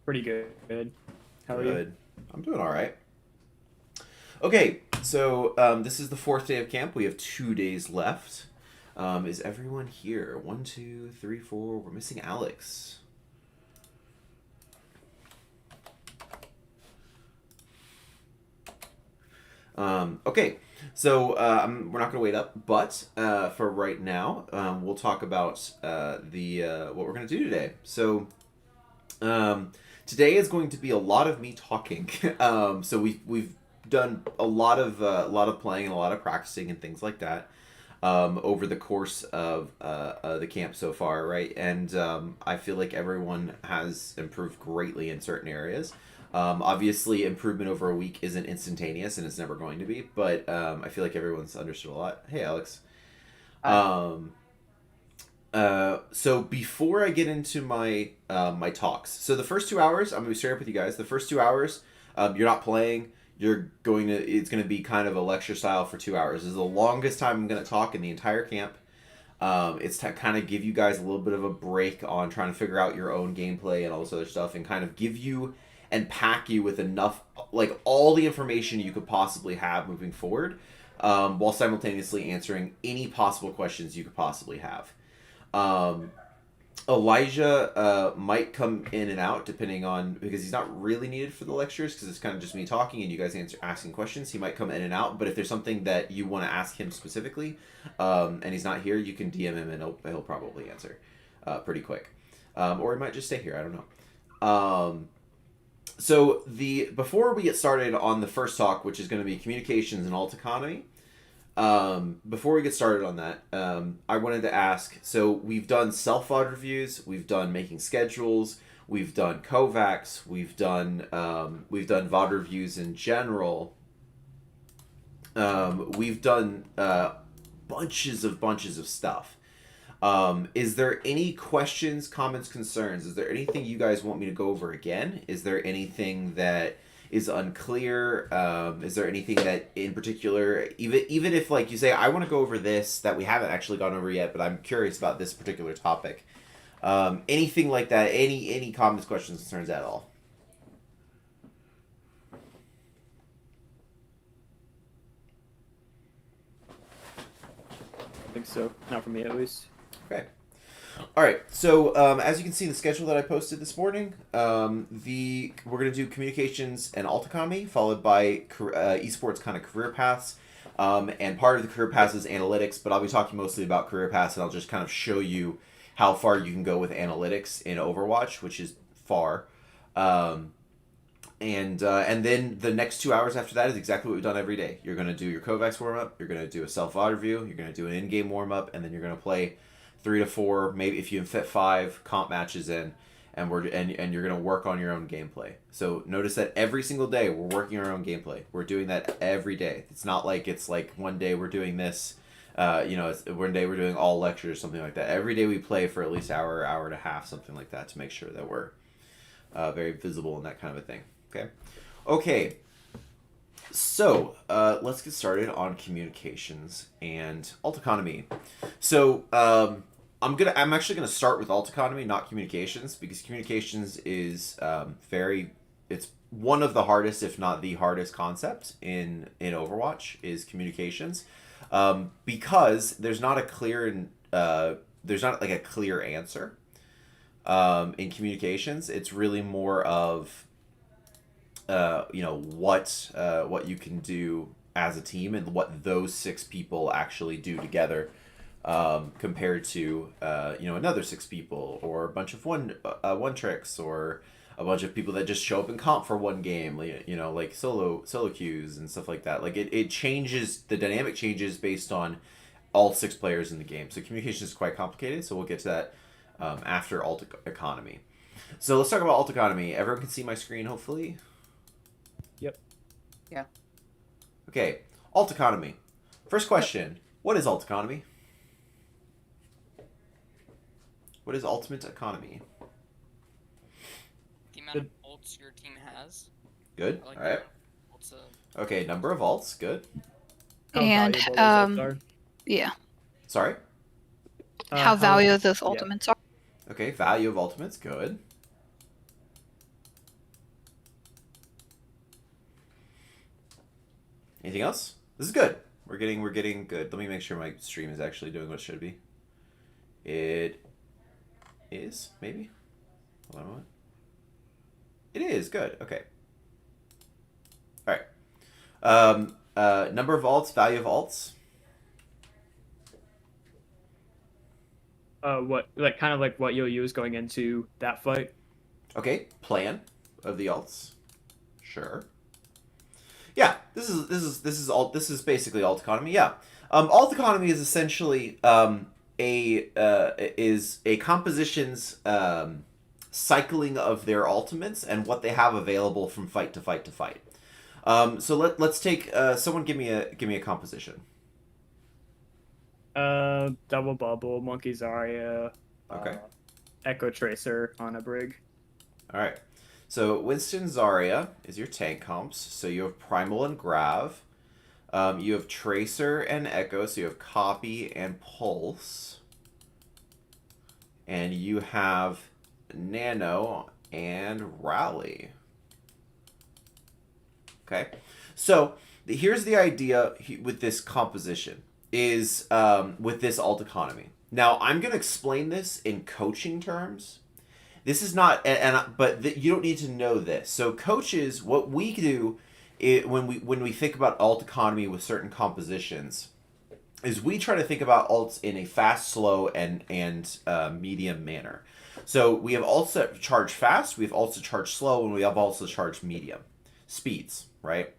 Pretty good. How are you? Good. I'm doing all right. Okay, so this is the fourth day of camp. We have 2 days left. Is everyone here? One, two, three, four. We're missing Alex. Okay, so we're not going to wait up, but for right now, we'll talk about the what we're going to do today. So um, today is going to be a lot of me talking. So we've done a lot of playing and a lot of practicing and things like that over the course of the camp so far, right? And I feel like everyone has improved greatly in certain areas. Obviously, improvement over a week isn't instantaneous, and it's never going to be. But I feel like everyone's understood a lot. Hey, Alex. Hi. Um, so before I get into my talks, so the first 2 hours, I'm gonna be straight up with you guys. The first 2 hours, you're not playing. It's gonna be kind of a lecture style for 2 hours. This is the longest time I'm gonna talk in the entire camp. It's to kind of give you guys a little bit of a break on trying to figure out your own gameplay and all this other stuff, and kind of give you and pack you with enough, like all the information you could possibly have moving forward, while simultaneously answering any possible questions you could possibly have. Um, Elijah might come in and out depending on because he's not really needed for the lectures because it's kind of just me talking and you guys asking questions. He might come in and out, but if there's something that you want to ask him specifically, and he's not here, you can DM him and he'll probably answer pretty quick, or he might just stay here. I don't know. So the before we get started on the first talk, which is going to be communications and alt economy, before we get started on that, I wanted to ask. So we've done self-VOD reviews, we've done making schedules, we've done Kovacs, we've done VOD reviews in general. We've done bunches of stuff. Is there any questions, comments, concerns? Is there anything you guys want me to go over again? Is there anything that is unclear? Is there anything that in particular, even if like you say, I want to go over this that we haven't actually gone over yet, but I'm curious about this particular topic. Anything like that? Any comments, questions, concerns at all? I think so. Not for me, at least. Okay. All right. So as you can see, the schedule that I posted this morning, we're gonna do communications and alt economy, followed by esports kind of career paths, and part of the career paths is analytics. But I'll be talking mostly about career paths, and I'll just kind of show you how far you can go with analytics in Overwatch, which is far. Um, and then the next 2 hours after that is exactly what we've done every day. You're gonna do your Kovacs warm up. You're gonna do a self VOD review. You're gonna do an in game warm up, and then you're gonna play 3 to 4, maybe if you can fit 5 comp matches in, and you're gonna work on your own gameplay. So notice that every single day we're working our own gameplay. We're doing that every day. It's not like it's like one day we're doing this, one day we're doing all lectures or something like that. Every day we play for at least hour and a half, something like that, to make sure that we're very visible and that kind of a thing. Okay. Okay. So let's get started on communications and alt economy. So I'm actually gonna start with alt economy, not communications, because communications is it's one of the hardest, if not the hardest concept in Overwatch is communications, because there's not like a clear answer in communications. It's really more of what you can do as a team and what those 6 people actually do together, compared to another 6 people or a bunch of one tricks or a bunch of people that just show up in comp for one game, like solo queues and stuff like that. Like it changes, the dynamic changes based on all 6 players in the game. So communication is quite complicated. So we'll get to that after alt economy. So let's talk about alt economy. Everyone can see my screen, hopefully. Yep. Yeah. Okay, alt economy. First question: what is alt economy? What is ultimate economy? The amount of Good. ults your team has. Good. I like All right. ults. Okay, number of alts. Good. How And valuable those are. yeah, Sorry. how valuable those Yeah. ultimates are. Okay, value of ultimates. Good. Anything else? This is good. We're getting good. Let me make sure my stream is actually doing what it should be. It is, maybe? Hold on a moment. It is, good. Okay. Alright. Number of alts, value of alts. Kind of like what you'll use going into that fight. Okay, plan of the alts. Sure. Yeah, this is basically alt economy. Yeah, alt economy is essentially a composition's cycling of their ultimates and what they have available from fight to fight to fight. So let's take someone give me a composition. Double bubble, monkey Zarya. Okay. Echo Tracer on a brig. All right. So Winston Zarya is your tank comps. So you have Primal and Grav. You have Tracer and Echo. So you have Copy and Pulse. And you have Nano and Rally. Okay. So here's the idea with this composition is with this alt economy. Now I'm going to explain this in coaching terms. This is not, but you don't need to know this. So coaches, what we do when we think about alt economy with certain compositions, is we try to think about alts in a fast, slow, and medium manner. So we have alts that charge fast, we have alts that charge slow, and we have alts that charge medium speeds, right?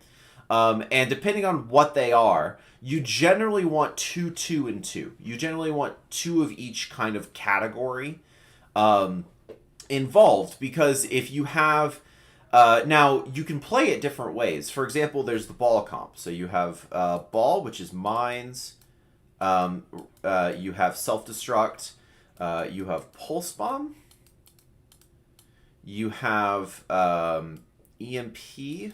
And depending on what they are, you generally want 2, 2, and 2. You generally want 2 of each kind of category involved, because if you have now you can play it different ways. For example, there's the ball comp. So you have ball, which is mines. You have self-destruct. You have pulse bomb. You have EMP. You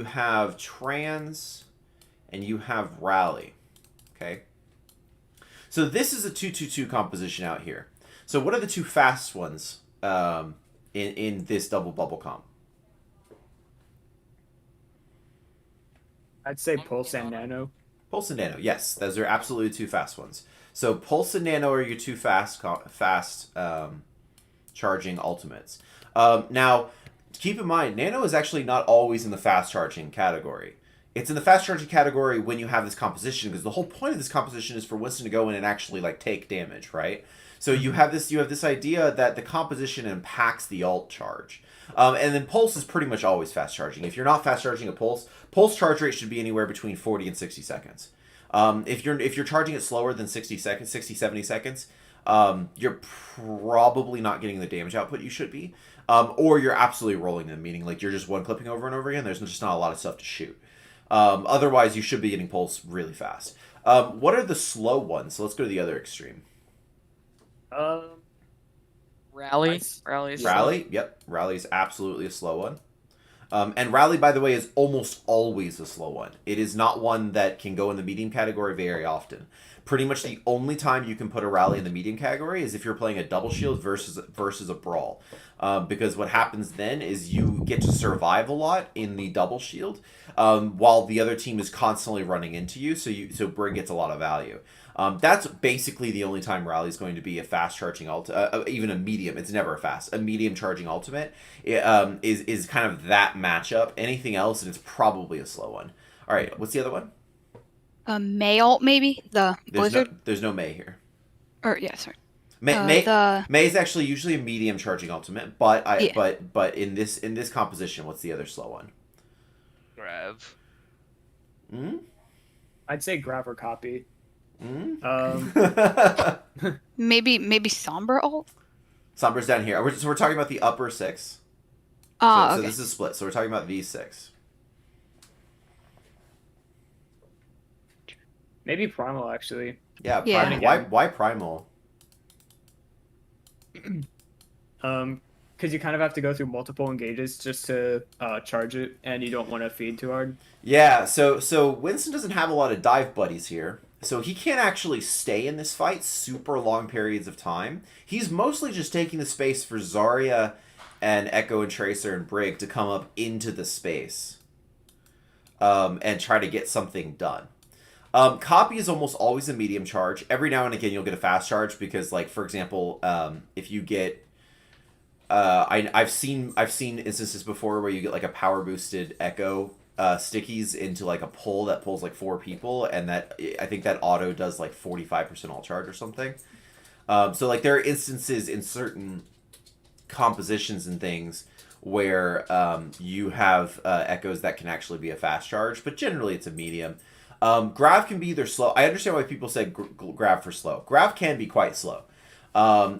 have trans, and you have rally. Okay. So this is a 2-2-2 composition out here. So what are the 2 fast ones in this double bubble comp? I'd say Pulse and Nano. Pulse and Nano, yes, those are absolutely 2 fast ones. So Pulse and Nano are your 2 fast charging ultimates. Now, keep in mind, Nano is actually not always in the fast charging category. It's in the fast charging category when you have this composition, because the whole point of this composition is for Winston to go in and actually like take damage, right? So you have this idea that the composition impacts the alt charge. And then Pulse is pretty much always fast charging. If you're not fast charging a Pulse charge rate should be anywhere between 40 and 60 seconds. If you're charging it slower than 60 seconds, 60, 70 seconds, you're probably not getting the damage output you should be. Or you're absolutely rolling them, meaning like you're just one clipping over and over again. There's just not a lot of stuff to shoot. Otherwise, you should be getting Pulse really fast. What are the slow ones? So let's go to the other extreme. Rally. Rally, yep. Rally is absolutely a slow one. And Rally, by the way, is almost always a slow one. It is not one that can go in the medium category very often. Pretty much the only time you can put a Rally in the medium category is if you're playing a double shield versus a brawl. Because what happens then is you get to survive a lot in the double shield, while the other team is constantly running into you, so Brig gets a lot of value. That's basically the only time Rally is going to be a fast charging even a medium. It's never a fast. A medium charging ultimate is kind of that matchup. Anything else, and it's probably a slow one. All right, what's the other one? May ult, maybe? The Blizzard? There's no May here. Or, yeah, sorry. May is actually usually a medium charging ultimate, but but in this composition, what's the other slow one? Grav. Hmm? I'd say Grav or Copy. Maybe Sombra ult? Sombra's down here. So we're talking about the upper 6. Oh, So okay. this is split. So we're talking about these 6. Maybe Primal, actually. Yeah, Yeah. Primal. Why Primal? Because you kind of have to go through multiple engages just to charge it, and you don't want to feed too hard. Yeah, so Winston doesn't have a lot of dive buddies here. So he can't actually stay in this fight super long periods of time. He's mostly just taking the space for Zarya and Echo and Tracer and Brig to come up into the space and try to get something done. Copy is almost always a medium charge. Every now and again, you'll get a fast charge because, like, for example, if you get, I've seen instances before where you get like a power boosted Echo stickies into like a pull that pulls like 4 people, and that I think that auto does like 45% all charge or something. So like there are instances in certain compositions and things where you have Echoes that can actually be a fast charge, but generally it's a medium. Grav can be either slow. I understand why people say Grav for slow. Grav can be quite slow.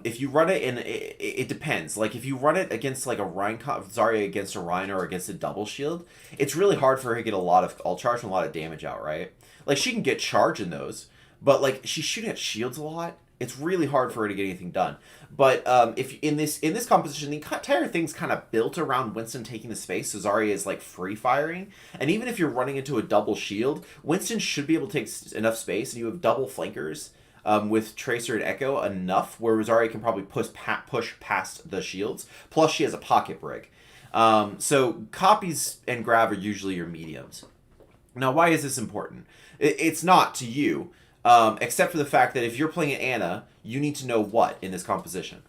If you run it in, it depends. Like if you run it against like a Rhine, Zarya against a Rhine or against a double shield, it's really hard for her to get a lot of ult charge and a lot of damage out, right? Like she can get charge in those, but like she's shooting at shields a lot. It's really hard for her to get anything done. But if in this composition, the entire thing's kind of built around Winston taking the space, so Zarya is like free firing. And even if you're running into a double shield, Winston should be able to take enough space, and you have double flankers with Tracer and Echo enough where Zarya can probably push past the shields. Plus, she has a pocket Brig. So copies and Grav are usually your mediums. Now, why is this important? It's not to you. Except for the fact that if you're playing Ana, you need to know what in this composition.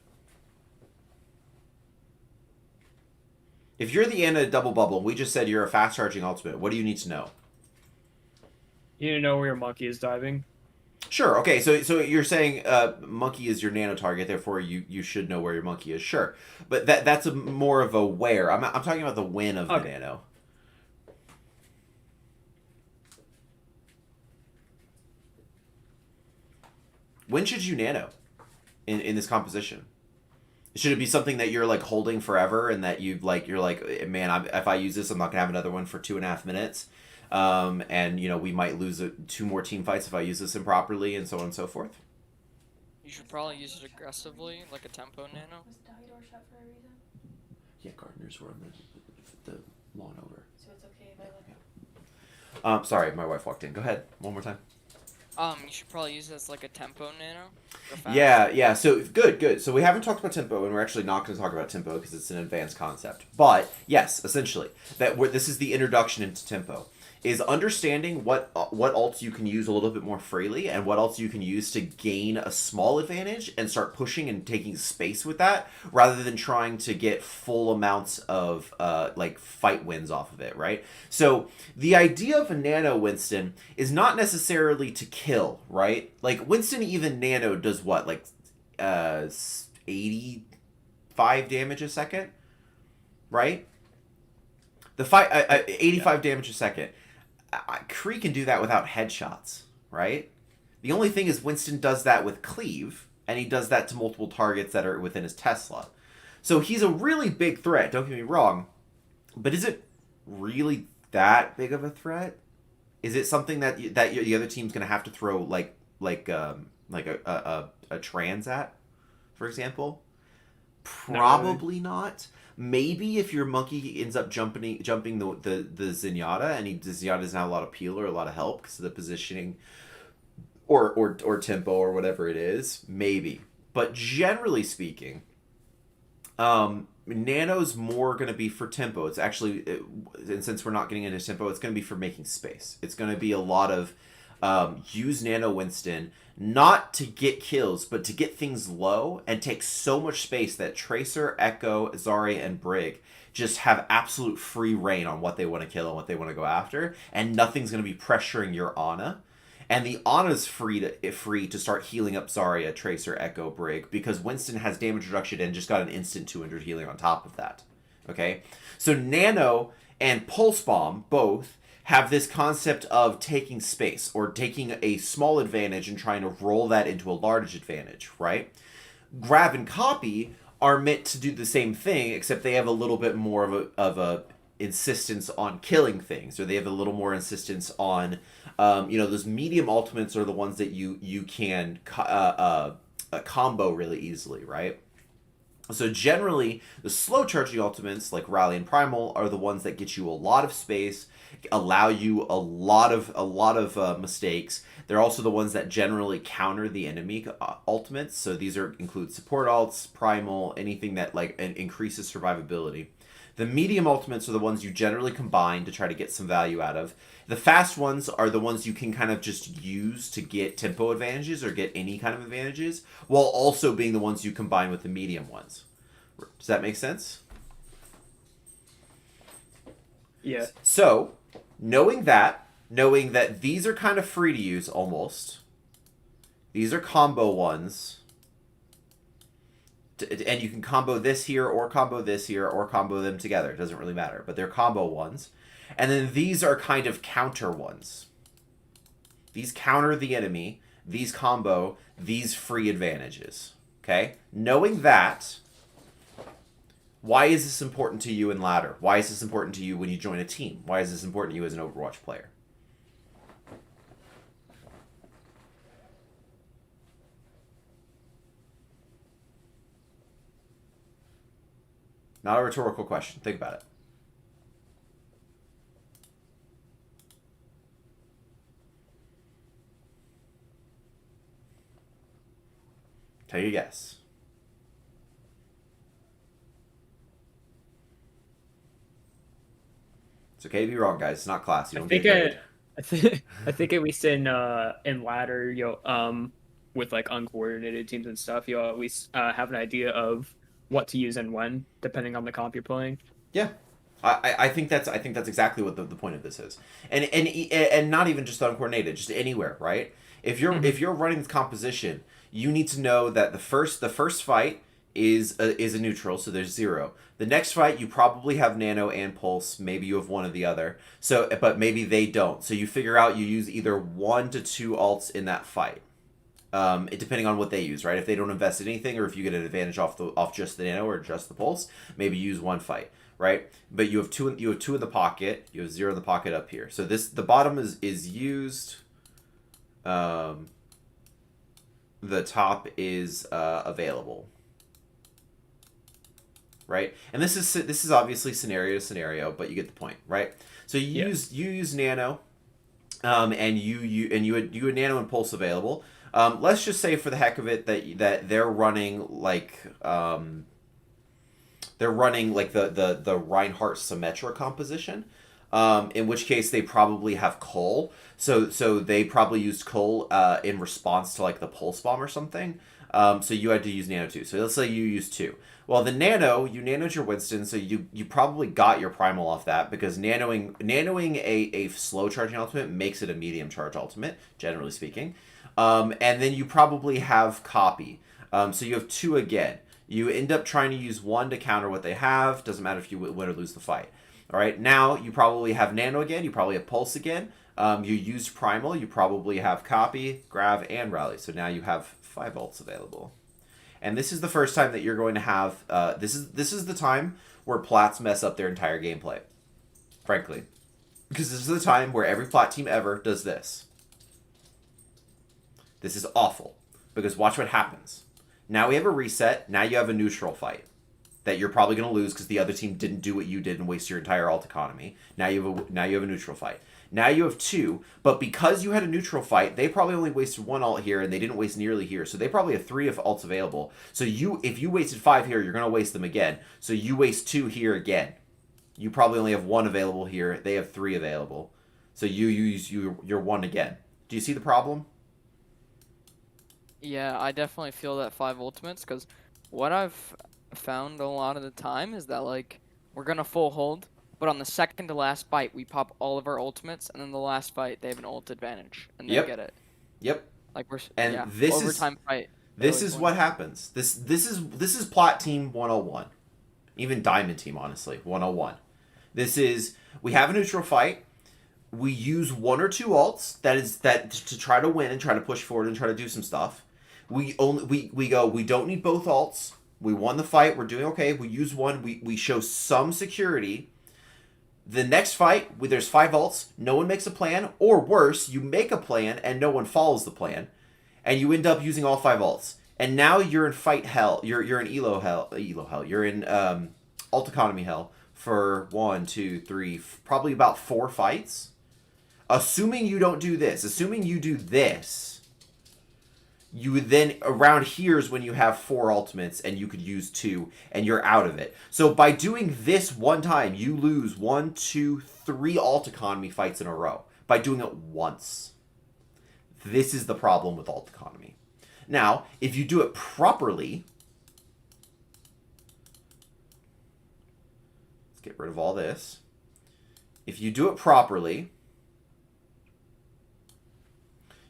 If you're the Ana double bubble, and we just said you're a fast charging ultimate, what do you need to know? You need to know where your monkey is diving. Sure. Okay. So you're saying monkey is your nano target, therefore you should know where your monkey is. Sure, but that's more of a where. I'm talking about the win of the nano. When should you nano in this composition? Should it be something that you're like holding forever and that you're like, man, if I use this, I'm not gonna have another one for 2.5 minutes, and you know we might lose 2 more team fights if I use this improperly, and so on and so forth. You should probably use it aggressively, like a tempo nano. Was Dahidor shut for a reason? Yeah, gardeners were on the lawn over. So it's okay if I let Sorry, my wife walked in. Go ahead, one more time. You should probably use it as like a tempo nano. Yeah. So good. So we haven't talked about tempo, and we're actually not going to talk about tempo because it's an advanced concept. But yes, essentially, this is the introduction into tempo. Is understanding what ults you can use a little bit more freely and what ults you can use to gain a small advantage and start pushing and taking space with that rather than trying to get full amounts of like fight wins off of it, right? So the idea of a nano Winston is not necessarily to kill, right? Like Winston even nano does what, like 85 damage a second, right? The 85 damage a second. Kree can do that without headshots, right? The only thing is Winston does that with cleave, and he does that to multiple targets that are within his Tesla. So he's a really big threat, don't get me wrong, but is it really that big of a threat? Is it something that the other team's going to have to throw like a trans at, for example? Probably not. Maybe if your monkey ends up jumping the Zenyatta, and Zenyatta doesn't have a lot of peel or a lot of help because of the positioning or tempo or whatever it is, maybe. But generally speaking, Nano's more going to be for tempo. It's actually, and since we're not getting into tempo, it's going to be for making space. It's going to be a lot of use Nano Winston not to get kills, but to get things low and take so much space that Tracer, Echo, Zarya, and Brig just have absolute free reign on what they want to kill and what they want to go after, and nothing's going to be pressuring your Ana. And the Ana's free to start healing up Zarya, Tracer, Echo, Brig, because Winston has damage reduction and just got an instant 200 healing on top of that. Okay? So Nano and Pulse Bomb both have this concept of taking space or taking a small advantage and trying to roll that into a large advantage, right? Grab and Copy are meant to do the same thing, except they have a little bit more of a insistence on killing things, or they have a little more insistence on, those medium ultimates are the ones that you can combo really easily, right? So generally, the slow charging ultimates like Rally and Primal are the ones that get you a lot of space, allow you a lot of mistakes. They're also the ones that generally counter the enemy ultimates. So these include support ults, Primal, anything that like increases survivability. The medium ultimates are the ones you generally combine to try to get some value out of. The fast ones are the ones you can kind of just use to get tempo advantages or get any kind of advantages, while also being the ones you combine with the medium ones. Does that make sense? Yeah. So, knowing that these are kind of free to use almost, these are combo ones, and you can combo this here or combo this here or combo them together. It doesn't really matter, but they're combo ones. And then these are kind of counter ones. These counter the enemy, these combo, these free advantages. Okay? Knowing that, why is this important to you in ladder? Why is this important to you when you join a team? Why is this important to you as an Overwatch player? Not a rhetorical question. Think about it. Take a guess. It's okay to be wrong, guys. It's not class. You don't get a grade. I think at least in ladder, with like uncoordinated teams and stuff, you'll at least have an idea of what to use and when, depending on the comp you're playing. Yeah, I think that's exactly what the point of this is, and not even just uncoordinated, just anywhere, right? If you're running this composition, you need to know that the first fight is a neutral, so there's 0. The next fight you probably have nano and pulse, maybe you have one or the other. So, but maybe they don't. So you figure out you use either 1 to 2 alts in that fight. Depending on what they use, right? If they don't invest in anything, or if you get an advantage off just the nano or just the pulse, maybe use 1 fight, right? But you have 2 in the pocket, you have 0 in the pocket up here. So the bottom is used. The top is available, right? And this is obviously scenario to scenario, but you get the point, right? So you use nano, and you had nano and pulse available. Let's just say for the heck of it that they're running like the Reinhardt Symmetra composition, in which case they probably have Cole. So they probably used Cole in response to like the pulse bomb or something. So you had to use nano too. So let's say you use 2. Well, the you nanoed your Winston, so you probably got your primal off that, because nanoing a slow charging ultimate makes it a medium charge ultimate, generally speaking. And then you probably have copy. So you have 2 again. You end up trying to use 1 to counter what they have. Doesn't matter if you win or lose the fight. All right, now you probably have nano again. You probably have pulse again. You used primal. You probably have copy, grav, and rally. So now you have 5 ults available. And this is the first time that you're going to have. This is the time where plats mess up their entire gameplay. Frankly, because this is the time where every plat team ever does this. This is awful, because watch what happens. Now we have a reset. Now you have a neutral fight that you're probably going to lose because the other team didn't do what you did and waste your entire ult economy. Now you have a neutral fight. Now you have 2, but because you had a neutral fight, they probably only wasted 1 ult here and they didn't waste nearly here. So they probably have 3 of ults available. So if you wasted 5 here, you're going to waste them again. So you waste 2 here again. You probably only have 1 available here. They have 3 available. So you use your 1 again. Do you see the problem? Yeah, I definitely feel that 5 ultimates, because what I've found a lot of the time is that, like, we're gonna full hold, but on the second to last fight, we pop all of our ultimates, and then the last fight, they have an ult advantage, and they get it. Yep. Like, this overtime fight. This is what happens. This is plot team 101. Even diamond team, honestly, 101. This is, we have a neutral fight. We use 1 or 2 ults that to try to win and try to push forward and try to do some stuff. We don't need both ults. We won the fight. We're doing okay. We use 1. We show some security. The next fight, there's 5 ults. No one makes a plan, or worse, you make a plan and no one follows the plan, and you end up using all 5 ults. and now you're in fight hell. You're in elo hell. You're in alt economy hell for 1, 2, 3, probably about 4 fights. Assuming you don't do this, assuming you do this, you would then, around here is when you have 4 ultimates and you could use 2 and you're out of it. So by doing this one time, you lose 1, 2, 3 alt economy fights in a row. By doing it once. This is the problem with alt economy. Now, if you do it properly, let's get rid of all this. If you do it properly,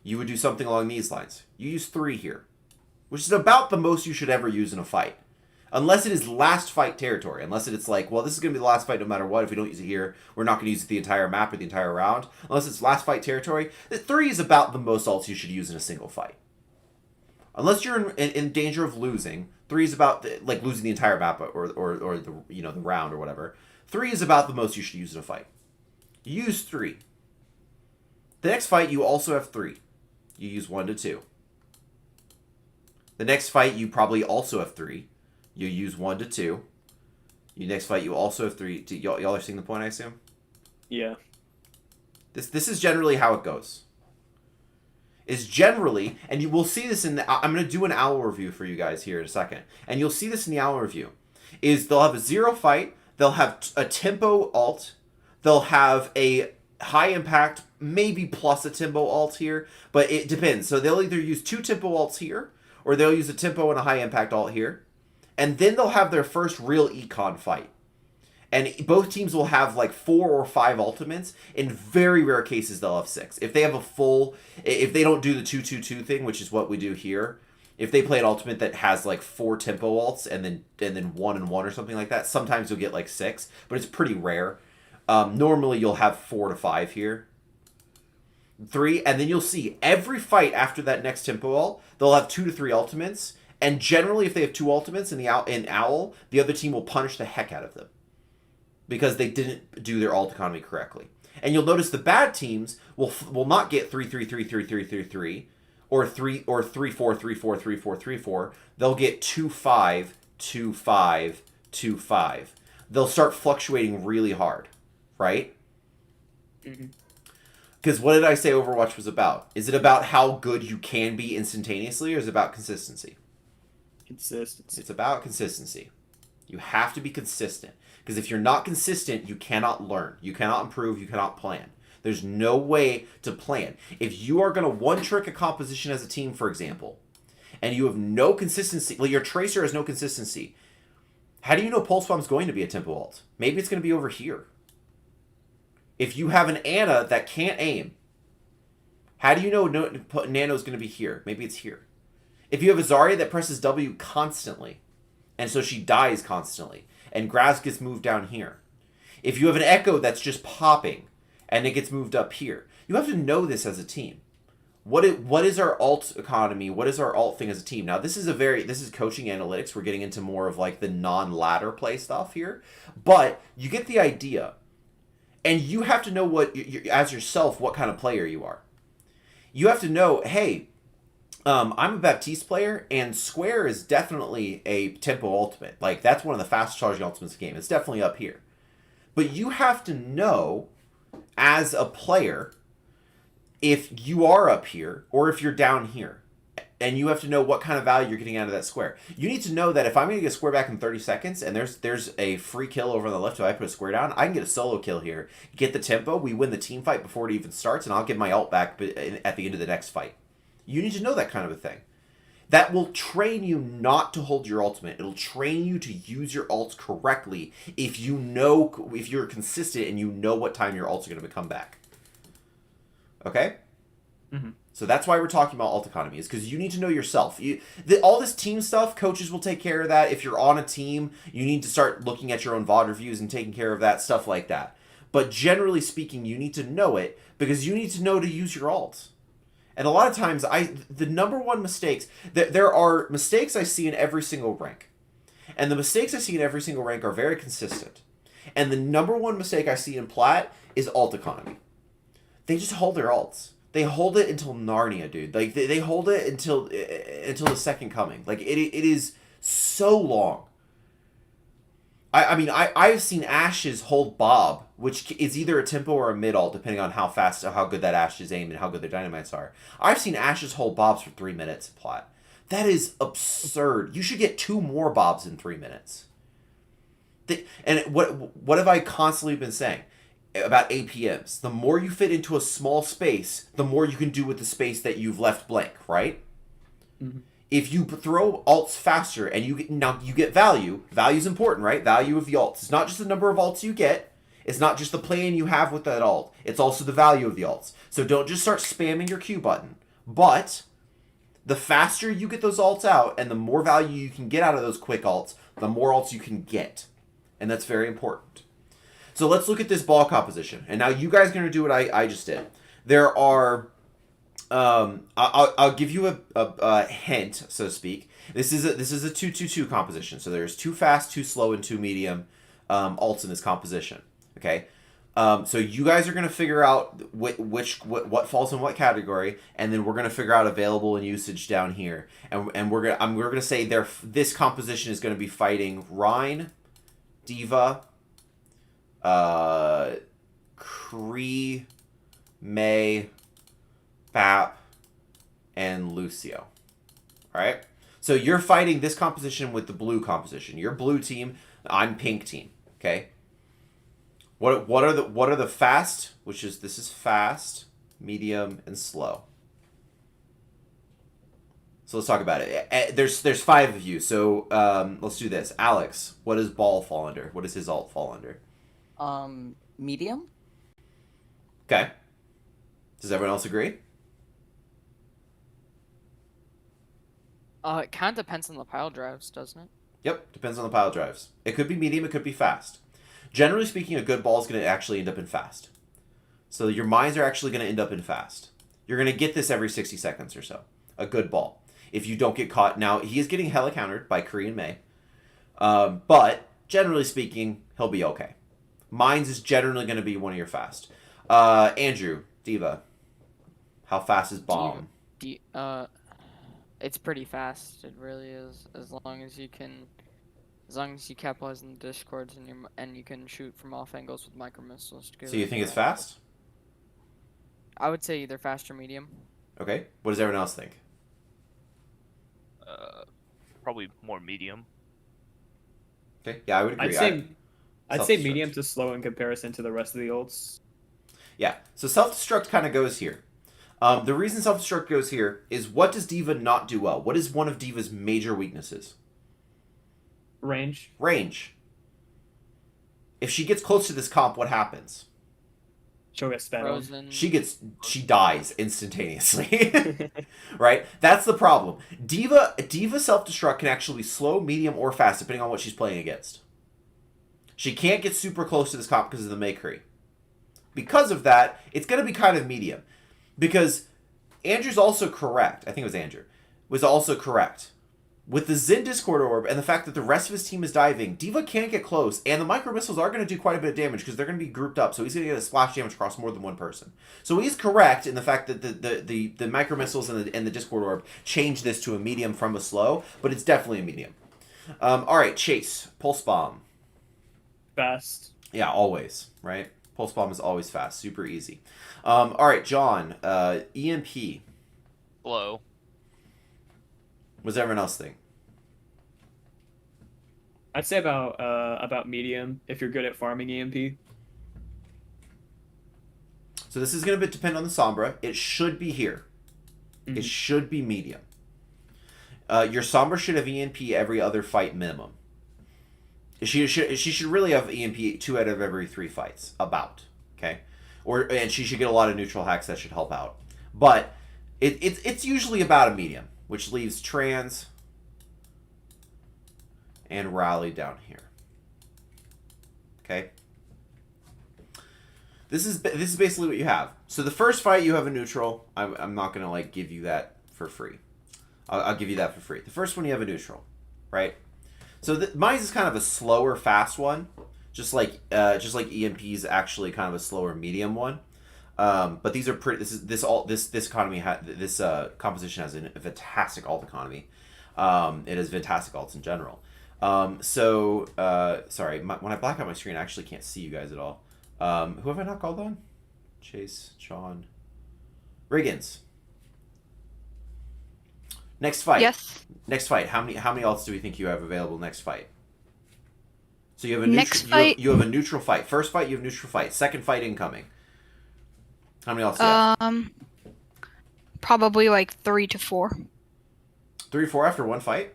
you would do something along these lines. You use 3 here, which is about the most you should ever use in a fight. Unless it is last fight territory. Unless it's like, well, this is going to be the last fight no matter what. If we don't use it here, we're not going to use it the entire map or the entire round. Unless it's last fight territory. 3 is about the most ults you should use in a single fight. Unless you're in danger of losing, 3 is about like losing the entire map or the the round or whatever. 3 is about the most you should use in a fight. You use 3. The next fight you also have 3. You use 1 to 2. The next fight you probably also have 3. You use 1 to 2. Your next fight you also have 3. Y'all are seeing the point, I assume? Yeah. This is generally how it goes. Is generally, and you will see this in the, I'm going to do an owl review for you guys here in a second, and you'll see this in the owl review, is they'll have a 0 fight, they'll have a tempo alt, they'll have a high impact, maybe plus a tempo alt here, but it depends. So they'll either use 2 tempo alts here, or they'll use a tempo and a high impact alt here, and then they'll have their first real econ fight. And both teams will have like 4 or 5 ultimates. In very rare cases, they'll have 6. If they have a full, if they don't do the 2-2-2 thing, which is what we do here, if they play an ultimate that has like 4 tempo alts and then 1 and 1 or something like that, sometimes you'll get like 6, but it's pretty rare. Normally, you'll have 4 to 5 here. 3, and then you'll see every fight after that next tempo ult, they'll have 2 to 3 ultimates. And generally, if they have 2 ultimates in Owl, the other team will punish the heck out of them. Because they didn't do their alt economy correctly. And you'll notice the bad teams will not get 3-3-3-3-3-3-3 or 3-4-3-4-3-4-3-4. They'll get 2-5, 2-5, 2-5. They'll start fluctuating really hard, right? Because what did I say Overwatch was about? Is it about how good you can be instantaneously, or is it about consistency? Consistency. It's about consistency. You have to be consistent. Because if you're not consistent, you cannot learn. You cannot improve. You cannot plan. There's no way to plan. If you are going to one-trick a composition as a team, for example, and you have no consistency, well, your tracer has no consistency, how do you know Pulse Bomb's going to be a tempo ult? Maybe it's going to be over here. If you have an Ana that can't aim, how do you know Nano's going to be here? Maybe it's here. If you have a Zarya that presses W constantly, and so she dies constantly, and Graz gets moved down here. If you have an Echo that's just popping, and it gets moved up here, you have to know this as a team. What is our alt economy? What is our alt thing as a team? Now, this is coaching analytics. We're getting into more of like the non-ladder play stuff here. But you get the idea. And you have to know as yourself what kind of player you are. You have to know, hey, I'm a Baptiste player, and Square is definitely a tempo ultimate. Like, that's one of the fastest charging ultimates in the game. It's definitely up here. But you have to know, as a player, if you are up here or if you're down here. And you have to know what kind of value you're getting out of that square. You need to know that if I'm going to get a square back in 30 seconds and there's a free kill over on the left if I put a square down, I can get a solo kill here, get the tempo, we win the team fight before it even starts, and I'll get my ult back at the end of the next fight. You need to know that kind of a thing. That will train you not to hold your ultimate. It'll train you to use your ults correctly if you're consistent and you know what time your ults are going to come back. Okay? Mm-hmm. So that's why we're talking about alt economy, is because you need to know yourself. All this team stuff, coaches will take care of that. If you're on a team, you need to start looking at your own VOD reviews and taking care of that, stuff like that. But generally speaking, you need to know it because you need to know to use your alts. And a lot of times, the number one mistakes, there are mistakes I see in every single rank. And the mistakes I see in every single rank are very consistent. And the number one mistake I see in Plat is alt economy. They just hold their alts. They hold it until Narnia, dude. Like they hold it until the second coming. Like it is so long. I've seen Ashes hold Bob, which is either a tempo or a mid ult, depending on how fast or how good that Ash is aimed and how good their dynamites are. I've seen Ashes hold Bobs for 3 minutes in plat. That is absurd. You should get 2 more Bobs in 3 minutes. And what have I constantly been saying about APMs? The more you fit into a small space, the more you can do with the space that you've left blank, right? Mm-hmm. If you throw ults faster and you get value. Value's important, right? Value of the ults. It's not just the number of ults you get. It's not just the plan you have with that ult. It's also the value of the ults. So don't just start spamming your Q button. But the faster you get those ults out and the more value you can get out of those quick ults, the more ults you can get. And that's very important. So let's look at this ball composition. And now you guys are going to do what I just did. There are... I'll give you a hint, so to speak. This is a 2-2-2 composition. So there's 2 fast, 2 slow, and 2 medium ults in this composition. Okay. So you guys are gonna figure out what falls in what category, and then we're gonna figure out available and usage down here. And we're gonna say this composition is gonna be fighting Rhine, D.Va, Kree, Mei, Bap, and Lucio. Alright? So you're fighting this composition with the blue composition. You're blue team, I'm pink team. Okay? What are the fast, this is fast, medium, and slow. So let's talk about it. There's 5 of you, so let's do this. Alex, what does Ball fall under? What does his ult fall under? Medium? Okay. Does everyone else agree? It kind of depends on the pile drives, doesn't it? Yep, depends on the pile drives. It could be medium, it could be fast. Generally speaking, a good ball is going to actually end up in fast. So your mines are actually going to end up in fast. You're going to get this every 60 seconds or so. A good ball. If you don't get caught. Now, he is getting hella countered by Kree and Mei. But, generally speaking, he'll be okay. Mines is generally going to be one of your fast. Andrew, D.Va. How fast is bomb? It's pretty fast. It really is. As long as you capitalize on the discords and you can shoot from off angles with micro missiles. So you think it's fast? I would say either fast or medium. Okay. What does everyone else think? Probably more medium. Okay. Yeah, I would agree. I'd say medium to slow in comparison to the rest of the ults. Yeah. So self-destruct kind of goes here. The reason self-destruct goes here is what does D.Va not do well? What is one of D.Va's major weaknesses? Range. If she gets close to this comp, what happens? She'll get sped on. She dies instantaneously. Right? That's the problem. D.Va self-destruct can actually slow, medium, or fast, depending on what she's playing against. She can't get super close to this comp because of the Maycree. Because of that, it's going to be kind of medium. Because Andrew's also correct. I think it was Andrew. Was also correct. With the Zen Discord Orb and the fact that the rest of his team is diving, D.Va can't get close, and the micro missiles are going to do quite a bit of damage because they're going to be grouped up, so he's going to get a splash damage across more than one person. So he's correct in the fact that the micro missiles and the Discord Orb change this to a medium from a slow, but it's definitely a medium. Alright, Chase. Pulse Bomb. Fast. Yeah, always, right? Pulse Bomb is always fast. Super easy. Alright, John. EMP. Slow. What does everyone else think? I'd say about medium if you're good at farming EMP. So this is going to depend on the Sombra. It should be here. Mm-hmm. It should be medium. Your Sombra should have EMP every other fight minimum. She should really have EMP 2 out of every 3 fights. About. Okay? And she should get a lot of neutral hacks that should help out. But it's usually about a medium, which leaves Trans and Rally down here. Okay? This is basically what you have. So the first fight you have a neutral. I'm not going to give you that for free. I'll give you that for free. The first one you have a neutral, right? So mine is kind of a slower, fast one, just like EMP is actually kind of a slower, medium one. But these are pretty. This economy this composition has a fantastic alt economy. It has fantastic alts in general. Sorry, when I black out my screen, I actually can't see you guys at all. Who have I not called on? Chase, Sean, Riggins. Next fight. Yes. Next fight. How many alts do we think you have available next fight? So you have a Next fight. You have a neutral fight. First fight, you have neutral fight. Second fight incoming. How many alts do you have? Probably like 3 to 4. 3 or 4 after one fight?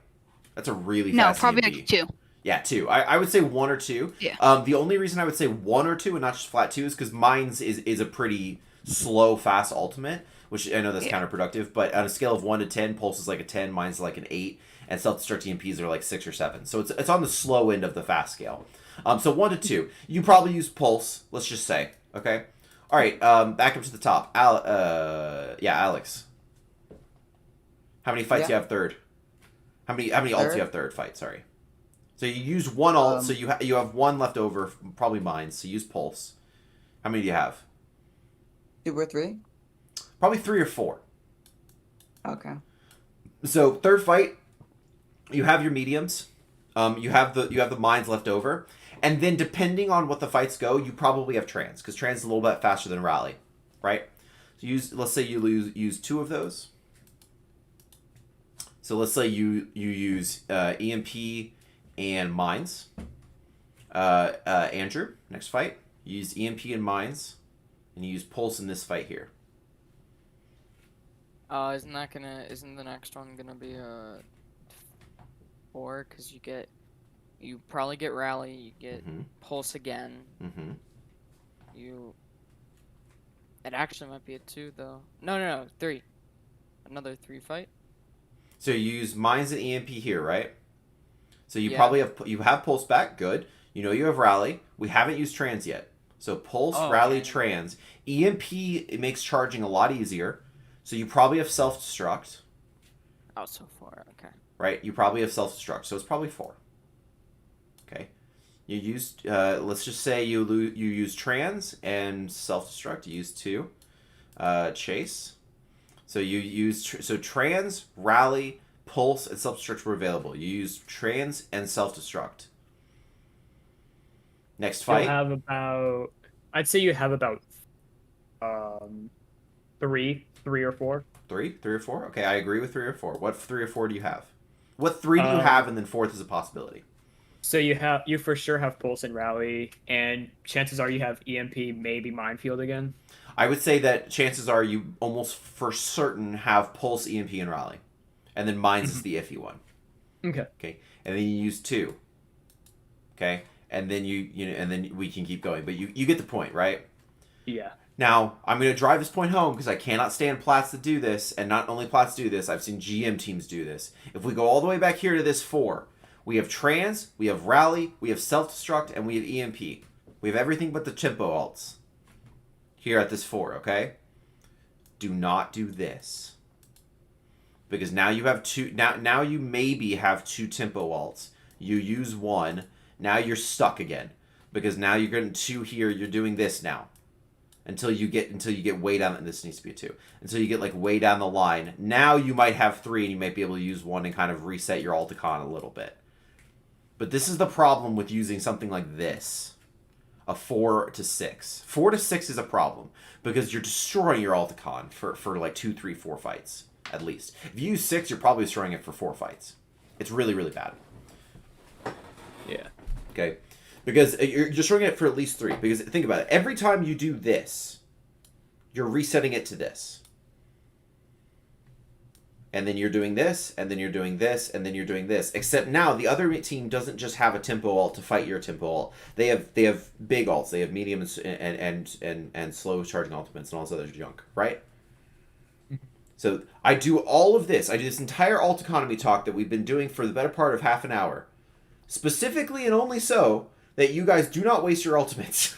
That's a really No, fast probably EMP. like 2. Yeah, 2. I would say 1 or 2. Yeah. The only reason I would say 1 or 2 and not just flat 2 is because Mines is a pretty slow, fast ultimate, which I know that's counterproductive, but on a scale of 1 to 10, Pulse is like a 10, Mines is like an 8, and self-destruct EMPs are like 6 or 7. So it's on the slow end of the fast scale. So 1 to 2. You probably use Pulse, let's just say. Okay? All right, back up to the top. Alex. How many fights do you have third? How many alts do you have third fight? Sorry. So you use 1 alt, so you have 1 left over, probably Mines. So use Pulse. How many do you have? 2 or 3? Probably 3 or 4. Okay. So third fight, you have your mediums. You have the Mines left over, and then depending on what the fights go, you probably have trans because trans is a little bit faster than rally, right? So let's say you use 2 of those. So let's say you use EMP and Mines. Andrew, next fight, you use EMP and Mines, and you use Pulse in this fight here. Isn't the next one gonna be 4? Because you probably get Rally, you get Pulse again. It actually might be a 2 though. No, 3. Another 3 fight. So you use Mines and EMP here, right? So you probably have Pulse back, good. You know you have Rally. We haven't used Trans yet. So Pulse, Rally, Trans. EMP, it makes charging a lot easier. So you probably have Self-Destruct. Oh, so 4, okay. Right? You probably have Self-Destruct, so it's probably 4. Okay. You used, let's just say you use Trans and Self-Destruct. You use 2. Chase. So you use, Trans, Rally, Pulse, and Self-Destruct were available. You use Trans and Self-Destruct. Next fight. I'd say you have about 3 or 4. 3 or 4? Okay, I agree with 3 or 4. What 3 or 4 do you have? What 3 do you have, and then 4th is a possibility? So you for sure have Pulse and Rally, and chances are you have EMP, maybe Minefield again. I would say that chances are you almost for certain have Pulse, EMP, and Rally. And then Mines is the iffy one. Okay. Okay. And then you use 2. Okay. And then and then we can keep going. But you get the point, right? Yeah. Now, I'm going to drive this point home because I cannot stand Plats that do this. And not only Plats do this, I've seen GM teams do this. If we go all the way back here to this 4, we have Trans, we have Rally, we have Self-Destruct, and we have EMP. We have everything but the tempo alts here at this 4, okay? Do not do this. Because now you have 2, now you maybe have 2 tempo alts. You use 1, now you're stuck again. Because now you're getting 2 here, you're doing this now. Until you get way down, and this needs to be a 2. Until you get like way down the line. Now you might have 3 and you might be able to use 1 and kind of reset your Alticon a little bit. But this is the problem with using something like this. A 4 to 6. 4 to 6 is a problem. Because you're destroying your Alticon for like 2, 3, 4 fights. At least. If you use 6, you're probably destroying it for 4 fights. It's really, really bad. Yeah. Okay? Because you're destroying it for at least 3. Because think about it. Every time you do this, you're resetting it to this. And then you're doing this, and then you're doing this, and then you're doing this. Except now, the other team doesn't just have a tempo alt to fight your tempo alt. They have big alts. They have medium and slow charging ultimates and all this other junk, right? So I do all of this. I do this entire alt economy talk that we've been doing for the better part of half an hour. Specifically and only so that you guys do not waste your ultimates.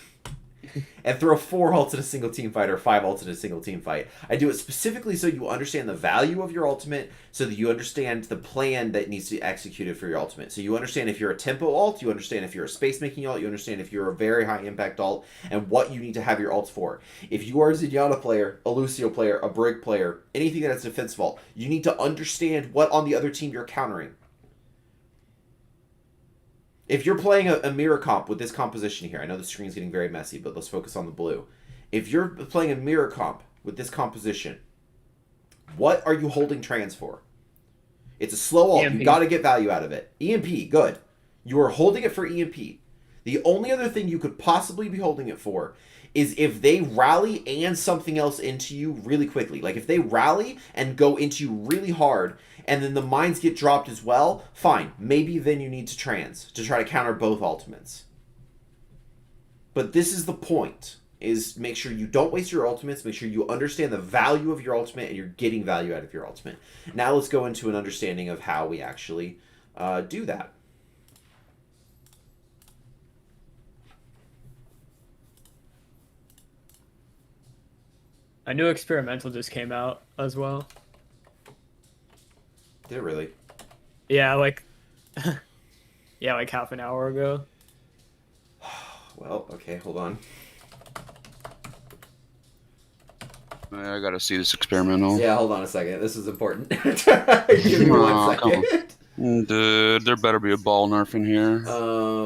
and throw 4 ults in a single team fight or 5 ults in a single team fight. I do it specifically so you understand the value of your ultimate, so that you understand the plan that needs to be executed for your ultimate. So you understand if you're a tempo ult, you understand if you're a space making ult, you understand if you're a very high impact ult, and what you need to have your ults for. If you are a Zenyatta player, a Lucio player, a Brig player, anything that's a defensive ult, you need to understand what on the other team you're countering. If you're playing a mirror comp with this composition here, I know the screen's getting very messy, but let's focus on the blue. If you're playing a mirror comp with this composition, what are you holding trans for? It's a slow ult. EMP. You got to get value out of it. EMP, good. You are holding it for EMP. The only other thing you could possibly be holding it for is if they rally and something else into you really quickly. Like if they rally and go into you really hard, and then the mines get dropped as well, fine. Maybe then you need to trans to try to counter both ultimates. But this is the point, is make sure you don't waste your ultimates, make sure you understand the value of your ultimate and you're getting value out of your ultimate. Now let's go into an understanding of how we actually do that. A new experimental just came out as well. Did it really? Yeah, like yeah, like half an hour ago. Well, okay, hold on. I gotta see this experimental. Yeah, hold on a second. This is important. Give me 1 second. Dude, there better be a ball nerf in here.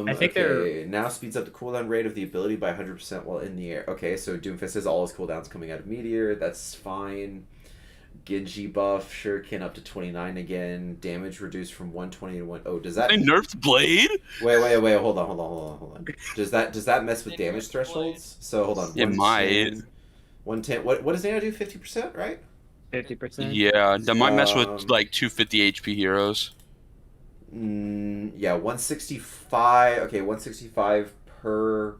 I think okay. Now speeds up the cooldown rate of the ability by 100% while in the air. Okay, so Doomfist says all his cooldowns coming out of Meteor. That's fine. Genji buff, Shuriken up to 29 again. Damage reduced from 120 to 1. Oh, does that? They nerfed Blade? Wait. Hold on. Does that mess with damage thresholds? So hold on. It might. 110. What does Nano do? 50%, right? 50%. Yeah, that might mess with like 250 HP heroes. Yeah, 165. Okay, 165 per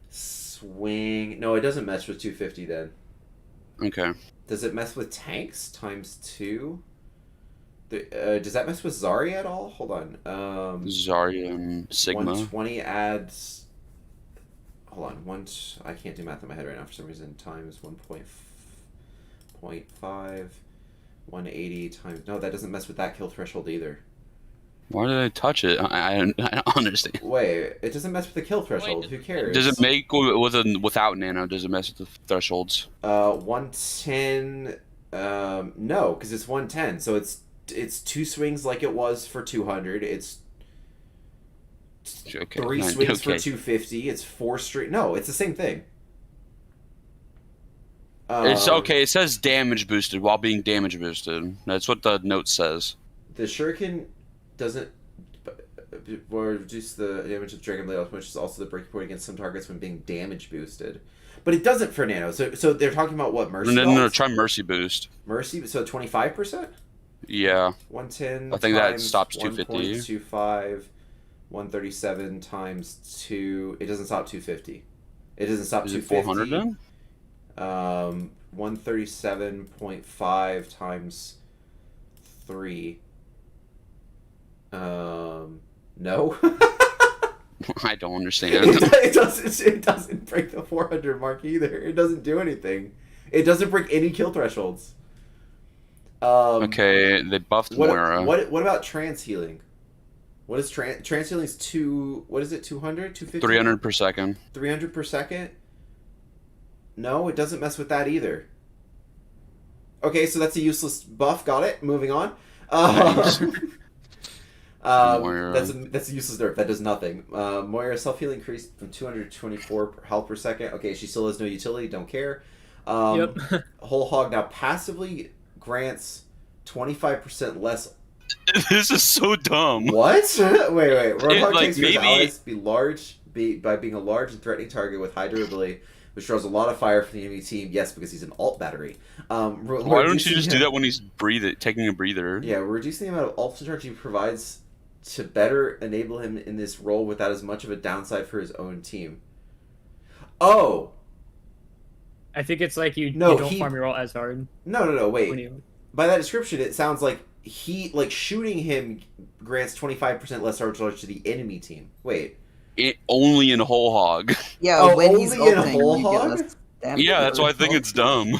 swing. No, it doesn't mess with 250 then. Okay. Does it mess with tanks times 2? Does that mess with Zarya at all? Hold on. Zarya and Sigma. 120 adds. Hold on. I can't do math in my head right now for some reason. Times 1.5. 180 times. No, that doesn't mess with that kill threshold either. Why did I touch it? I don't understand. Wait, it doesn't mess with the kill threshold. Who cares? Does it make without nano? Does it mess with the thresholds? 110. No, because it's 110. So it's 2 swings like it was for 200. It's okay, 3 swings for 250. It's 4 straight. No, it's the same thing. It's okay. It says damage boosted while being damage boosted. That's what the note says. The Shuriken doesn't reduce the damage of Dragon Blade Ultimate, which is also the breaking point against some targets when being damage boosted. But it doesn't for Nano. So they're talking about what, Mercy? No, try Mercy boost. Mercy, so 25%? Yeah. 110 I think that stops 250. 1.25, 137 times 2. It doesn't stop 250. It doesn't stop Is 250. It 400 then? 137.5 times 3. No. I don't understand. It doesn't break the 400 mark either. It doesn't do anything. It doesn't break any kill thresholds. Okay, they buffed Moira. What about trans healing? What is trans healing? Is 2? What is it? 200? 250? 300 per second. 300 per second? No, it doesn't mess with that either. Okay, so that's a useless buff. Got it. Moving on. That's a useless nerf. That does nothing. Moira self-healing increased from 224 health per second. Okay, she still has no utility. Don't care. Yep. Whole Hog now passively grants 25% less. This is so dumb. What? Wait. Roadhog like, takes for his allies to be by being a large and threatening target with high durability, which draws a lot of fire from the enemy team. Yes, because he's an alt battery. Why don't you just do that when he's taking a breather? Yeah, we're reducing the amount of alt charge he provides to better enable him in this role without as much of a downside for his own team. Oh! I think it's like you don't farm your ult as hard. No, wait. By that description, it sounds like shooting him grants 25% less charge to the enemy team. Wait. only in whole hog. Yeah, Oh, when he's only in ulting, whole you get hog? less damage. Yeah, that's why I think it's dumb.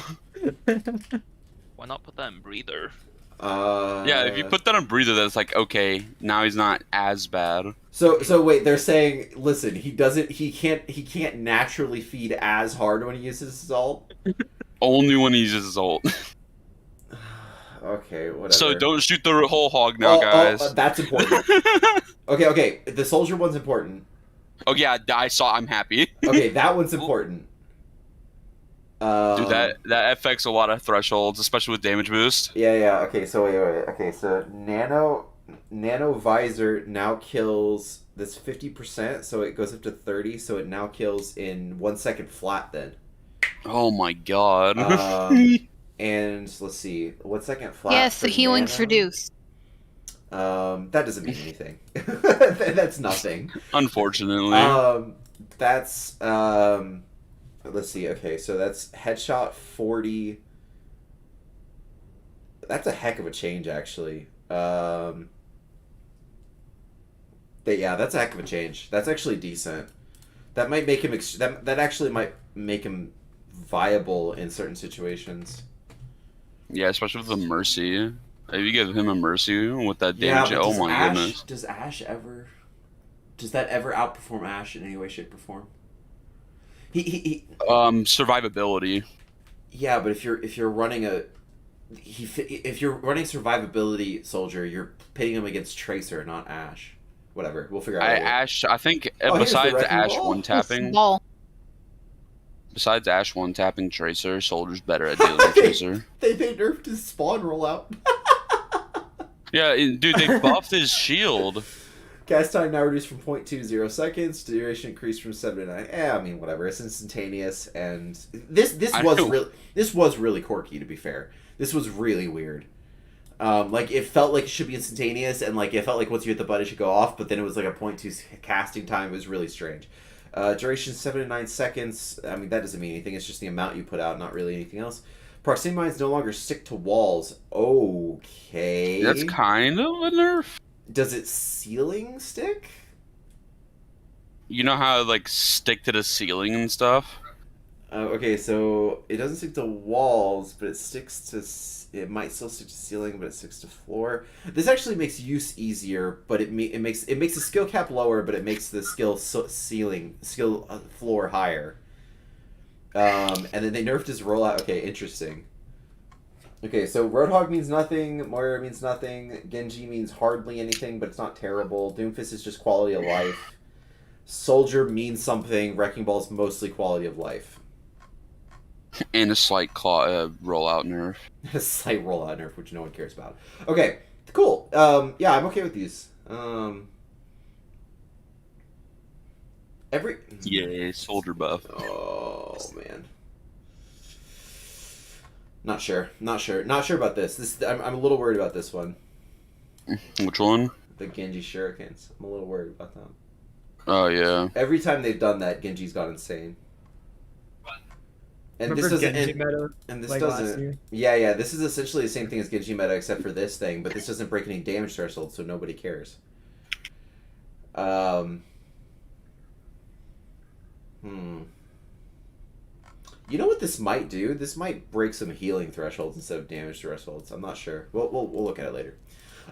Why not put that in breather? Yeah, if you put that on breather, that's like okay, now he's not as bad. So wait, they're saying, listen, he can't naturally feed as hard when he uses his ult. Only when he uses his ult. Okay, whatever. So don't shoot the whole hog now, Oh, guys. that's important. Okay, the soldier one's important. Oh yeah, I'm happy. Okay, that one's important. Dude, that affects a lot of thresholds, especially with damage boost. Yeah. Okay, so wait. Okay, so nano visor now kills this 50%, so it goes up to 30, so it now kills in 1 second flat then. Oh my god. And let's see, 1 second flat. Yes, the for healing's nano. reduced. That doesn't mean anything. That's nothing. Unfortunately. That's let's see. Okay, so that's headshot 40. That's a heck of a change, actually. Yeah, that's a heck of a change. That's actually decent. That might make him. That actually might make him viable in certain situations. Yeah, especially with the mercy. If you give him a mercy with that damage, but oh my goodness. Does Ashe ever? Does that ever outperform Ashe in any way, shape, or form? Survivability. Yeah, but if you're running if you're running survivability soldier, you're pitting him against Tracer, not Ashe. Whatever, we'll figure out. Ashe, I think here's the besides wrecking Ashe ball. one tapping, Ball. besides Ashe one tapping Tracer, Soldier's better at dealing with Tracer. They nerfed his spawn rollout. Yeah, dude, they buffed his shield. Cast time now reduced from 0.20 seconds. Duration increased from 7 to 9. I mean, whatever. It's instantaneous, and this was really quirky. To be fair, this was really weird. Like it felt like it should be instantaneous, and like it felt like once you hit the button, it should go off. But then it was like a 0.2 casting time. It was really strange. Duration 7 to 9 seconds. I mean, that doesn't mean anything. It's just the amount you put out, not really anything else. Proximity mines no longer stick to walls. Okay. That's kind of a nerf. Does it ceiling stick? You know how like stick to the ceiling and stuff? Okay, so it doesn't stick to walls, but it sticks to. It might still stick to ceiling, but it sticks to floor. This actually makes use easier, but it makes the skill cap lower, but it makes the skill floor higher. And then they nerfed his rollout. Okay, interesting. Okay, so Roadhog means nothing, Moira means nothing, Genji means hardly anything, but it's not terrible, Doomfist is just quality of life, Soldier means something, Wrecking Ball is mostly quality of life. And a slight rollout nerf. A slight rollout nerf, which no one cares about. Okay, cool. Yeah, I'm okay with these. Yay, soldier buff. Oh, man. Not sure about this. I'm a little worried about this one. Which one? The Genji Shurikens. I'm a little worried about them. Oh yeah. Every time they've done that, Genji's gone insane. And Remember this doesn't. Genji meta, And this like last doesn't. year? Yeah. This is essentially the same thing as Genji meta, except for this thing. But this doesn't break any damage threshold, so nobody cares. You know what this might do? This might break some healing thresholds instead of damage thresholds. I'm not sure. We'll look at it later.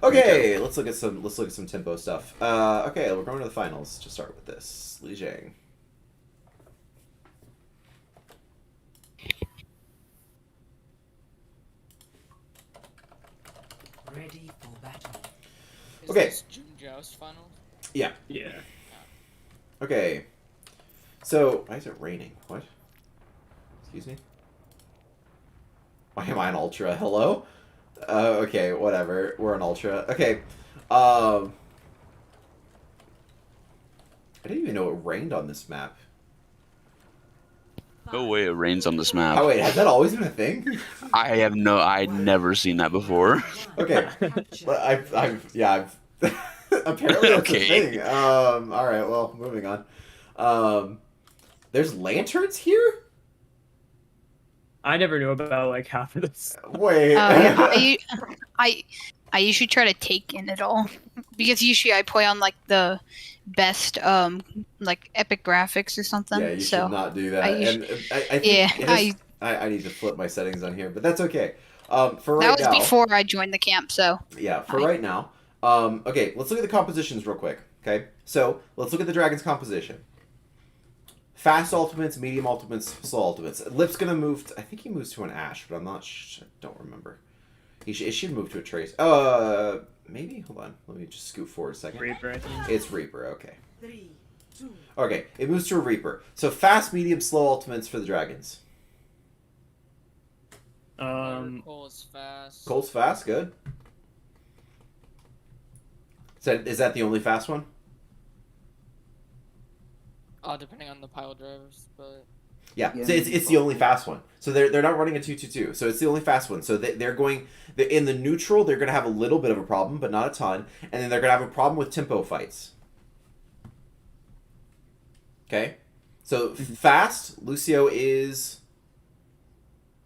Okay, let's look at some tempo stuff. Okay, we're going to the finals to start with this. Li Jiang. Ready for battle. Is Okay. this June Joust final? Yeah. Yeah. Okay. So, why is it raining? What? Excuse me? Why am I on Ultra? Hello? Okay, whatever. We're on Ultra. Okay. I didn't even know it rained on this map. No way it rains on this map. Oh, wait, has that always been a thing? I'd never seen that before. Okay. Well, I've apparently that's Okay. a thing. Alright, well, moving on. There's lanterns here? I never knew about like half of this. Wait. Yeah, I usually try to take in it all because usually I play on like the best like epic graphics or something. Yeah, you so should not do that. I And I think yeah, it has, I need to flip my settings on here, but that's okay. For that right was now, before I joined the camp. So yeah, for I- right now. Okay, let's look at the compositions real quick. Okay, so let's look at the dragon's composition. Fast ultimates, medium ultimates, slow ultimates. Lip's gonna move. I think he moves to an Ash, but I'm not. I don't remember. It should move to a Trace. Maybe. Hold on. Let me just scoot forward a second. Reaper, I think. It's Reaper. Okay. 3, 2, Okay. It moves to a Reaper. So fast, medium, slow ultimates for the dragons. Cole is fast. Cole's fast. Good. Is that the only fast one? Depending on the pile drivers, but Yeah, Yeah. so it's the only fast one. So they're not running a 2-2-2. So it's the only fast one. So they're in the neutral. They're going to have a little bit of a problem, but not a ton. And then they're going to have a problem with tempo fights. Okay, so fast. Lucio is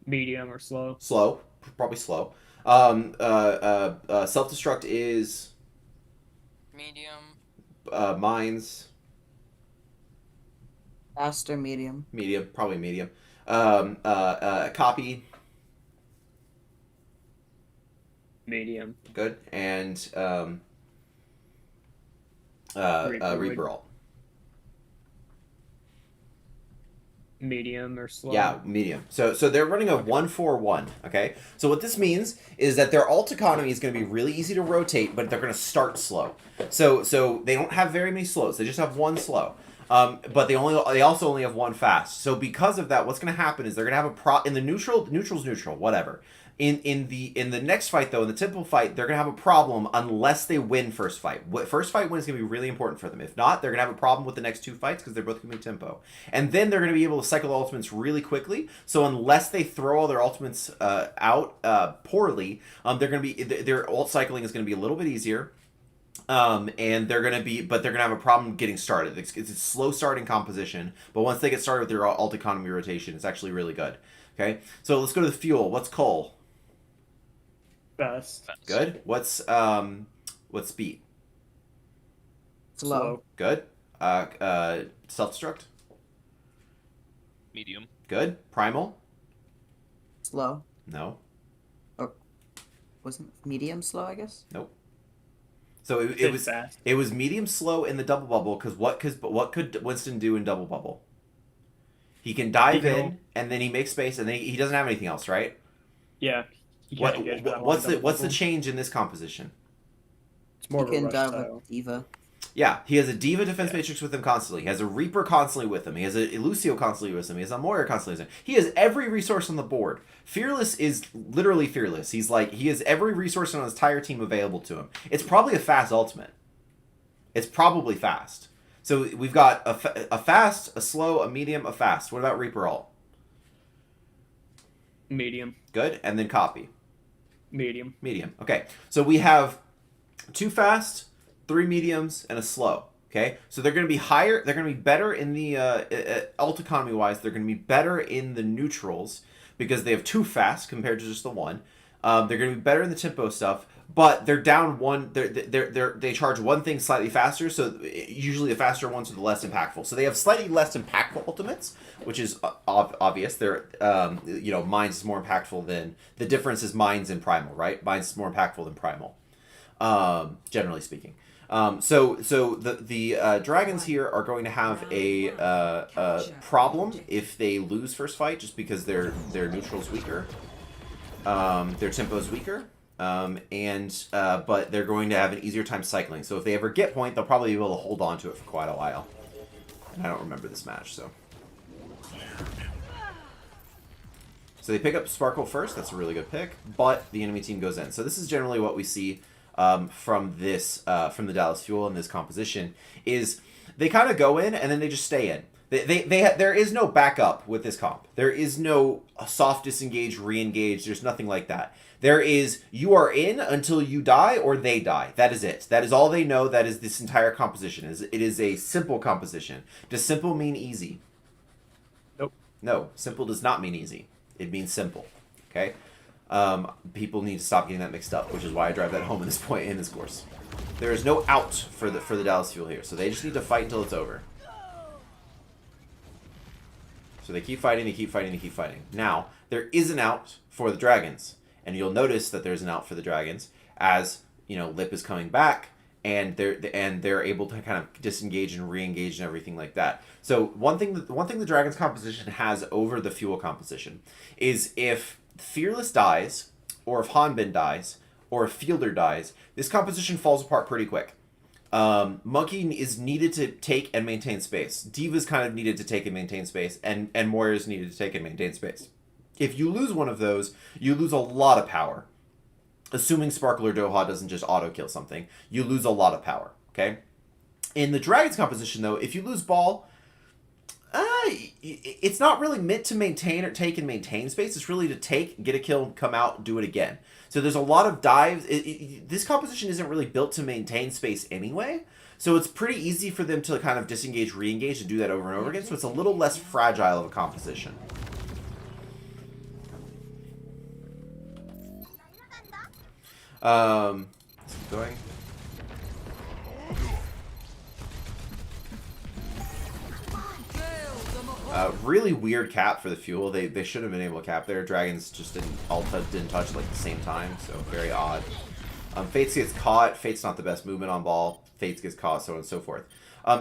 Medium or slow. slow, probably slow. Self destruct is medium. mines. Faster, medium. Medium, probably medium. Copy, Medium. good, and Reaper Reaper alt. Medium or slow. Yeah, medium. So they're running a 1-4-1. Okay, so what this means is that their alt economy is going to be really easy to rotate, but they're going to start slow. So they don't have very many slows. They just have one slow. But they also only have one fast. So because of that, what's going to happen is they're going to have in the neutral's neutral, whatever. In the next fight though, in the tempo fight, they're going to have a problem unless they win first fight. First fight win is going to be really important for them. If not, they're going to have a problem with the next two fights because they're both going to be tempo. And then they're going to be able to cycle the ultimates really quickly. So unless they throw all their ultimates out poorly, they're going to be their ult cycling is going to be a little bit easier. And they're gonna have a problem getting started. It's a slow starting composition, but once they get started with their alt economy rotation, it's actually really good. Okay, so let's go to the fuel. What's Cole? Fast. Good. What's speed? Slow. Good. Self destruct. Medium. Good. Primal. Slow. No. Wasn't medium slow, I guess? Nope. So it was fast. It was medium slow in the double bubble because what could Winston do in double bubble? He can dive in and then he makes space and then he doesn't have anything else, right? Yeah. What's the change in this composition? It's more You of a can rush dive style. with Diva. Yeah, he has a Diva defense matrix with him constantly. He has a Reaper constantly with him. He has a Lucio constantly with him. He has a Moira constantly with him. He has every resource on the board. Fearless is literally fearless. He has every resource on his entire team available to him. It's probably a fast ultimate. It's probably fast. So we've got a fast, a slow, a medium, a fast. What about Reaper alt? Medium. Good, and then copy. Medium. Medium. Okay, so we have 2 fast, 3 mediums, and a slow. Okay, so they're going to be higher. They're going to be better in the alt economy wise. They're going to be better in the neutrals because they have 2 fast compared to just the 1. They're going to be better in the tempo stuff, but they're down 1. They charge one thing slightly faster. So usually the faster ones are the less impactful. So they have slightly less impactful ultimates, which is obvious. They're Mines is more impactful than the difference is Mines and Primal, right? Mines is more impactful than Primal, generally speaking. So the dragons here are going to have a problem if they lose first fight, just because their neutral's weaker, their tempo's weaker, but they're going to have an easier time cycling. So if they ever get point, they'll probably be able to hold on to it for quite a while. And I don't remember this match, so. So they pick up Sparkle first. That's a really good pick, but the enemy team goes in. So this is generally what we see. From the Dallas Fuel in this composition is they kind of go in and then they just stay in. There is no backup with this comp. There is no soft disengage, re-engage. There's nothing like that. There is you are in until you die or they die. That is it. That is all they know. That is this entire composition. It is a simple composition. Does simple mean easy? Nope. No, simple does not mean easy. It means simple. Okay. People need to stop getting that mixed up, which is why I drive that home at this point in this course. There is no out for the Dallas Fuel here, so they just need to fight until it's over. So they keep fighting, they keep fighting, they keep fighting. Now, there is an out for the Dragons, and you'll notice that there's an out for the Dragons as, you know, Lip is coming back, and they're able to kind of disengage and re-engage and everything like that. So one thing the Dragons composition has over the Fuel composition is if Fearless dies, or if Hanbin dies, or if Fielder dies, this composition falls apart pretty quick. Monkey is needed to take and maintain space. Diva's kind of needed to take and maintain space, and Moira's needed to take and maintain space. If you lose one of those, you lose a lot of power. Assuming Sparkle or Doha doesn't just auto-kill something, you lose a lot of power, okay? In the Dragon's composition, though, if you lose Ball, it's not really meant to maintain or take and maintain space. It's really to take, get a kill, come out, do it again. So there's a lot of dives. This composition isn't really built to maintain space anyway. So it's pretty easy for them to kind of disengage, re-engage, and do that over and over again. So it's a little less fragile of a composition. Let's keep going. Really weird cap for the Fuel. They should have been able to cap there. Dragons just didn't touch like the same time, so very odd. Fates gets caught. Fate's not the best movement on Ball. Fates gets caught, so on and so forth.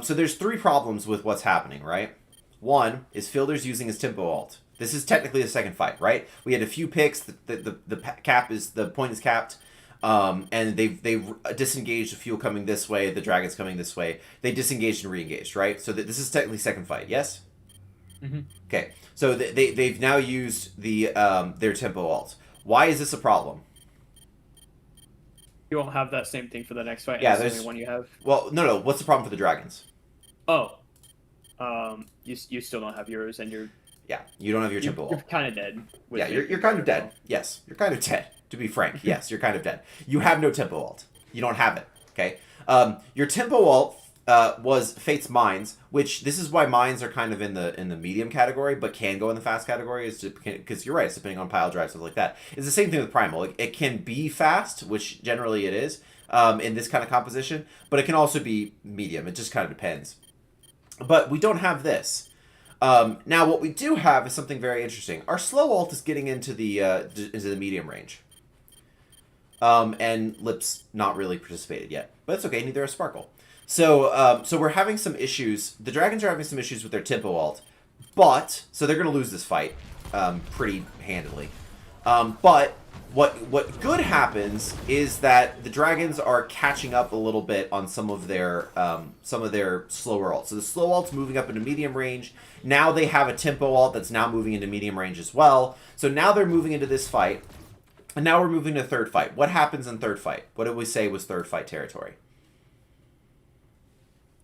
So there's 3 problems with what's happening, right? One is Fielder's using his tempo ult. This is technically the second fight, right? We had a few picks. The point is capped. And they've disengaged the Fuel coming this way, the Dragons coming this way. They disengaged and re-engaged, right? So this is technically second fight, yes? Mm-hmm. Okay, so they've now used their tempo ult. Why is this a problem? You won't have that same thing for the next fight. Yeah, That's the there's only one you have. Well, no. What's the problem for the Dragons? Oh, you still don't have yours, and you're you don't have your tempo you're ult. kind of dead. Yeah, you're kind of dead. Yes, you're kind of dead. To be frank, yes, you're kind of dead. You have no tempo ult. You don't have it. Okay. Your tempo ult was Fate's Mines, which this is why Mines are kind of in the medium category, but can go in the fast category, is because you're right. It's depending on pile drive, stuff like that. It's the same thing with Primal. It can be fast, which generally it is in this kind of composition, but it can also be medium. It just kind of depends. But we don't have this. Now, what we do have is something very interesting. Our slow ult is getting into the medium range. And Lip's not really participated yet. But it's okay, neither is Sparkle. So we're having some issues. The Dragons are having some issues with their tempo ult. But, so they're going to lose this fight pretty handily. But what good happens is that the Dragons are catching up a little bit on some of their slower ults. So the slow ult's moving up into medium range. Now they have a tempo ult that's now moving into medium range as well. So now they're moving into this fight. And now we're moving to third fight. What happens in third fight? What did we say was third fight territory?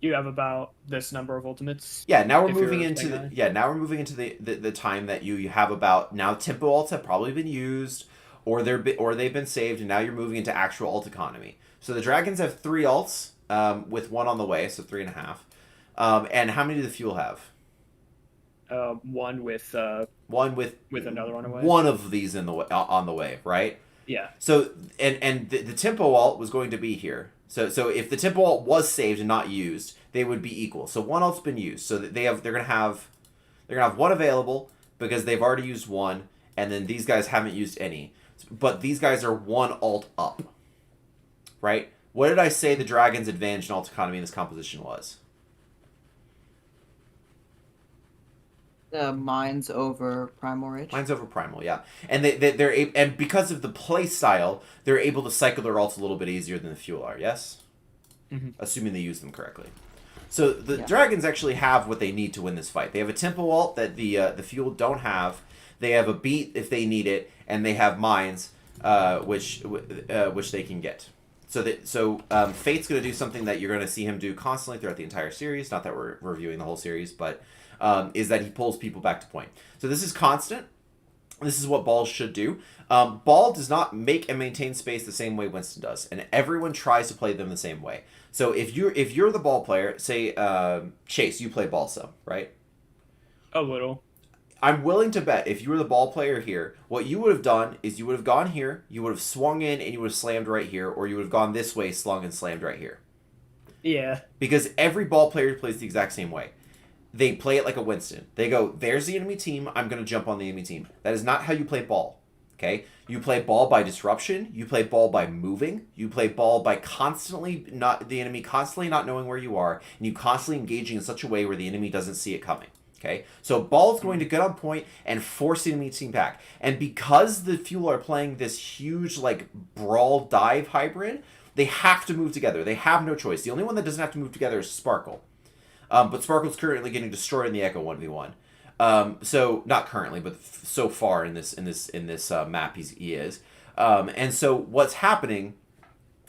You have about this number of ultimates. Yeah, now we're moving into the time that you have about now tempo ults have probably been used or they've been saved, and now you're moving into actual ult economy. So the Dragons have 3 ults with 1 on the way, so 3.5. And how many do the Fuel have? One with another one away. One of these on the way, right? Yeah. So and the tempo ult was going to be here. So if the tempo ult was saved and not used, they would be equal. So 1 ult's been used. So they're gonna have 1 available because they've already used 1, and then these guys haven't used any. But these guys are 1 ult up. Right? What did I say the Dragons' advantage in ult economy in this composition was? Mines over Primal Rage. Mines over Primal, yeah. And and because of the play style, they're able to cycle their ults a little bit easier than the Fuel are, yes? Mm-hmm. Assuming they use them correctly. So the Yeah. Dragons actually have what they need to win this fight. They have a tempo ult that the Fuel don't have. They have a beat if they need it, and they have Mines, which they can get. So Fate's going to do something that you're going to see him do constantly throughout the entire series. Not that we're reviewing the whole series, but is that he pulls people back to point. So this is constant. This is what Ball should do. Ball does not make and maintain space the same way Winston does, and everyone tries to play them the same way. So if you're the Ball player, say Chase, you play Ball some, right? A little. I'm willing to bet if you were the ball player here, what you would have done is you would have gone here, you would have swung in, and you would have slammed right here, or you would have gone this way, slung, and slammed right here. Yeah. Because every ball player plays the exact same way. They play it like a Winston. They go, there's the enemy team, I'm going to jump on the enemy team. That is not how you play ball. Okay? You play ball by disruption, you play ball by moving, you play ball by the enemy constantly not knowing where you are, and you constantly engaging in such a way where the enemy doesn't see it coming. Okay, so ball is going to get on point and force the enemy team back. And because the Fuel are playing this huge, like, brawl dive hybrid, they have to move together. They have no choice. The only one that doesn't have to move together is Sparkle. But Sparkle's currently getting destroyed in the Echo 1v1. So not currently, but so far in this map he is. And so what's happening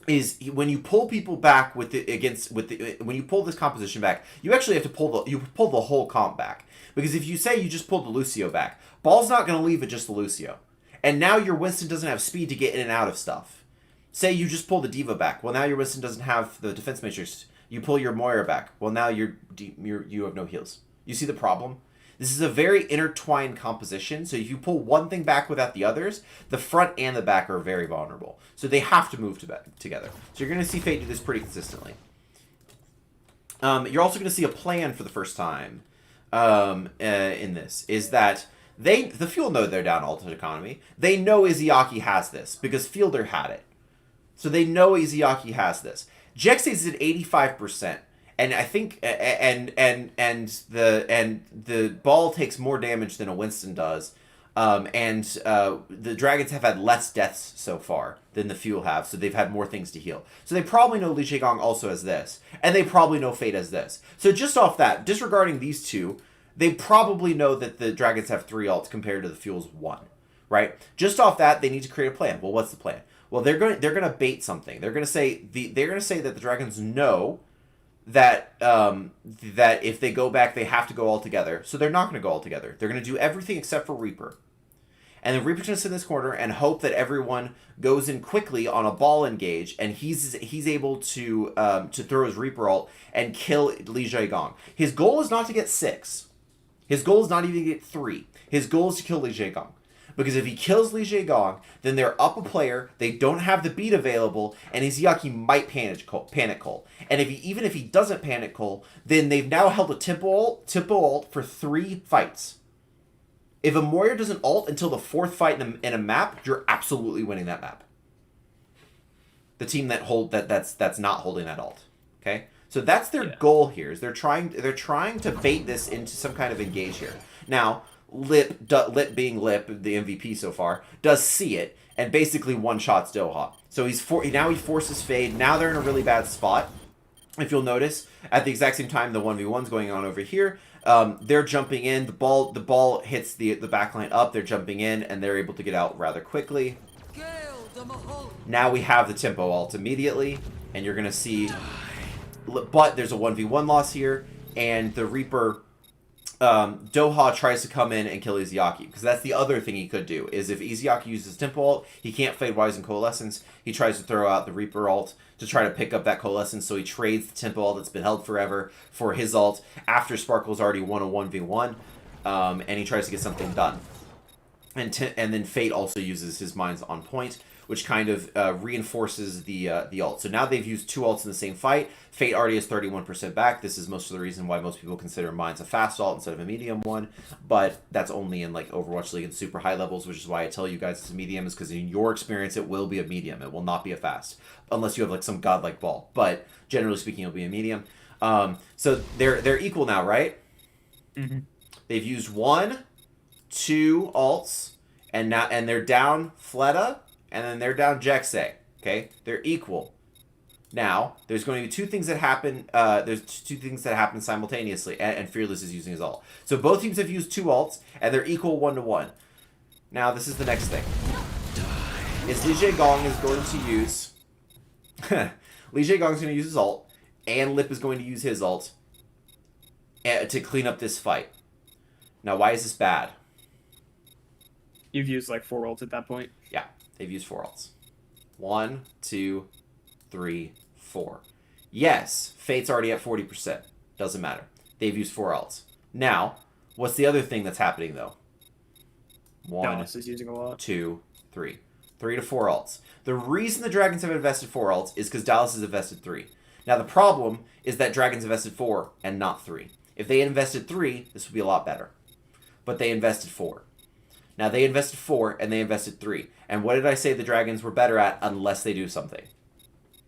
is when you pull people back when you pull this composition back, you actually have to pull the whole comp back. Because if you say you just pulled the Lucio back, ball's not going to leave it just the Lucio. And now your Winston doesn't have speed to get in and out of stuff. Say you just pull the Diva back. Well, now your Winston doesn't have the defense matrix. You pull your Moira back. Well, now you have no heals. You see the problem? This is a very intertwined composition, so if you pull one thing back without the others, the front and the back are very vulnerable. So they have to move together. So you're going to see Fate do this pretty consistently. You're also going to see a plan for the first time in this, is that the Fuel know they're down Ultimate Economy. They know Izayaki has this, because Fielder had it. So they know Izayaki has this. Jexa's is at 85%. And I think the ball takes more damage than a Winston does, the Dragons have had less deaths so far than the Fuel have, so they've had more things to heal. So they probably know Li Gong also has this, and they probably know Fate has this. So just off that, disregarding these two, they probably know that the Dragons have 3 ults compared to the Fuel's 1, right? Just off that, they need to create a plan. Well, what's the plan? Well, they're going to bait something. They're going to say that the Dragons know that if they go back, they have to go all together. So they're not going to go all together. They're going to do everything except for Reaper. And then Reaper's going to sit in this corner and hope that everyone goes in quickly on a ball engage, and he's able to throw his Reaper ult and kill Li Gong. His goal is not to get 6. His goal is not even to get 3. His goal is to kill Li Gong. Because if he kills Li Gong, then they're up a player, they don't have the beat available, and Izayaki might panic Cole. And even if he doesn't panic Cole, then they've now held a tempo ult for 3 fights. If a Moira doesn't ult until the 4th fight in a map, you're absolutely winning that map. The team that's not holding that ult. Okay? So that's their goal here, is they're trying to bait this into some kind of engage here. Now, Lip being Lip, the MVP so far, does see it and basically one-shots Doha. So now he forces Fade. Now they're in a really bad spot. If you'll notice, at the exact same time the 1v1's going on over here, they're jumping in. The ball hits the backline up. They're jumping in, and they're able to get out rather quickly. Now we have the tempo ult immediately, and you're going to see... But there's a 1v1 loss here, and the Reaper... Doha tries to come in and kill Izayaki, because that's the other thing he could do, is if Izayaki uses Tempo ult, he can't Fade Wise and Coalescence, he tries to throw out the Reaper ult to try to pick up that Coalescence, so he trades the Tempo ult that's been held forever for his ult after Sparkle's already won a 1v1, and he tries to get something done. And then Fate also uses his Mines on Point, which kind of reinforces the ult. So now they've used 2 ults in the same fight. Fate already has 31% back. This is most of the reason why most people consider Mines a fast ult instead of a medium one. But that's only in like Overwatch League and super high levels, which is why I tell you guys it's a medium, is because in your experience it will be a medium. It will not be a fast, unless you have like some godlike ball. But generally speaking, it'll be a medium. So they're equal now, right? Mm-hmm. They've used 1, 2 ults, and they're down Fleta. And then they're down Jexe. Okay? They're equal. Now, there's going to be 2 things that happen. There's 2 things that happen simultaneously. And Fearless is using his ult. So both teams have used 2 ults, and they're equal 1-1. Now, this is the next thing. Is Li Gong is going to use... Li Gong is going to use his ult, and Lip is going to use his ult to clean up this fight. Now, why is this bad? You've used like 4 ults at that point. Yeah. They've used 4 ults. 1, 2, 3, 4. Yes, Fate's already at 40%. Doesn't matter. They've used 4 ults. Now, what's the other thing that's happening, though? 1, Dallas is using a lot. 2, 3. 3 to 4 alts. The reason the Dragons have invested 4 alts is because Dallas has invested 3. Now, the problem is that Dragons invested 4 and not 3. If they had invested 3, this would be a lot better. But they invested 4. Now, they invested 4 and they invested 3. And what did I say the Dragons were better at unless they do something?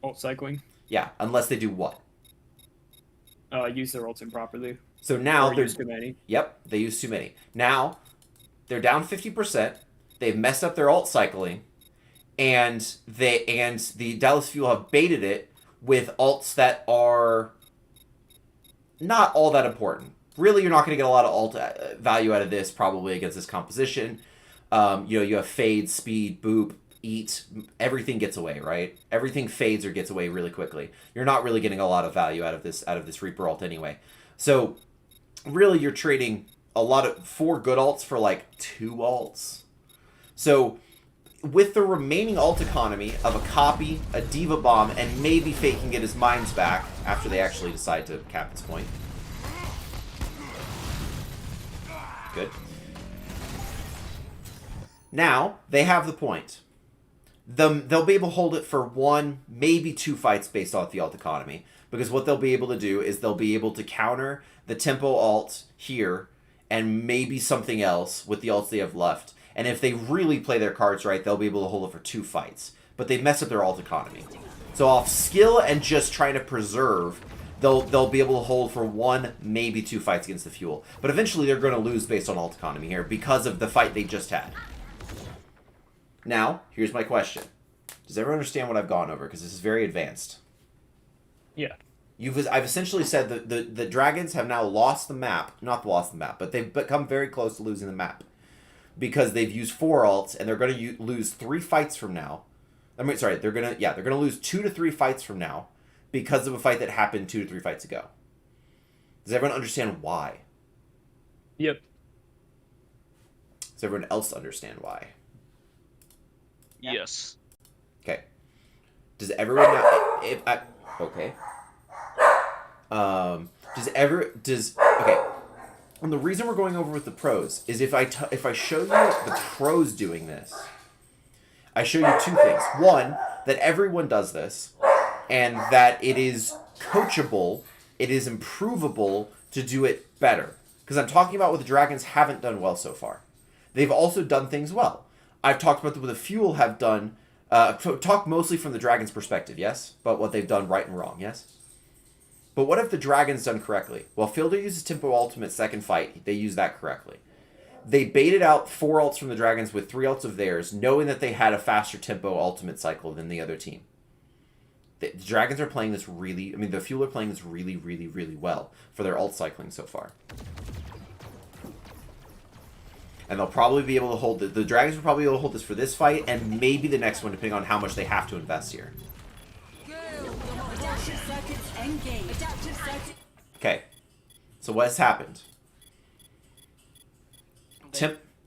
Ult cycling. Yeah, unless they do what? Use their ults improperly. So now Or they're... use too many. Yep, they use too many. Now, they're down 50%. They've messed up their ult cycling. And the Dallas Fuel have baited it with alts that are not all that important. Really, you're not going to get a lot of alt value out of this, probably, against this composition. You have fade, speed, boop, eat. Everything gets away, right? Everything fades or gets away really quickly. You're not really getting a lot of value out of this Reaper alt anyway. So, really, you're trading a lot of 4 good alts for, like, 2 alts. So, with the remaining alt economy of a copy, a Diva Bomb, and maybe Fate can get his mines back after they actually decide to cap this point. Good. Now, they have the point. They'll be able to hold it for 1, maybe 2 fights based off the alt economy. Because what they'll be able to do is they'll be able to counter the tempo alt here and maybe something else with the alts they have left. And if they really play their cards right, they'll be able to hold it for 2 fights. But they mess up their alt economy. So off skill and just trying to preserve, they'll be able to hold for 1, maybe 2 fights against the Fuel. But eventually they're going to lose based on alt economy here because of the fight they just had. Now, here's my question. Does everyone understand what I've gone over? Because this is very advanced. Yeah. I've essentially said that the Dragons have now lost the map. Not lost the map, but they've become very close to losing the map. Because they've used 4 alts, and they're going to lose 3 fights from now. I mean, sorry, they're going to lose 2 to 3 fights from now because of a fight that happened 2 to 3 fights ago. Does everyone understand why? Yep. Does everyone else understand why? Yes. Okay. Does everyone now... okay. Okay. And the reason we're going over with the pros is if I show you the pros doing this, I show you 2 things. 1, that everyone does this, and that it is coachable, it is improvable to do it better. Because I'm talking about what the Dragons haven't done well so far. They've also done things well. I've talked about what the Fuel have done, talked mostly from the Dragons' perspective, yes? But what they've done right and wrong, yes? But what if the Dragons done correctly? Well, Fielder uses Tempo Ultimate second fight. They use that correctly. They baited out 4 ults from the Dragons with 3 ults of theirs, knowing that they had a faster Tempo Ultimate cycle than the other team. The Dragons are playing this really... I mean, the Fuel are playing this really, really, really well for their ult cycling so far. And they'll probably be able to hold... The Dragons will probably be able to hold this for this fight, and maybe the next one, depending on how much they have to invest here. Okay. So what has happened?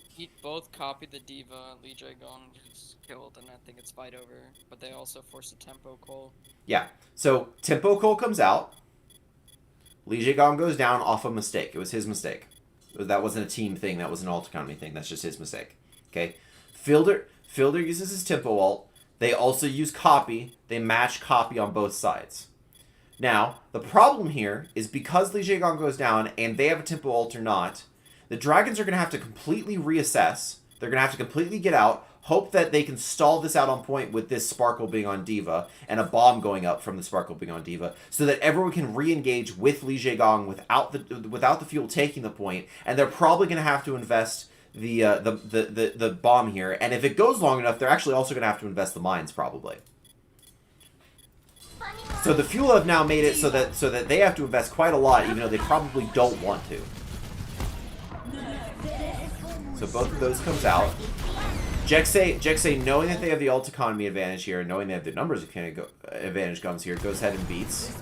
He both copied the Diva, Lee Jae Gong is killed, and I think it's fight over. But they also forced a Tempo Cole. Yeah. So Tempo Cole comes out. Lee Jae Gong goes down off a mistake. It was his mistake. That wasn't a team thing. That was an alt economy thing. That's just his mistake. Okay. Fielder uses his Tempo ult. They also use copy. They match copy on both sides. Now, the problem here is because Lee Jae Gong goes down and they have a Tempo ult or not, the Dragons are going to have to completely reassess. They're going to have to completely get out, hope that they can stall this out on point with this Sparkle being on Diva and a bomb going up from the Sparkle being on Diva so that everyone can re-engage with Lee Jae Gong without the Fuel taking the point, and they're probably going to have to invest the bomb here, and if it goes long enough, they're actually also going to have to invest the mines probably. So the Fuel have now made it so that they have to invest quite a lot, even though they probably don't want to. So both of those comes out. Jexay, knowing that they have the ult economy advantage here, and knowing they have the numbers advantage comes here, goes ahead and beats.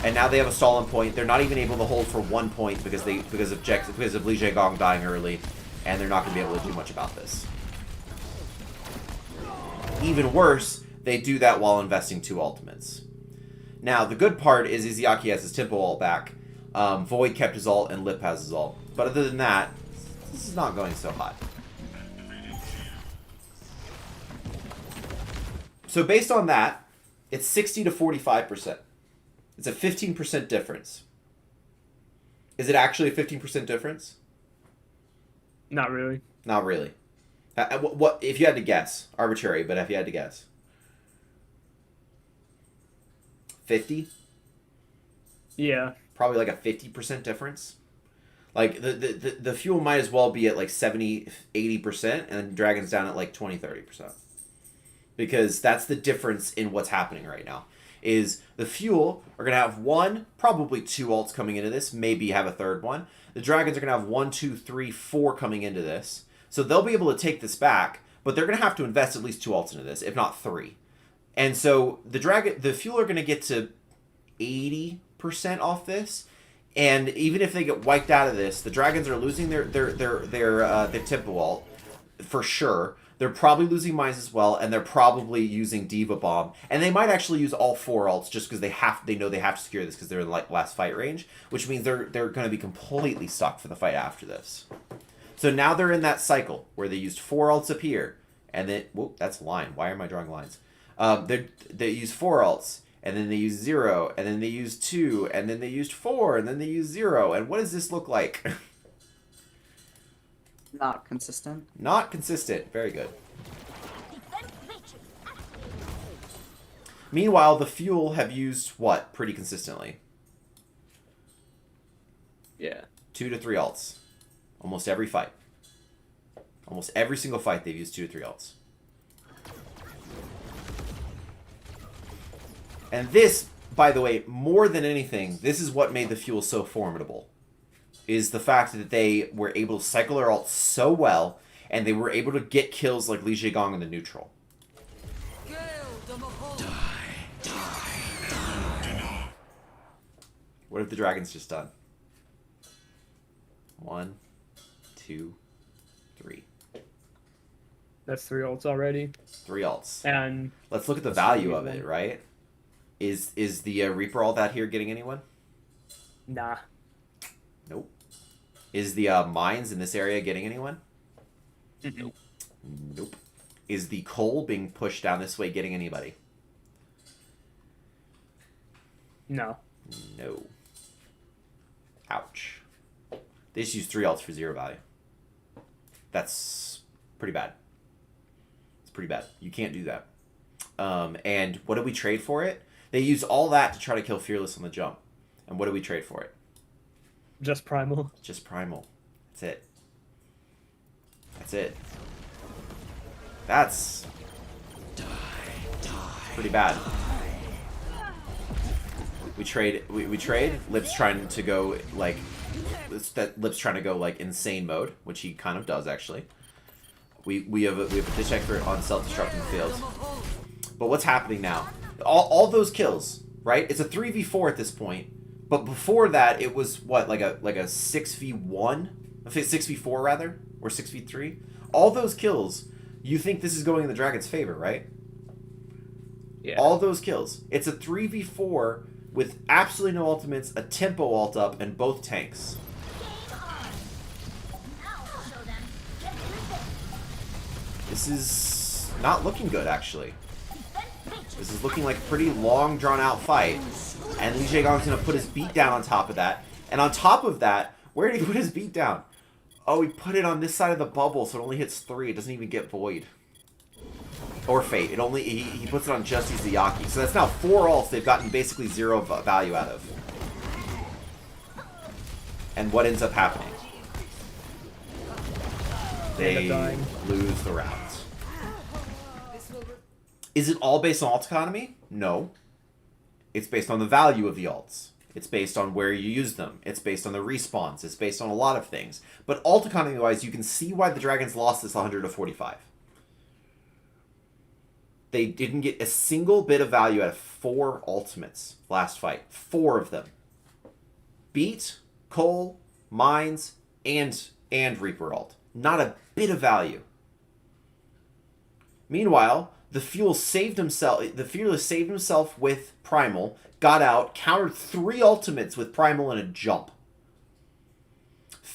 And now they have a stall on point. They're not even able to hold for 1 point because of Lee Jae Gong dying early, and they're not going to be able to do much about this. Even worse, they do that while investing 2 ultimates. Now, the good part is Izayaki has his Tempo ult back. Void kept his ult, and Lip has his ult. But other than that, This is not going so hot. So based on that, it's 60 to 45%. It's a 15% difference. Is it actually a 15% difference? Not really. Not really. What if you had to guess? Arbitrary, but if you had to guess. 50? Yeah. Probably like a 50% difference. Like the fuel might as well be at like 70, 80% and Dragon's down at like 20, 30%. Because that's the difference in what's happening right now. Is the fuel are going to have one, probably two ults coming into this, maybe have a third one. The Dragons are going to have 1, 2, 3, 4 coming into this. So they'll be able to take this back, but they're going to have to invest at least 2 ults into this, if not 3. And so the fuel are going to get to 80% off this. And even if they get wiped out of this, the Dragons are losing their Tempo ult for sure. They're probably losing mines as well, and they're probably using Diva Bomb. And they might actually use all 4 ults just because they know they have to secure this because they're in the last fight range, which means they're going to be completely stuck for the fight after this. So now they're in that cycle where they used 4 ults up here, and then whoop, that's a line. Why am I drawing lines? They use 4 ults, and then they use 0, and then they use 2, and then they used 4, and then they use 0. And what does this look like? Not consistent. Not consistent. Very good. Meanwhile, the fuel have used what pretty consistently? Yeah. 2 to 3 ults. Almost every fight. Almost every single fight they've used 2 to 3 ults. And this, by the way, more than anything, this is what made the fuel so formidable. Is the fact that they were able to cycle their ult so well, and they were able to get kills like Li Zhegang in the neutral. What have the Dragons just done? 1, 2, 3. That's 3 ults already. 3 ults. And let's look at the value of it, right? Is the Reaper all that here getting anyone? Nah. Nope. Is the mines in this area getting anyone? Nope. Nope. Is the coal being pushed down this way getting anybody? No. No. Ouch. They just used 3 ults for 0 value. That's pretty bad. It's pretty bad. You can't do that. And what did we trade for it? They used all that to try to kill Fearless on the jump. And what did we trade for it? Just Primal. Just Primal. That's it. That's it. That's pretty bad. We trade. We trade. Lip's trying to go like Lip's trying to go like insane mode, which he kind of does actually. We have a ditch expert on self-destructing fields. But what's happening now? All those kills, right? It's a 3v4 at this point. But before that, it was what, like a 6v1, 6v4 rather, or 6v3. All those kills, you think this is going in the Dragon's favor, right? Yeah. All those kills. It's a 3v4 with absolutely no ultimates, a tempo ult up, and both tanks. This is not looking good, actually. This is looking like a pretty long, drawn-out fight. And Li Zhegang's going to put his beat down on top of that. And on top of that, where did he put his beat down? Oh, he put it on this side of the bubble, so it only hits 3. It doesn't even get Void. Or Fate. It only he puts it on just Izayaki. So that's now 4 ults they've gotten basically 0 value out of. And what ends up happening? They lose the round. Is it all based on ult economy? No. It's based on the value of the ults. It's based on where you use them. It's based on the respawns. It's based on a lot of things. But ult economy-wise, you can see why the Dragons lost this 100 to 45. They didn't get a single bit of value out of 4 ultimates last fight. 4 of them. Beat, Cole, Mines, and Reaper ult. Not a bit of value. Meanwhile, the Fearless saved himself with Primal, got out, countered 3 ultimates with Primal and a jump.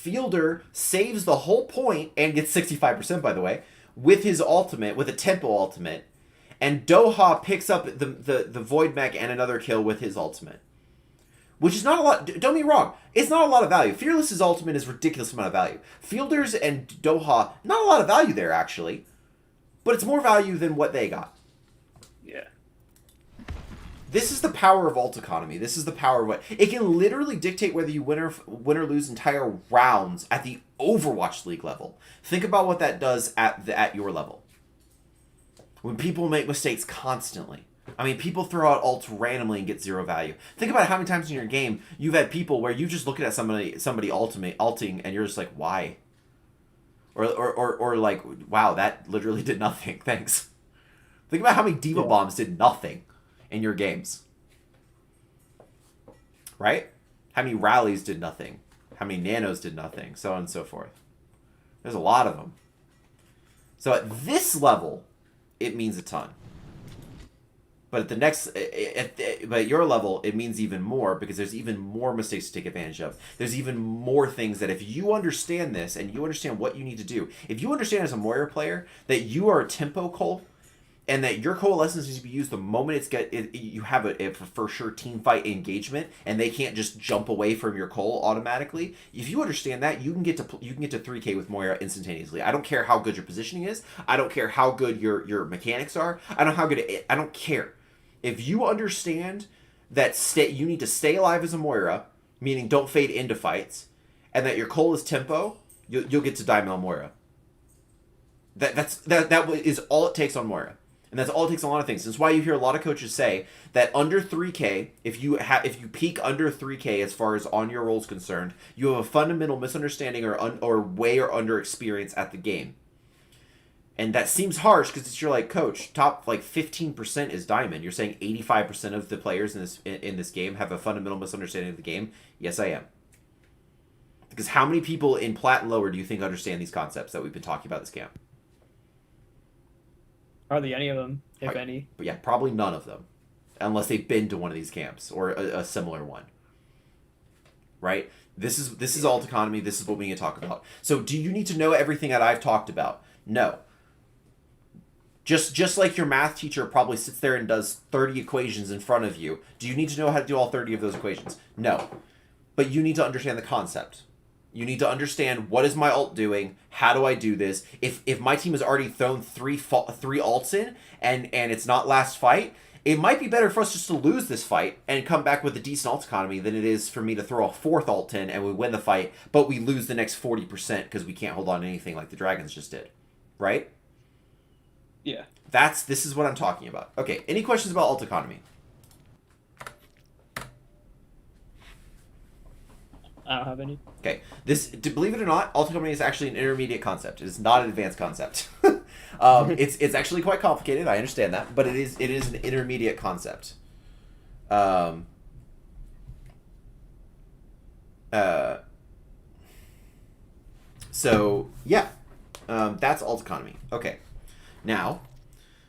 Fielder saves the whole point and gets 65%, by the way, with his ultimate, with a tempo ultimate. And Doha picks up the Void Mech and another kill with his ultimate. Which is not a lot. Don't get me wrong. It's not a lot of value. Fearless's ultimate is a ridiculous amount of value. Fielder's and Doha, not a lot of value there, actually. But it's more value than what they got. Yeah. This is the power of ult economy. This is the power of what... It can literally dictate whether you win or lose entire rounds at the Overwatch League level. Think about what that does at your level. When people make mistakes constantly. I mean, people throw out ults randomly and get 0 value. Think about how many times in your game you've had people where you just look at somebody ulting and you're just like, why? Or like, wow, that literally did nothing. Thanks. Think about how many Diva Bombs did nothing in your games. Right? How many rallies did nothing? How many nanos did nothing? So on and so forth. There's a lot of them. So at this level, it means a ton. But at the next, but at your level, it means even more because there's even more mistakes to take advantage of. There's even more things that if you understand this and you understand what you need to do, if you understand as a Moira player that you are a tempo cole and that your coalescence needs to be used the moment you have a for sure team fight engagement and they can't just jump away from your cole automatically. If you understand that, you can get to 3K with Moira instantaneously. I don't care how good your positioning is. I don't care how good your mechanics are. I don't care. If you understand that you need to stay alive as a Moira, meaning don't fade into fights, and that your cole is tempo, you'll get to Diamond on Moira. That is all it takes on Moira. And that's all it takes on a lot of things. That's why you hear a lot of coaches say that under 3K, if you peak under 3K as far as on your role is concerned, you have a fundamental misunderstanding or way or under experience at the game. And that seems harsh because you're like, coach, top like 15% is diamond. You're saying 85% of the players in this game have a fundamental misunderstanding of the game. Yes, I am. Because how many people in plat and lower do you think understand these concepts that we've been talking about this camp? Hardly any of them, if any. But yeah, probably none of them, unless they've been to one of these camps or a similar one. Right? This is alt economy. This is what we need to talk about. So, do you need to know everything that I've talked about? No. Just like your math teacher probably sits there and does 30 equations in front of you, do you need to know how to do all 30 of those equations? No. But you need to understand the concept. You need to understand, what is my ult doing? How do I do this? If my team has already thrown three ults in and it's not last fight, it might be better for us just to lose this fight and come back with a decent ult economy than it is for me to throw a 4th ult in and we win the fight, but we lose the next 40% because we can't hold on to anything like the Dragons just did. Right? Yeah. This is what I'm talking about. Okay, any questions about alt economy? I don't have any. Okay, believe it or not, alt economy is actually an intermediate concept. It is not an advanced concept. It's actually quite complicated. I understand that, but it is an intermediate concept. So yeah, that's alt economy. Okay. Now,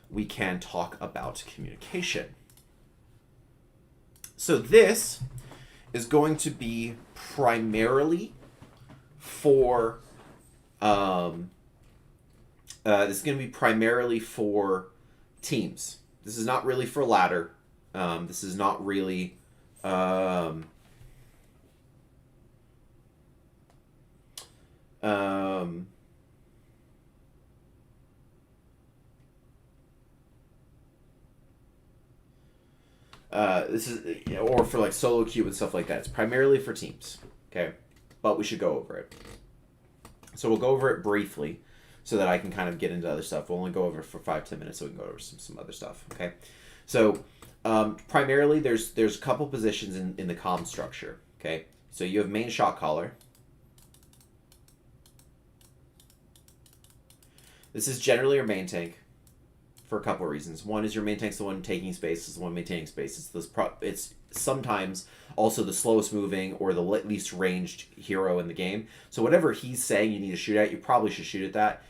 we can talk about communication. So this is going to be primarily for teams. This is not really for ladder. This is not really this is, or for like solo queue and stuff like that. It's primarily for teams, okay? But we should go over it. So we'll go over it briefly so that I can kind of get into other stuff. We'll only go over it for 5-10 minutes so we can go over some other stuff, okay? So primarily there's a couple positions in the comm structure, okay? So you have main shot caller. This is generally your main tank. For a couple of reasons. One is your main tank's the one taking space, is the one maintaining space. It's sometimes also the slowest moving or the least ranged hero in the game. So whatever he's saying you need to shoot at, you probably should shoot at that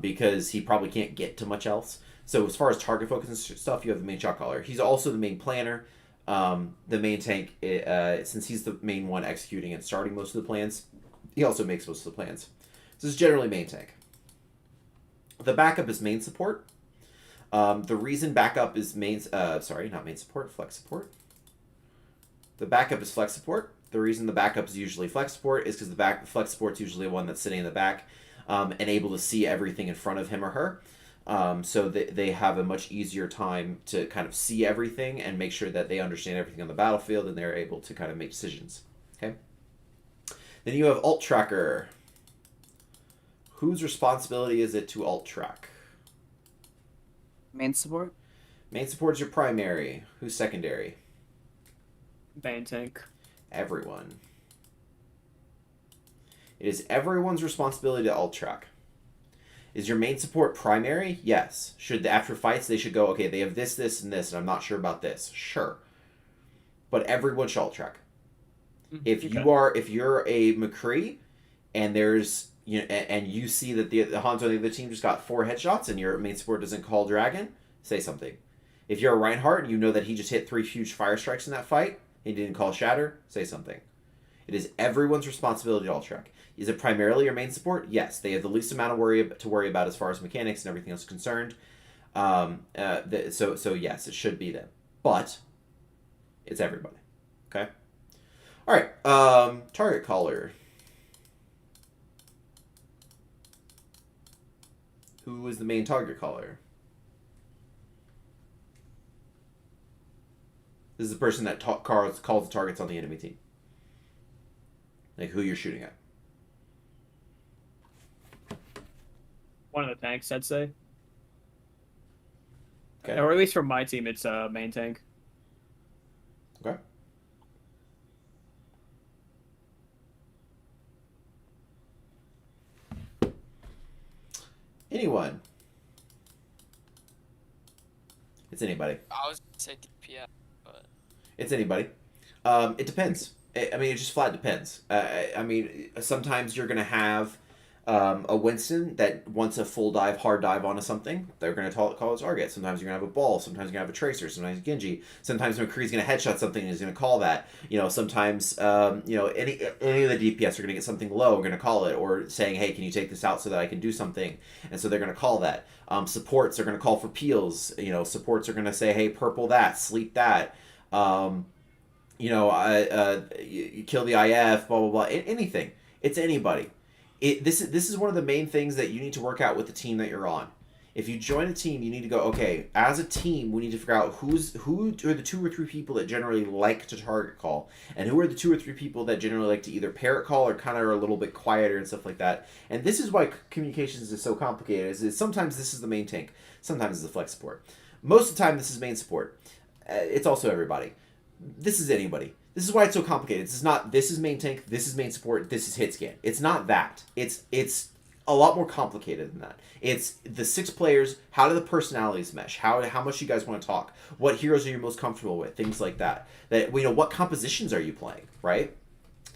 because he probably can't get to much else. So as far as target focus and stuff, you have the main shot caller. He's also the main planner. The main tank, since he's the main one executing and starting most of the plans, He also makes most of the plans. This is generally main tank. The backup is main support. The reason backup is not main support, flex support. The backup is flex support. The reason the backup is usually flex support is because the flex support's usually one that's sitting in the back and able to see everything in front of him or her. So they have a much easier time to kind of see everything and make sure that they understand everything on the battlefield, and they're able to kind of make decisions. Okay. Then you have alt tracker. Whose responsibility is it to alt track? Main support. Main support is your primary. Who's secondary? Main tank. Everyone. It is everyone's responsibility to alt track. Is your main support primary? Yes. After fights they should go, okay, they have this, this, and this, and I'm not sure about this. Sure. But everyone should alt track. If you're a McCree and and you see that the Hanzo on the other team just got 4 headshots and your main support doesn't call Dragon, say something. If you're a Reinhardt and you know that he just hit 3 huge fire strikes in that fight, he didn't call Shatter, say something. It is everyone's responsibility to alt track. Is it primarily your main support? Yes. They have the least amount to worry about as far as mechanics and everything else is concerned. So yes, it should be them. But it's everybody. Okay? Alright. Target caller. Who is the main target caller? This is the person that calls the targets on the enemy team. Like who you're shooting at. One of the tanks, I'd say. Okay. Or at least for my team, it's main tank. Okay. Anyone? It's anybody. I was gonna say DPS, but It's anybody. It depends. I mean, it just flat depends. I mean, sometimes you're going to have a Winston that wants a full dive, hard dive onto something. They're going to call it target. Sometimes you're going to have a ball. Sometimes you're going to have a tracer. Sometimes Genji. Sometimes McCree's going to headshot something and he's going to call that. Sometimes, any of the DPS are going to get something low, are going to call it, or saying, hey, can you take this out so that I can do something? And so they're going to call that. Supports are going to call for peels. Supports are going to say, hey, purple that, sleep that. You kill the IF, blah, blah, blah. Anything. It's anybody. This is one of the main things that you need to work out with the team that you're on. If you join a team, you need to go, okay, as a team, we need to figure out who are the 2 or 3 people that generally like to target call, and who are the 2 or 3 people that generally like to either parrot call or kind of are a little bit quieter and stuff like that. And this is why communications is so complicated, is sometimes this is the main tank, sometimes it's the flex support. Most of the time, this is main support. It's also everybody. This is anybody. This is why it's so complicated. This is main tank, this is main support, this is hit scan. It's not that. It's a lot more complicated than that. It's the 6 players, how do the personalities mesh? How much you guys want to talk? What heroes are you most comfortable with? Things like that. What compositions are you playing, right?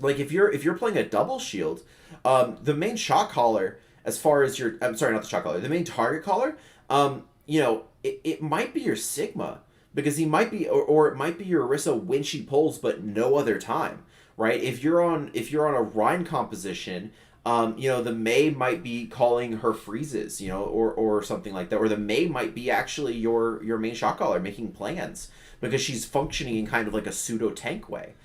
Like if you're playing a double shield, the main shot caller, as far as not the shot caller, the main target caller, it might be your Sigma. Because he might be, or it might be your Orisa when she pulls, but no other time, right? If you're on a Rhine composition, the Mei might be calling her freezes, or something like that, or the Mei might be actually your main shot caller making plans because she's functioning in kind of like a pseudo tank way.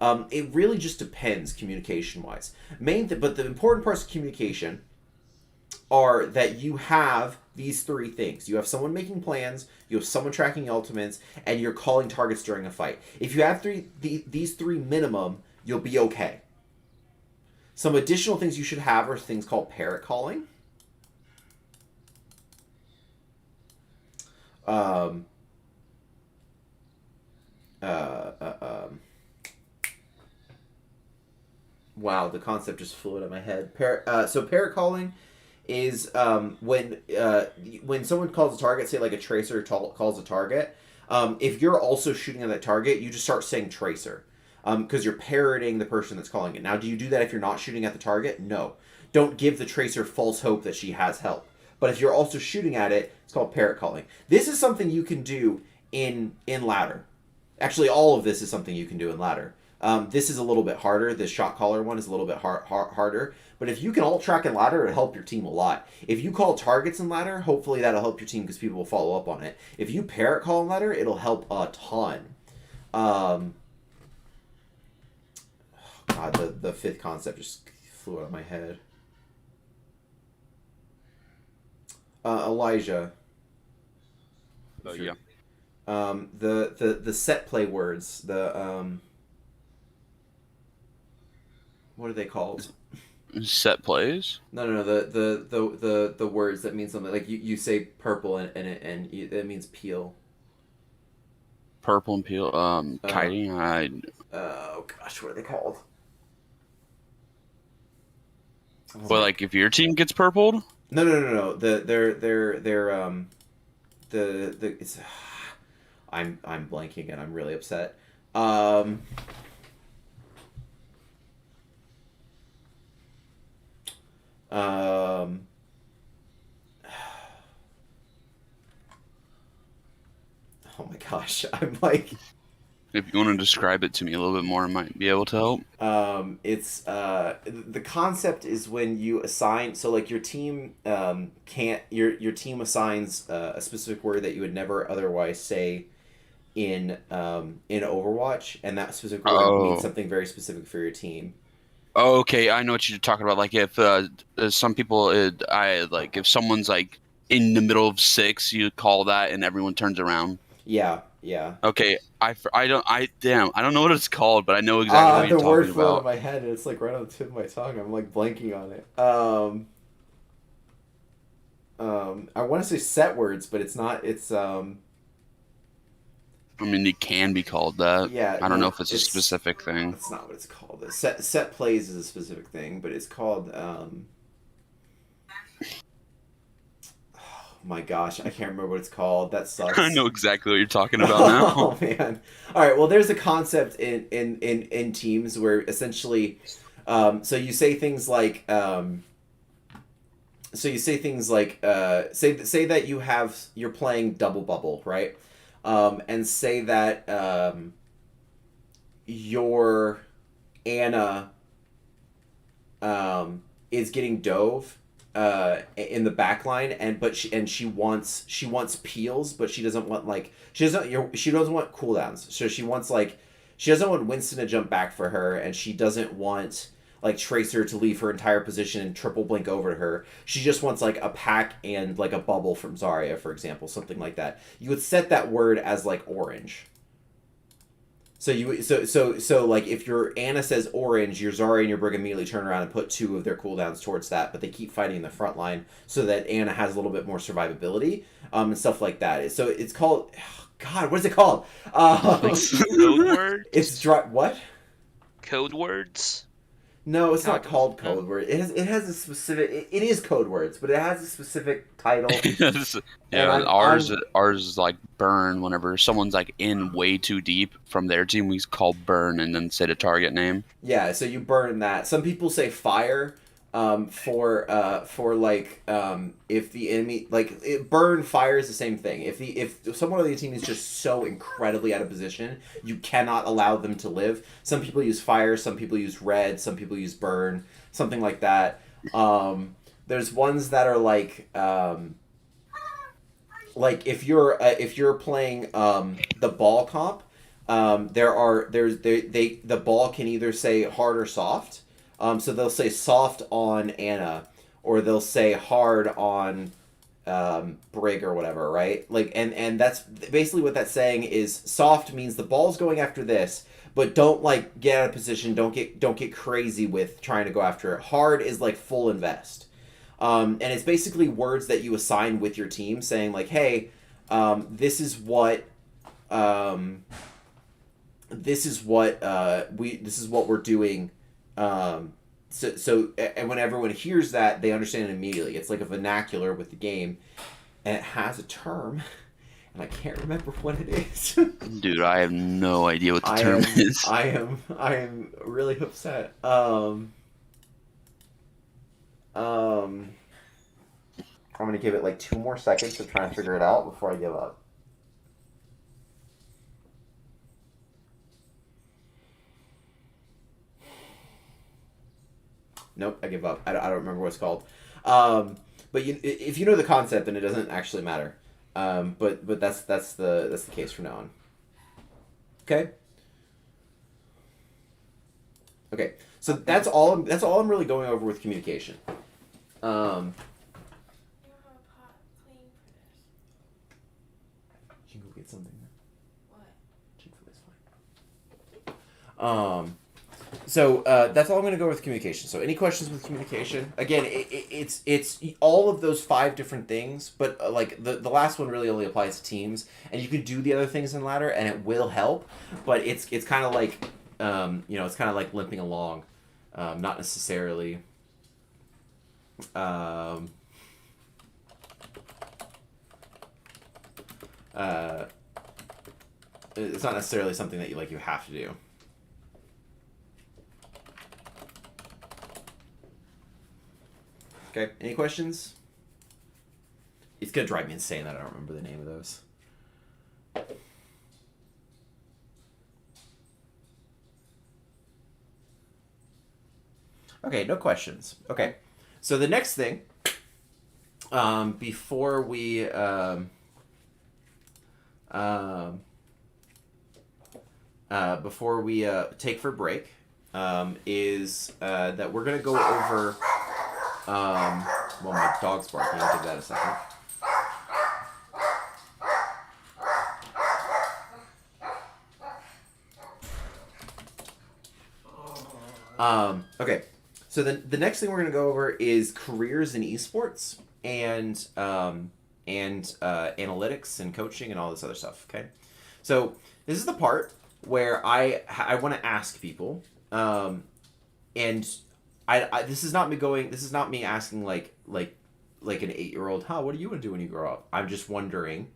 It really just depends communication wise. But the important parts of communication are that you have these 3 things. You have someone making plans, you have someone tracking ultimates, and you're calling targets during a fight. If you have these 3 minimum, you'll be okay. Some additional things you should have are things called parrot calling. Wow, the concept just flew out of my head. So parrot calling is when someone calls a target, say like a tracer calls a target, if you're also shooting at that target, you just start saying tracer, because you're parroting the person that's calling it. Now, do you do that if you're not shooting at the target? No. Don't give the tracer false hope that she has help. But if you're also shooting at it, it's called parrot calling. This is something you can do in ladder. Actually, all of this is something you can do in ladder. This is a little bit harder. This shot caller one is a little bit harder. But if you can alt track and ladder, it'll help your team a lot. If you call targets and ladder, hopefully that'll help your team because people will follow up on it. If you parrot call and ladder, it'll help a ton. God, the fifth concept just flew out of my head. Elijah. Oh yeah. The set play words. What are they called? Set plays. No. The words that mean something like you say purple and it means peel. Purple and peel. Kiting. Oh gosh, what are they called? Well, like if your team gets purpled. No. They're it's. I'm blanking and I'm really upset. Oh my gosh, I'm like. If you want to describe it to me a little bit more, I might be able to help. It's the concept is when you assign, so like your team can't your team assigns a specific word that you would never otherwise say in Overwatch, and that specific word means something very specific for your team. Oh, okay, I know what you're talking about. Like if some people, if someone's like in the middle of 6, you call that, and everyone turns around. Yeah. Okay, I don't know what it's called, but I know exactly what you're the word talking flew out about. of my head, and it's like right on the tip of my tongue. I'm like blanking on it. I want to say set words, but it's not. It's I mean, it can be called that. Yeah. I don't know if it's a specific thing. That's not what it's called. Set plays is a specific thing, but it's called. Oh my gosh, I can't remember what it's called. That sucks. I know exactly what you're talking about now. Oh man! All right. Well, there's a concept in teams where essentially, so you say things like, say that you're playing double bubble, right? And say that your Anna is getting dove in the back line, but she wants peels, but she doesn't want she doesn't want cooldowns. So she doesn't want Winston to jump back for her, and she doesn't want like Tracer to leave her entire position and triple blink over to her. She just wants like a pack and like a bubble from Zarya, for example, something like that. You would set that word as like orange. So like if your Anna says orange, your Zarya and your Brig immediately turn around and put 2 of their cooldowns towards that, but they keep fighting in the front line so that Anna has a little bit more survivability, and stuff like that. So it's called, God, what is it called? Code words? It's what? Code words? No, it's not called code word. It has a specific. It is code words, but it has a specific title. Yeah, ours is like burn. Whenever someone's like in way too deep from their team, we call burn and then say the target name. Yeah, so you burn that. Some people say fire. For like if the enemy burn fire is the same thing. If someone on the team is just so incredibly out of position, you cannot allow them to live. Some people use fire, some people use red, some people use burn, something like that. There's ones that are like if you're playing the ball comp, the ball can either say hard or soft. So they'll say soft on Anna, or they'll say hard on Brig or whatever, right? Like, and that's basically what that's saying is soft means the ball's going after this, but don't like get out of position. Don't get crazy with trying to go after it. Hard is like full invest, and it's basically words that you assign with your team, saying like, hey, this is what we're doing. And when everyone hears that, they understand it immediately. It's like a vernacular with the game, and it has a term, and I can't remember what it is. Dude, I have no idea what the term is. I am really upset. I'm gonna give it like 2 more seconds to try and figure it out before I give up. Nope, I give up. I don't remember what it's called. But if you know the concept, then it doesn't actually matter. But that's the case from now on. Okay. Okay. So that's all I'm really going over with communication. You don't have a pot clean for this. You can go get something. What? Chick-fil-A's fine. So that's all I'm going to go with communication. So any questions with communication? Again, it's all of those 5 different things, but like the last one really only applies to teams, and you can do the other things in ladder, and it will help. But it's kind of like it's kind of like limping along, not necessarily. It's not necessarily something that you have to do. Okay, any questions? It's gonna drive me insane that I don't remember the name of those. Okay, no questions. Okay, so the next thing, before we take for break, is that we're gonna go over. Well, my dog's barking. I'll give that a second. Okay. So the next thing we're going to go over is careers in esports and analytics and coaching and all this other stuff. Okay. So this is the part where I want to ask people, and this is not me asking like an 8-year-old, what do you want to do when you grow up? I'm just wondering.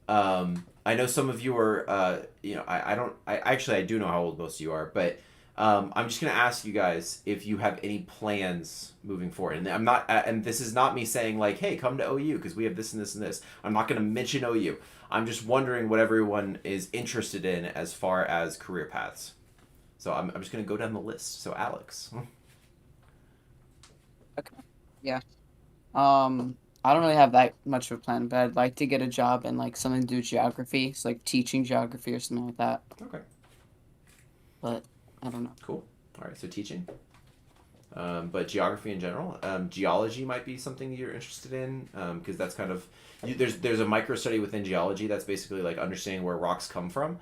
I know some of you are, I do know how old most of you are, but I'm just gonna ask you guys if you have any plans moving forward. And I'm not, and this is not me saying like, hey, come to OU because we have this and this and this. I'm not gonna mention OU. I'm just wondering what everyone is interested in as far as career paths. So I'm just gonna go down the list. So Alex. Okay. Yeah. I don't really have that much of a plan, but I'd like to get a job in like something to do with geography, so like teaching geography or something like that. Okay. But I don't know. Cool. All right. So teaching. But geography in general, geology might be something you're interested in, because that's kind of there's a micro study within geology that's basically like understanding where rocks come from.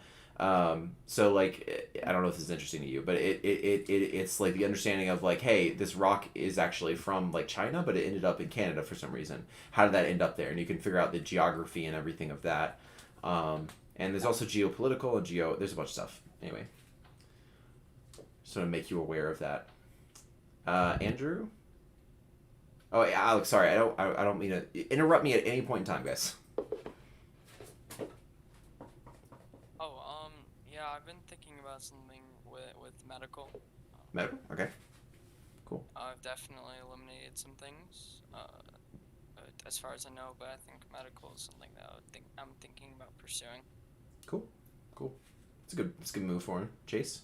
So like I don't know if this is interesting to you, but it's like the understanding of like, hey, this rock is actually from like China, but it ended up in Canada for some reason. How did that end up there? And you can figure out the geography and everything of that. And there's also geopolitical and there's a bunch of stuff. Anyway, just want to make you aware of that. Andrew. Oh, yeah, Alex. Sorry, I don't mean to interrupt me at any point in time, guys. Yeah, I've been thinking about something with medical. Medical. Okay. Cool. I've definitely eliminated some things, as far as I know, but I think medical is something that I'm thinking about pursuing. Cool. It's a good move for him. Chase.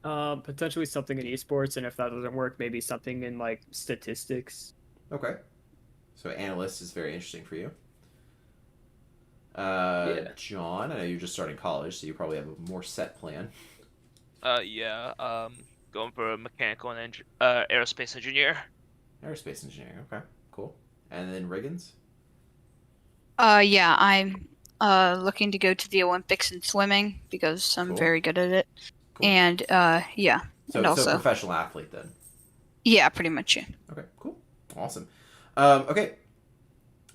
Potentially something in esports, and if that doesn't work, maybe something in like statistics. Okay. So analyst is very interesting for you. Yeah. John, I know you're just starting college, so you probably have a more set plan. Going for a mechanical and aerospace engineer. Aerospace engineering. Okay. Cool. And then Riggins. Yeah, I'm looking to go to the Olympics in swimming because I'm Cool. very good at it. Cool. And yeah, So and also so professional athlete then. yeah, pretty much. Yeah. Okay, cool. Awesome. Okay.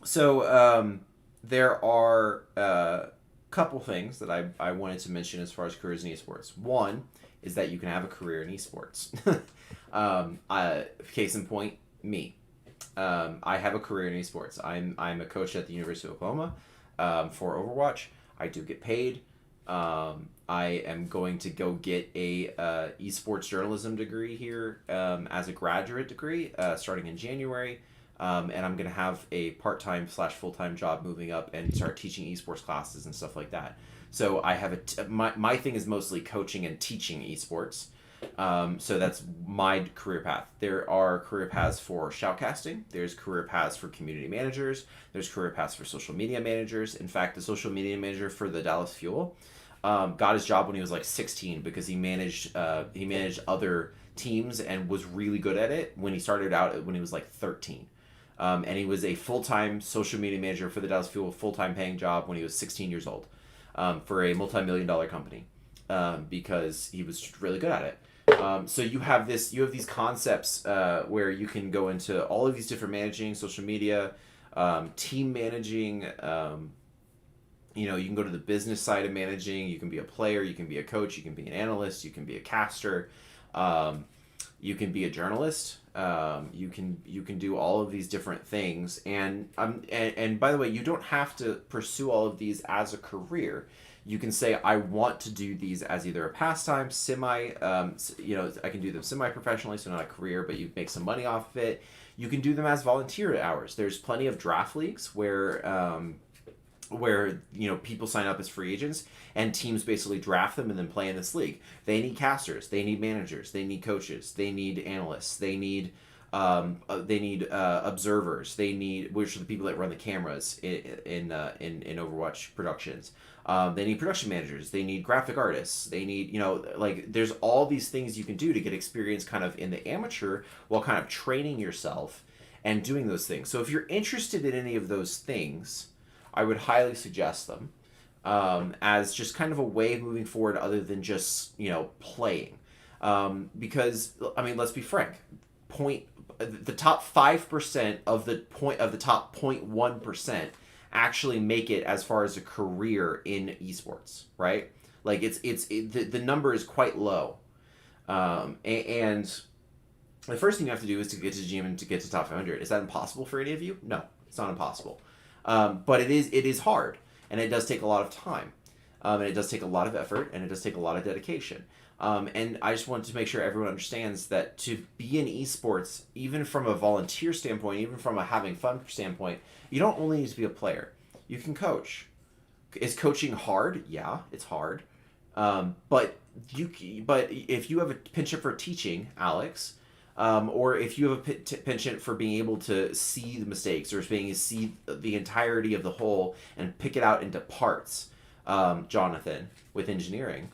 So there are a couple things that I wanted to mention as far as careers in esports. One is that you can have a career in esports. Case in point, me. I have a career in esports. I'm a coach at the University of Oklahoma for Overwatch. I do get paid. I am going to go get a esports journalism degree here as a graduate degree starting in January. And I'm going to have a part-time / full-time job moving up and start teaching esports classes and stuff like that. So I have my thing is mostly coaching and teaching esports. So that's my career path. There are career paths for shoutcasting. There's career paths for community managers. There's career paths for social media managers. In fact, the social media manager for the Dallas Fuel got his job when he was like 16 because he managed other teams and was really good at it when he started out when he was like 13. And he was a full-time social media manager for the Dallas Fuel, full-time paying job when he was 16 years old, for a multi-million-dollar company, because he was just really good at it. So you have these concepts where you can go into all of these different managing social media, team managing. You can go to the business side of managing. You can be a player. You can be a coach. You can be an analyst. You can be a caster. You can be a journalist. You can do all of these different things. And by the way, you don't have to pursue all of these as a career. You can say, I want to do these as either a pastime, I can do them semi-professionally, so not a career, but you make some money off of it. You can do them as volunteer hours. There's plenty of draft leagues where people sign up as free agents and teams basically draft them and then play in this league. They need casters, they need managers, they need coaches, they need analysts, they need observers, which are the people that run the cameras in Overwatch productions. They need production managers, they need graphic artists, they need, there's all these things you can do to get experience kind of in the amateur while kind of training yourself and doing those things. So if you're interested in any of those things, I would highly suggest them as just kind of a way of moving forward other than just, playing. Because, let's be frank, the top 5% of the top 0.1% actually make it as far as a career in esports, right? Like the number is quite low. And the first thing you have to do is to get to GM and to get to top 500. Is that impossible for any of you? No, it's not impossible. But it is hard, and it does take a lot of time, and it does take a lot of effort, and it does take a lot of dedication. And I just want to make sure everyone understands that to be in esports, even from a volunteer standpoint, even from a having fun standpoint, you don't only need to be a player. You can coach. Is coaching hard? Yeah, it's hard. But if you have a penchant for teaching, Alex, or if you have a penchant for being able to see the mistakes or being able to see the entirety of the whole and pick it out into parts, Jonathan, with engineering,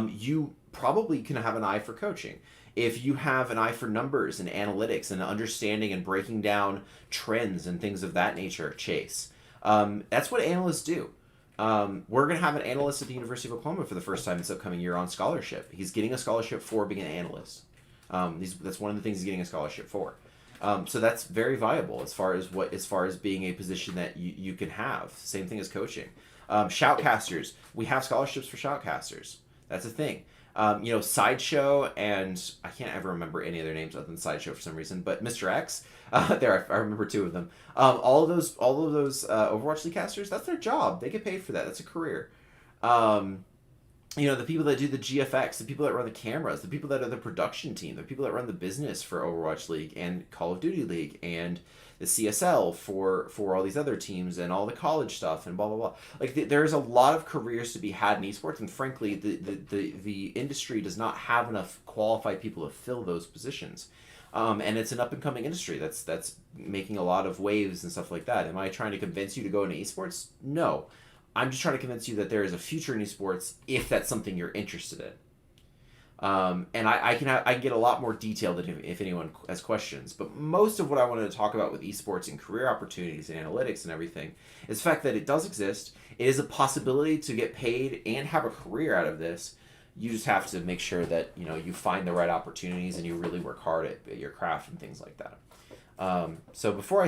you probably can have an eye for coaching. If you have an eye for numbers and analytics and understanding and breaking down trends and things of that nature, Chase, that's what analysts do. We're going to have an analyst at the University of Oklahoma for the first time this upcoming year on scholarship. He's getting a scholarship for being an analyst. That's one of the things he's getting a scholarship for. So that's very viable as far as being a position that you can have. Same thing as coaching. Shoutcasters, we have scholarships for shoutcasters. That's a thing. Sideshow, and I can't ever remember any other names other than Sideshow for some reason, but Mr. X, I remember two of them. All of those Overwatch League casters, that's their job. They get paid for that. That's a career. The people that do the GFX, the people that run the cameras, the people that are the production team, the people that run the business for Overwatch League and Call of Duty League and the CSL for all these other teams and all the college stuff and blah, blah, blah. There's a lot of careers to be had in esports, and frankly, the industry does not have enough qualified people to fill those positions. And it's an up-and-coming industry that's making a lot of waves and stuff like that. Am I trying to convince you to go into esports? No. I'm just trying to convince you that there is a future in esports if that's something you're interested in. And I can get a lot more detailed if anyone has questions. But most of what I wanted to talk about with esports and career opportunities and analytics and everything is the fact that it does exist. It is a possibility to get paid and have a career out of this. You just have to make sure that you find the right opportunities and you really work hard at your craft and things like that. So before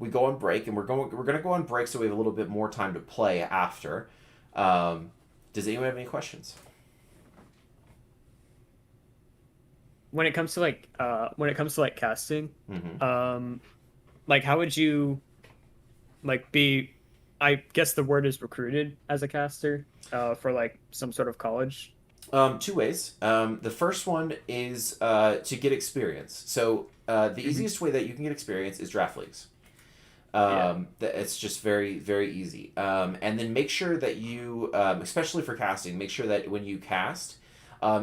we go on break, and we're going to go on break so we have a little bit more time to play after. Does anyone have any questions? When it comes to casting, Mm-hmm. how would you be? I guess the word is recruited as a caster for some sort of college. Two ways. The first one is to get experience. So the easiest way that you can get experience is draft leagues. It's just very, very easy. And then make sure that you, especially for casting, make sure that when you cast,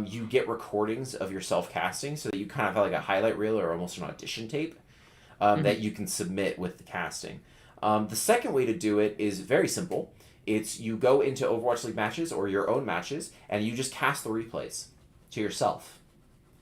you get recordings of yourself casting so that you kind of have like a highlight reel or almost an audition tape that you can submit with the casting. The second way to do it is very simple. It's you go into Overwatch League matches or your own matches and you just cast the replays to yourself.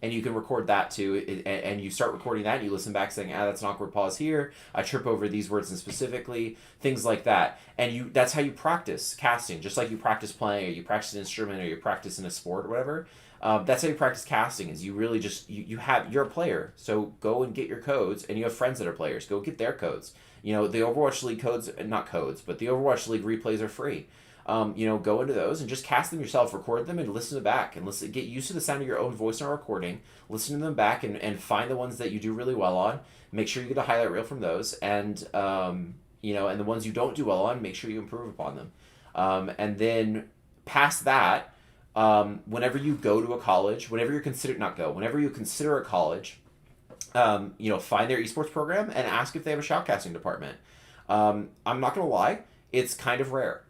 And you can record that too, and you start recording that, and you listen back saying, that's an awkward pause here, I trip over these words and specifically, things like that. And that's how you practice casting, just like you practice playing, or you practice an instrument, or you practice in a sport, or whatever. That's how you practice casting, is you really just, you're a player, so go and get your codes, and you have friends that are players, go get their codes. The Overwatch League codes, not codes, but the Overwatch League replays are free. Go into those and just cast them yourself, record them, and listen to back, and get used to the sound of your own voice in a recording, listen to them back, and find the ones that you do really well on, make sure you get a highlight reel from those, and and the ones you don't do well on, make sure you improve upon them. And then past that, whenever you go to a college, whenever you consider a college, find their esports program and ask if they have a shoutcasting department. I'm not gonna lie, it's kind of rare.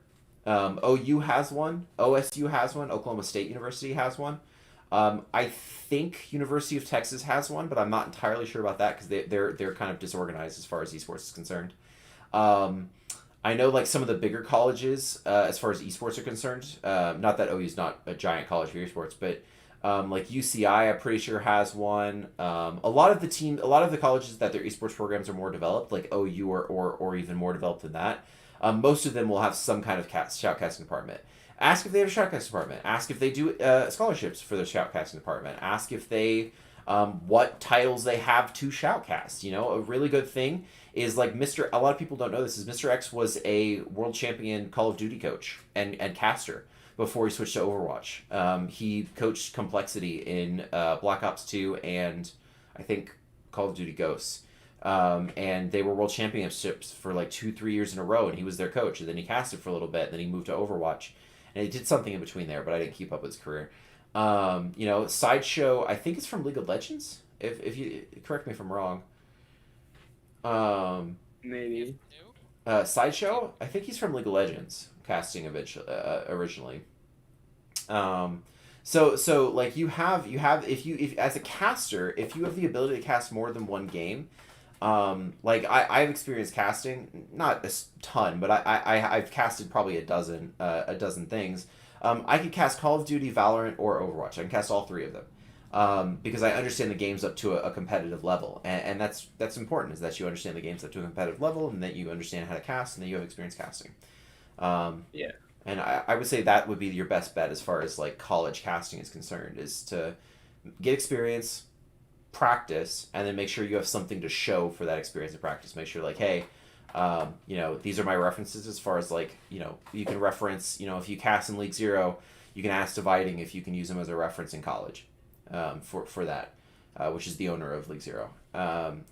OU has one, OSU has one, Oklahoma State University has one. I think University of Texas has one, but I'm not entirely sure about that because they're kind of disorganized as far as esports is concerned. I know like some of the bigger colleges, as far as esports are concerned, not that OU is not a giant college for esports, but like UCI, I'm pretty sure has one. A lot of the colleges that their esports programs are more developed, like OU or even more developed than that. Most of them will have some kind of shoutcasting department. Ask if they have a shoutcasting department. Ask if they do scholarships for their shoutcasting department. Ask if they what titles they have to shoutcast. A really good thing is like a lot of people don't know this, is Mr. X was a world champion Call of Duty coach and caster before he switched to Overwatch. He coached Complexity in Black Ops 2 and I think Call of Duty Ghosts. And they were world championships for like 2-3 years in a row, and he was their coach, and then he casted for a little bit, and then he moved to Overwatch, and he did something in between there, but I didn't keep up with his career. Sideshow, I think it's from League of Legends, if you correct me if I'm wrong. Maybe. Sideshow, I think he's from League of Legends casting originally. So like you have if as a caster, if you have the ability to cast more than one game, like I've experienced casting, not a ton, but I've casted probably a dozen things. I could cast Call of Duty, Valorant, or Overwatch. I can cast all three of them, because I understand the games up to a competitive level, and that's important, is that you understand the games up to a competitive level, and that you understand how to cast, and that you have experience casting. Yeah. And I would say that would be your best bet as far as like college casting is concerned, is to get experience, practice, and then make sure you have something to show for that experience and practice. Make sure like, hey, these are my references as far as like, you can reference, if you cast in League Zero, you can ask Dividing if you can use them as a reference in college, for that, which is the owner of League Zero.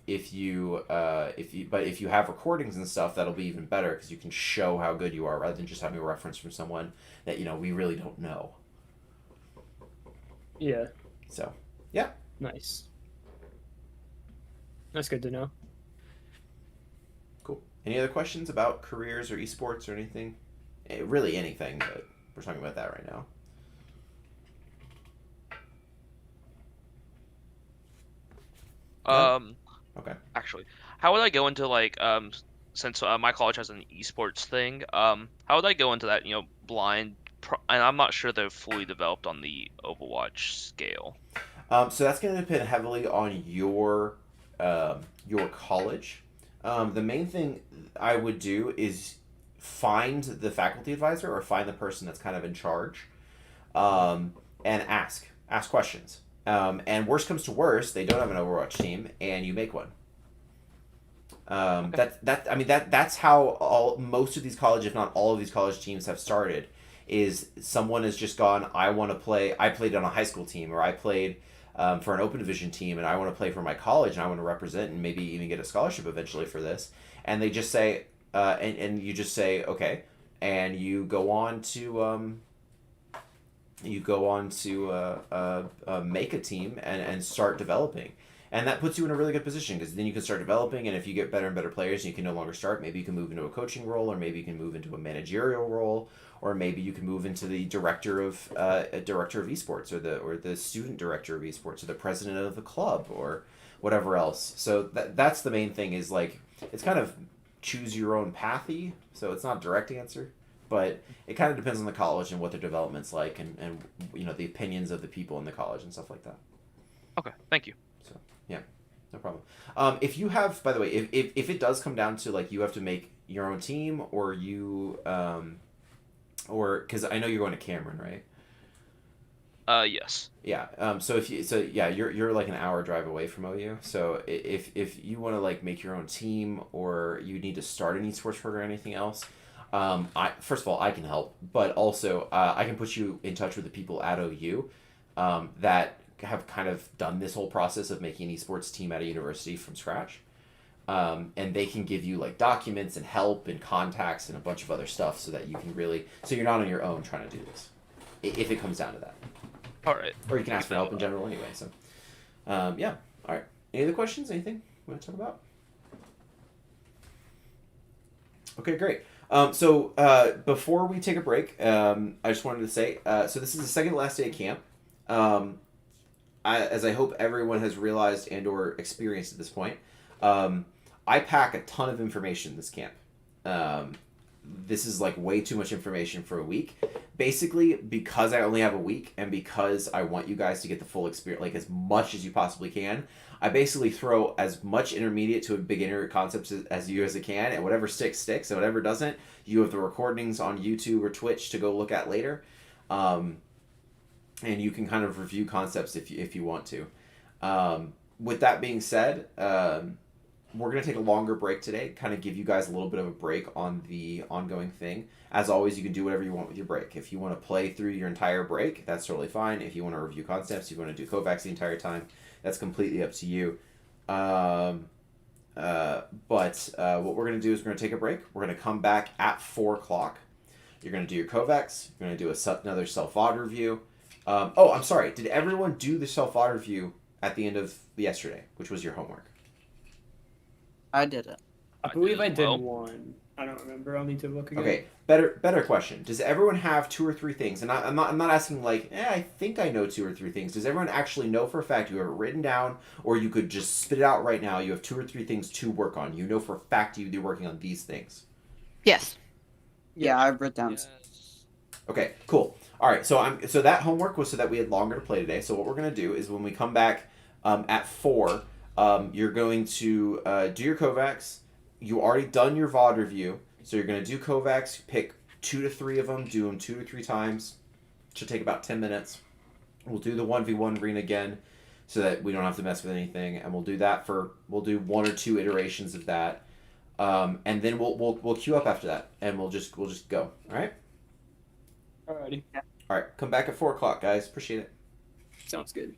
If you have recordings and stuff, that'll be even better because you can show how good you are rather than just having a reference from someone that we really don't know. Yeah. So, yeah. Nice. That's good to know. Cool. Any other questions about careers or esports or anything? Really anything, but we're talking about that right now. Okay. Actually, how would I go into like since my college has an esports thing, how would I go into that, blind and I'm not sure they're fully developed on the Overwatch scale. So that's going to depend heavily on your college. The main thing I would do is find the faculty advisor or find the person that's kind of in charge, and ask questions. And worst comes to worst, they don't have an Overwatch team, and you make one. Okay. That's how most of these college, if not all of these college teams, have started. Is someone has just gone, I want to play. I played on a high school team, or I played for an open division team, and I want to play for my college, and I want to represent, and maybe even get a scholarship eventually for this. And they just say, and you just say, okay, and you go on to make a team and start developing. And that puts you in a really good position because then you can start developing. And if you get better and better players, and you can no longer start. Maybe you can move into a coaching role, or maybe you can move into a managerial role, or maybe you can move into the director of esports, or the student director of esports, or the president of the club, or whatever else. So that's the main thing. Is like it's kind of choose your own pathy. So it's not a direct answer, but it kind of depends on the college and what their development's like, and the opinions of the people in the college and stuff like that. Okay, thank you. So yeah, no problem. If you have, by the way, if it does come down to like you have to make your own team, or you or because I know you're going to Cameron, right? Yes. Yeah. You're like an hour drive away from OU. So if you want to like make your own team, or you need to start an esports program or anything else, I first of all I can help, but also I can put you in touch with the people at OU that have kind of done this whole process of making an esports team at a university from scratch. And they can give you like documents and help and contacts and a bunch of other stuff so that you can so you're not on your own trying to do this, if it comes down to that. All right. Or you can ask for help in general anyway. So, yeah. All right. Any other questions? Anything you want to talk about? Okay, great. Before we take a break, I just wanted to say, so this is the second to last day of camp. As I hope everyone has realized and or experienced at this point, I pack a ton of information this camp. This is like way too much information for a week. Basically, because I only have a week, and because I want you guys to get the full experience, like as much as you possibly can, I basically throw as much intermediate to a beginner concepts as I can, and whatever sticks, and whatever doesn't, you have the recordings on YouTube or Twitch to go look at later. And you can kind of review concepts if you want to. With that being said, we're going to take a longer break today, kind of give you guys a little bit of a break on the ongoing thing. As always, you can do whatever you want with your break. If you want to play through your entire break, that's totally fine. If you want to review concepts, you want to do Kovacs the entire time, that's completely up to you. But what we're going to do is we're going to take a break. We're going to come back at 4 o'clock. You're going to do your Kovacs. You're going to do another self-aud review. I'm sorry. Did everyone do the self-aud review at the end of yesterday, which was your homework? I did it. I believe I did well. one. I don't remember. I'll need to look again. Okay, better question. Does everyone have 2 or 3 things? And I'm not asking like, I think I know 2 or 3 things. Does everyone actually know for a fact you have it written down, or you could just spit it out right now? You have 2 or 3 things to work on. You know for a fact you'd be working on these things. Yes. Yeah, I've written down. Yes. Okay, cool. All right, so that homework was so that we had longer to play today. So what we're gonna do is when we come back at 4, you're going to do your Kovacs. You already done your VOD review, so you're going to do Kovacs, pick 2 to 3 of them, do them 2 to 3 times. Should take about 10 minutes. We'll do the 1v1 arena again, so that we don't have to mess with anything, and we'll do 1 or 2 iterations of that, and then we'll queue up after that, and we'll just go. All right. Alrighty. All right. Come back at 4 o'clock, guys. Appreciate it. Sounds good.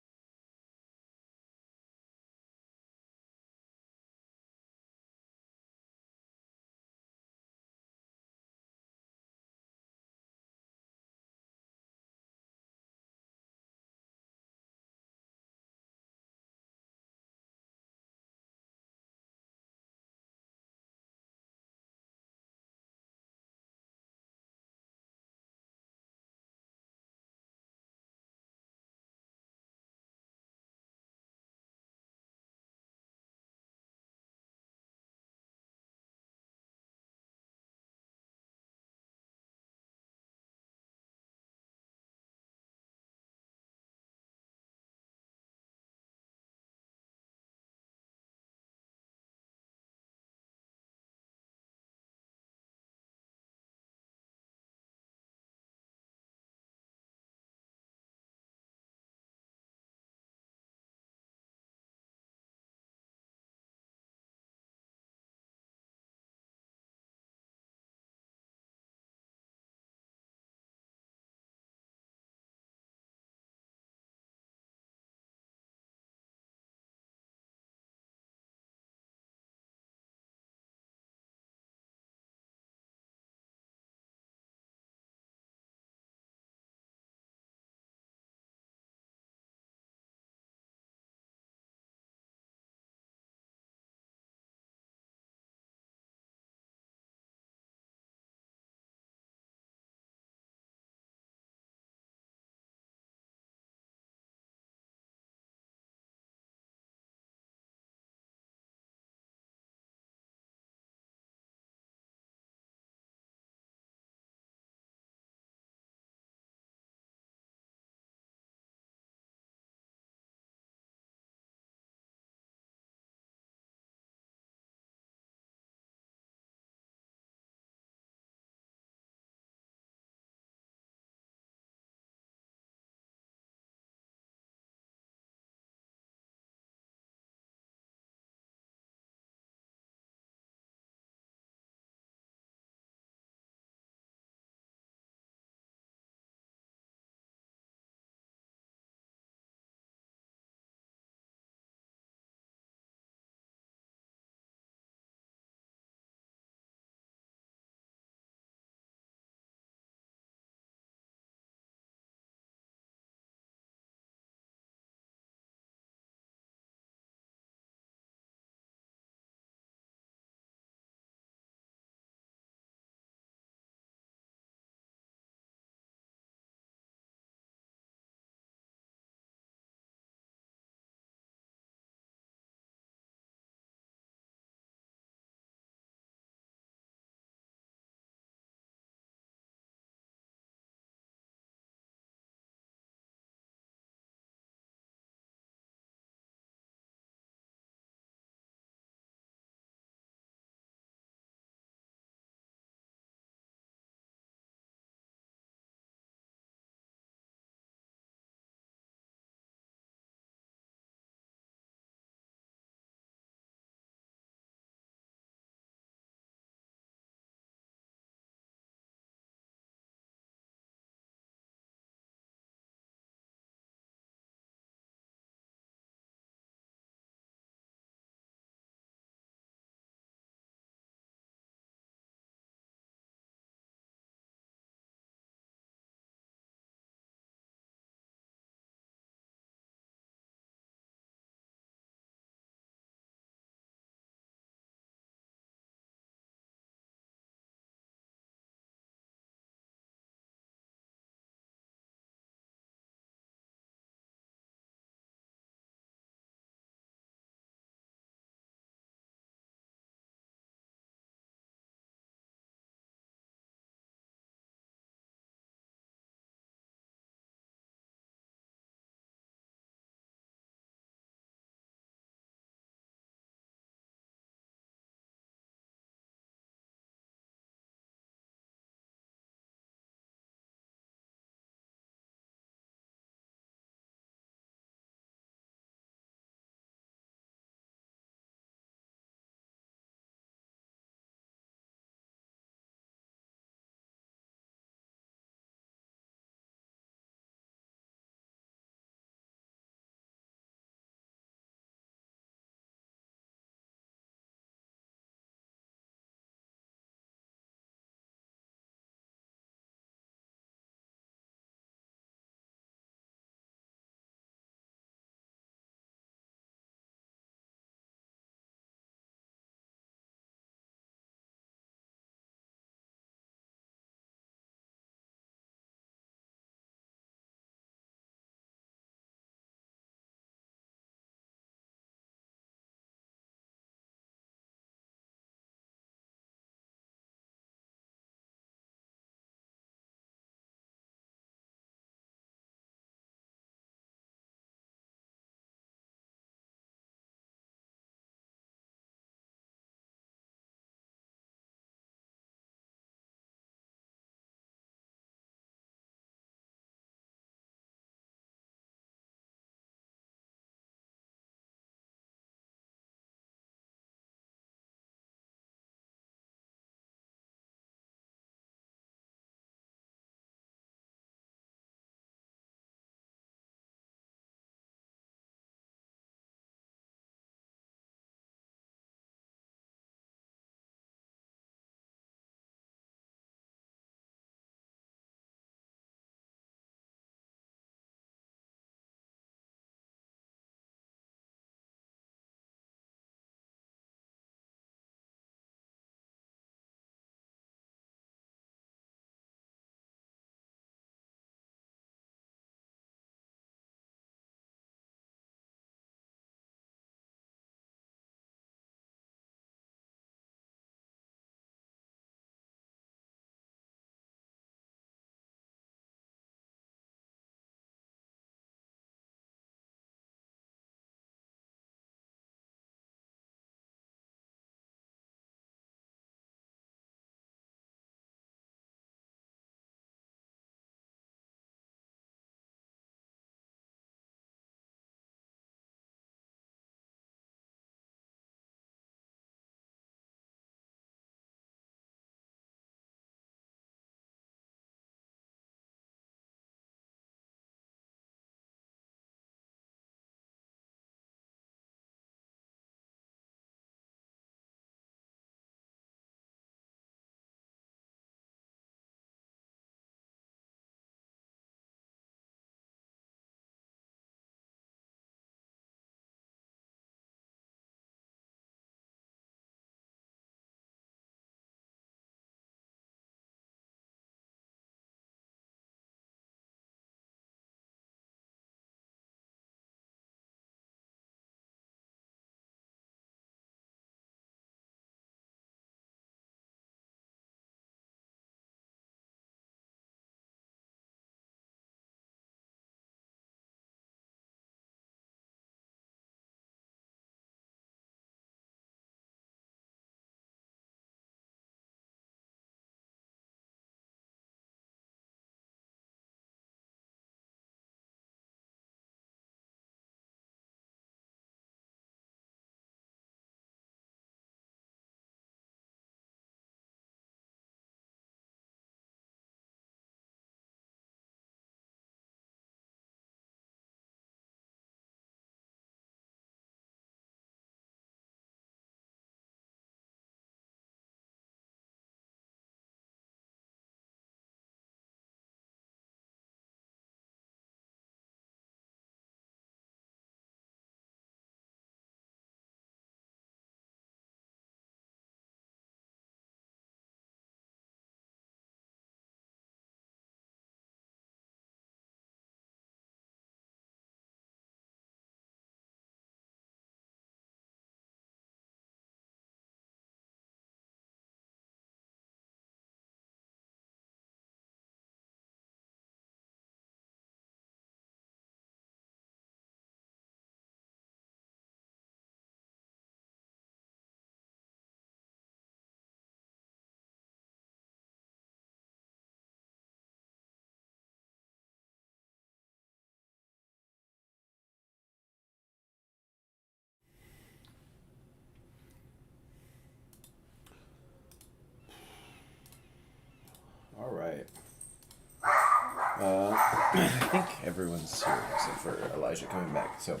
I think everyone's here except for Elijah coming back. So,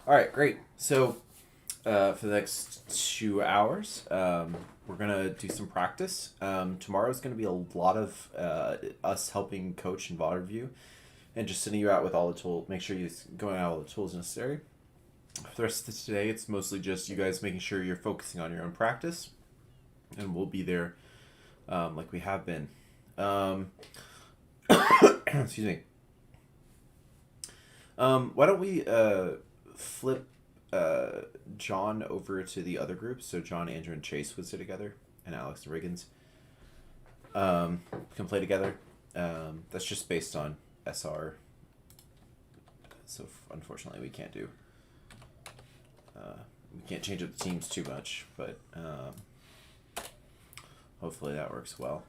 all right, great. So, for the next 2 hours, we're gonna do some practice. Tomorrow's gonna be a lot of us helping coach and VOD review, and just sending you out with all the tools. Make sure you're going out all the tools necessary. For the rest of today, it's mostly just you guys making sure you're focusing on your own practice, and we'll be there, like we have been. Excuse me. Why don't we flip John over to the other group, so John, Andrew, and Chase would sit together, and Alex and Riggins can play together. That's just based on SR, so unfortunately we can't do. We can't change up the teams too much, but hopefully that works well.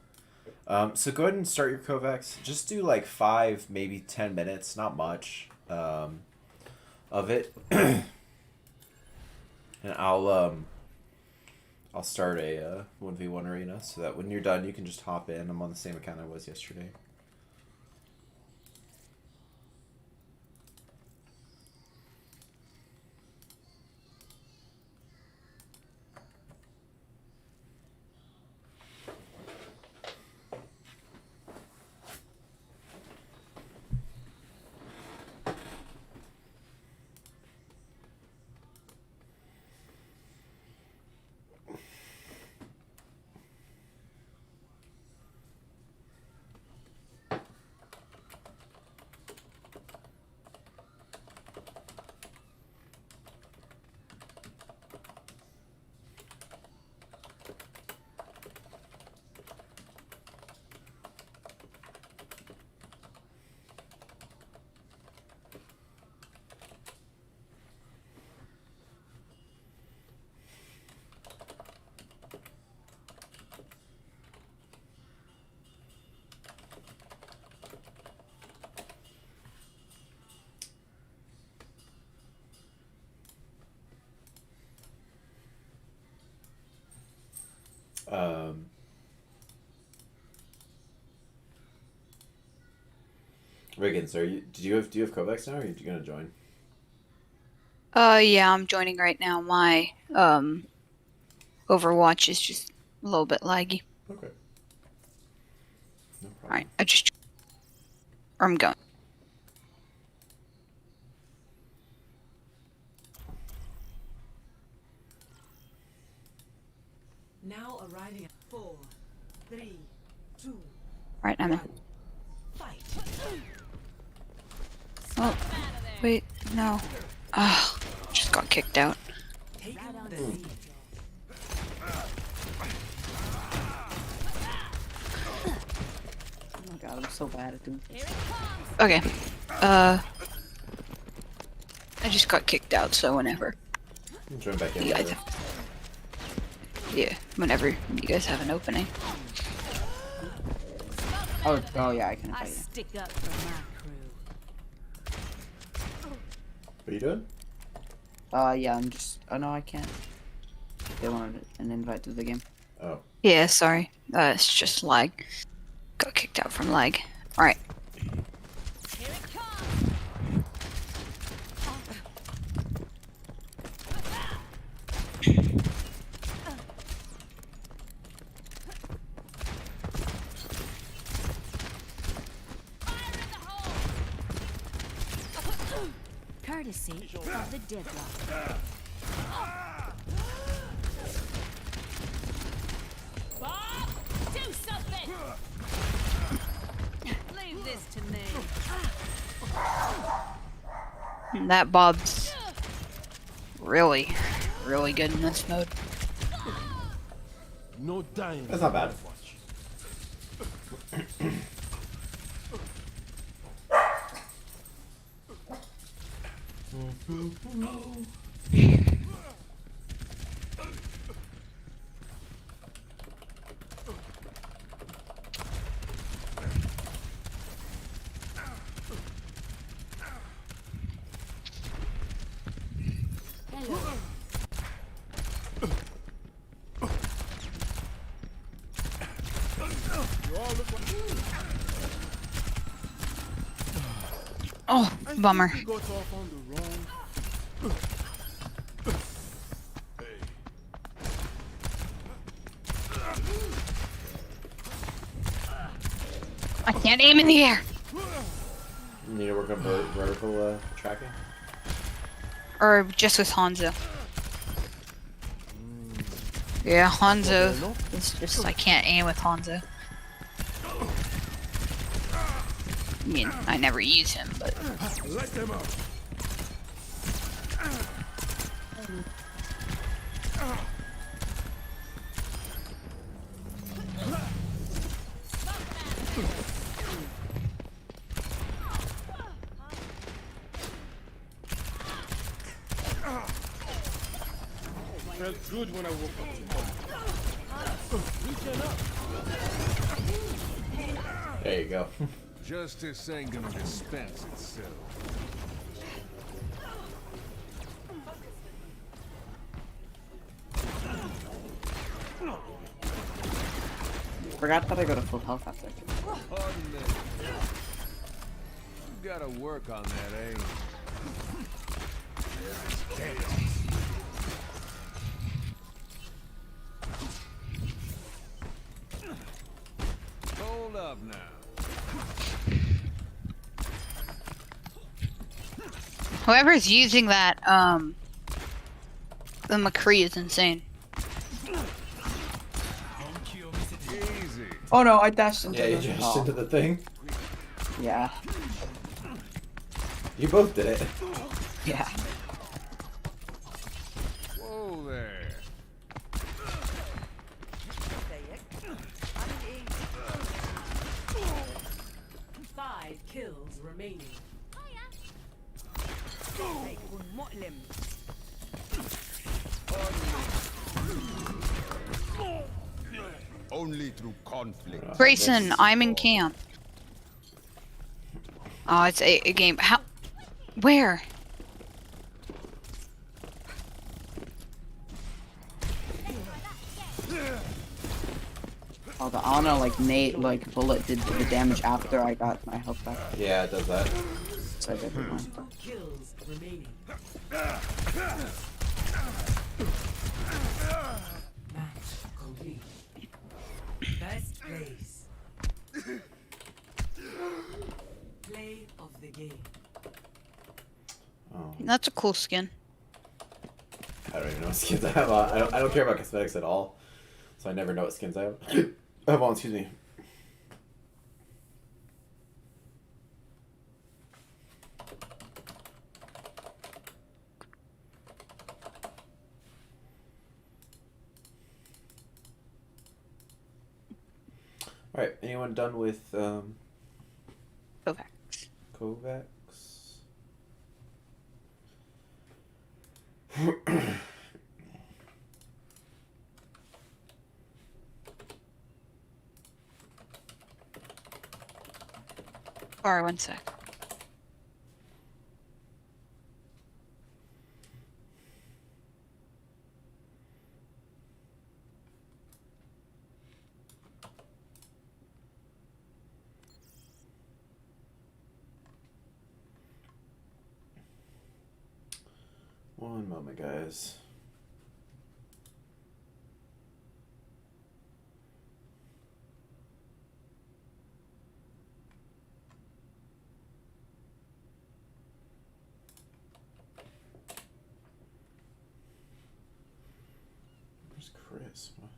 So go ahead and start your Kovacs. Just do like 5, maybe 10 minutes, not much, of it. And I'll start a 1v1 arena so that when you're done you can just hop in. I'm on the same account I was yesterday. Riggins, do you have Kovacs now, or are you gonna join? Yeah, I'm joining right now. My Overwatch is just a little bit laggy. Okay. No problem. Alright, I'm going. Now arriving at 4, 3, 2, Alright, I'm in. fight. Oh, wait, no. Ah, just got kicked out. Taking the lead. Oh my god, I'm so bad at doing this. Okay. I just got kicked out, so whenever. Join back in. You guys whenever you guys have an opening. Oh yeah, I can I fight you. stick up for my crew. What are you doing? Yeah, I'm just. Oh no, I can't. They wanted an invite to the game. Oh. Yeah, sorry. It's just lag. Got kicked out from lag. Alright. Here it comes. Fire in the hole. Courtesy of the deadlock. Bob, do something. Leave this to me. That Bob's really, really good in this mode. No dying. That's not bad. Hello. Bummer. I can't aim in the air. You need to work on vertical tracking. Or just with Hanzo. Yeah, Hanzo. It's just I can't aim with Hanzo. I mean, I never use him, but Let them out. Felt good when I woke up. There you go. Justice ain't gonna dispense itself. Forgot that I got a full health after. Pardon me. You gotta work on that, eh? Hold up now. whoever's using that, the McCree is insane. Easy. Oh no, I dashed into Yeah, you the... dashed into the thing. Yeah. You both did it. Yeah. Whoa there. 5 kills remaining. Only through conflict. Grayson, I'm in camp. Oh, it's a game. How? Where? Oh, the honor like Nate like bullet did the damage after I got my health back. Yeah, it does that. So I did it one. 2 kills remaining. Match complete. Best place. Play of the game. Oh, That's a cool skin. I don't even know what skins I have on. I don't care about cosmetics at all, so I never know what skins I have. I have on. Excuse me. All right. Anyone done with Okay. Kovacs? Sorry, one sec. One moment, guys. Where's Chris? What?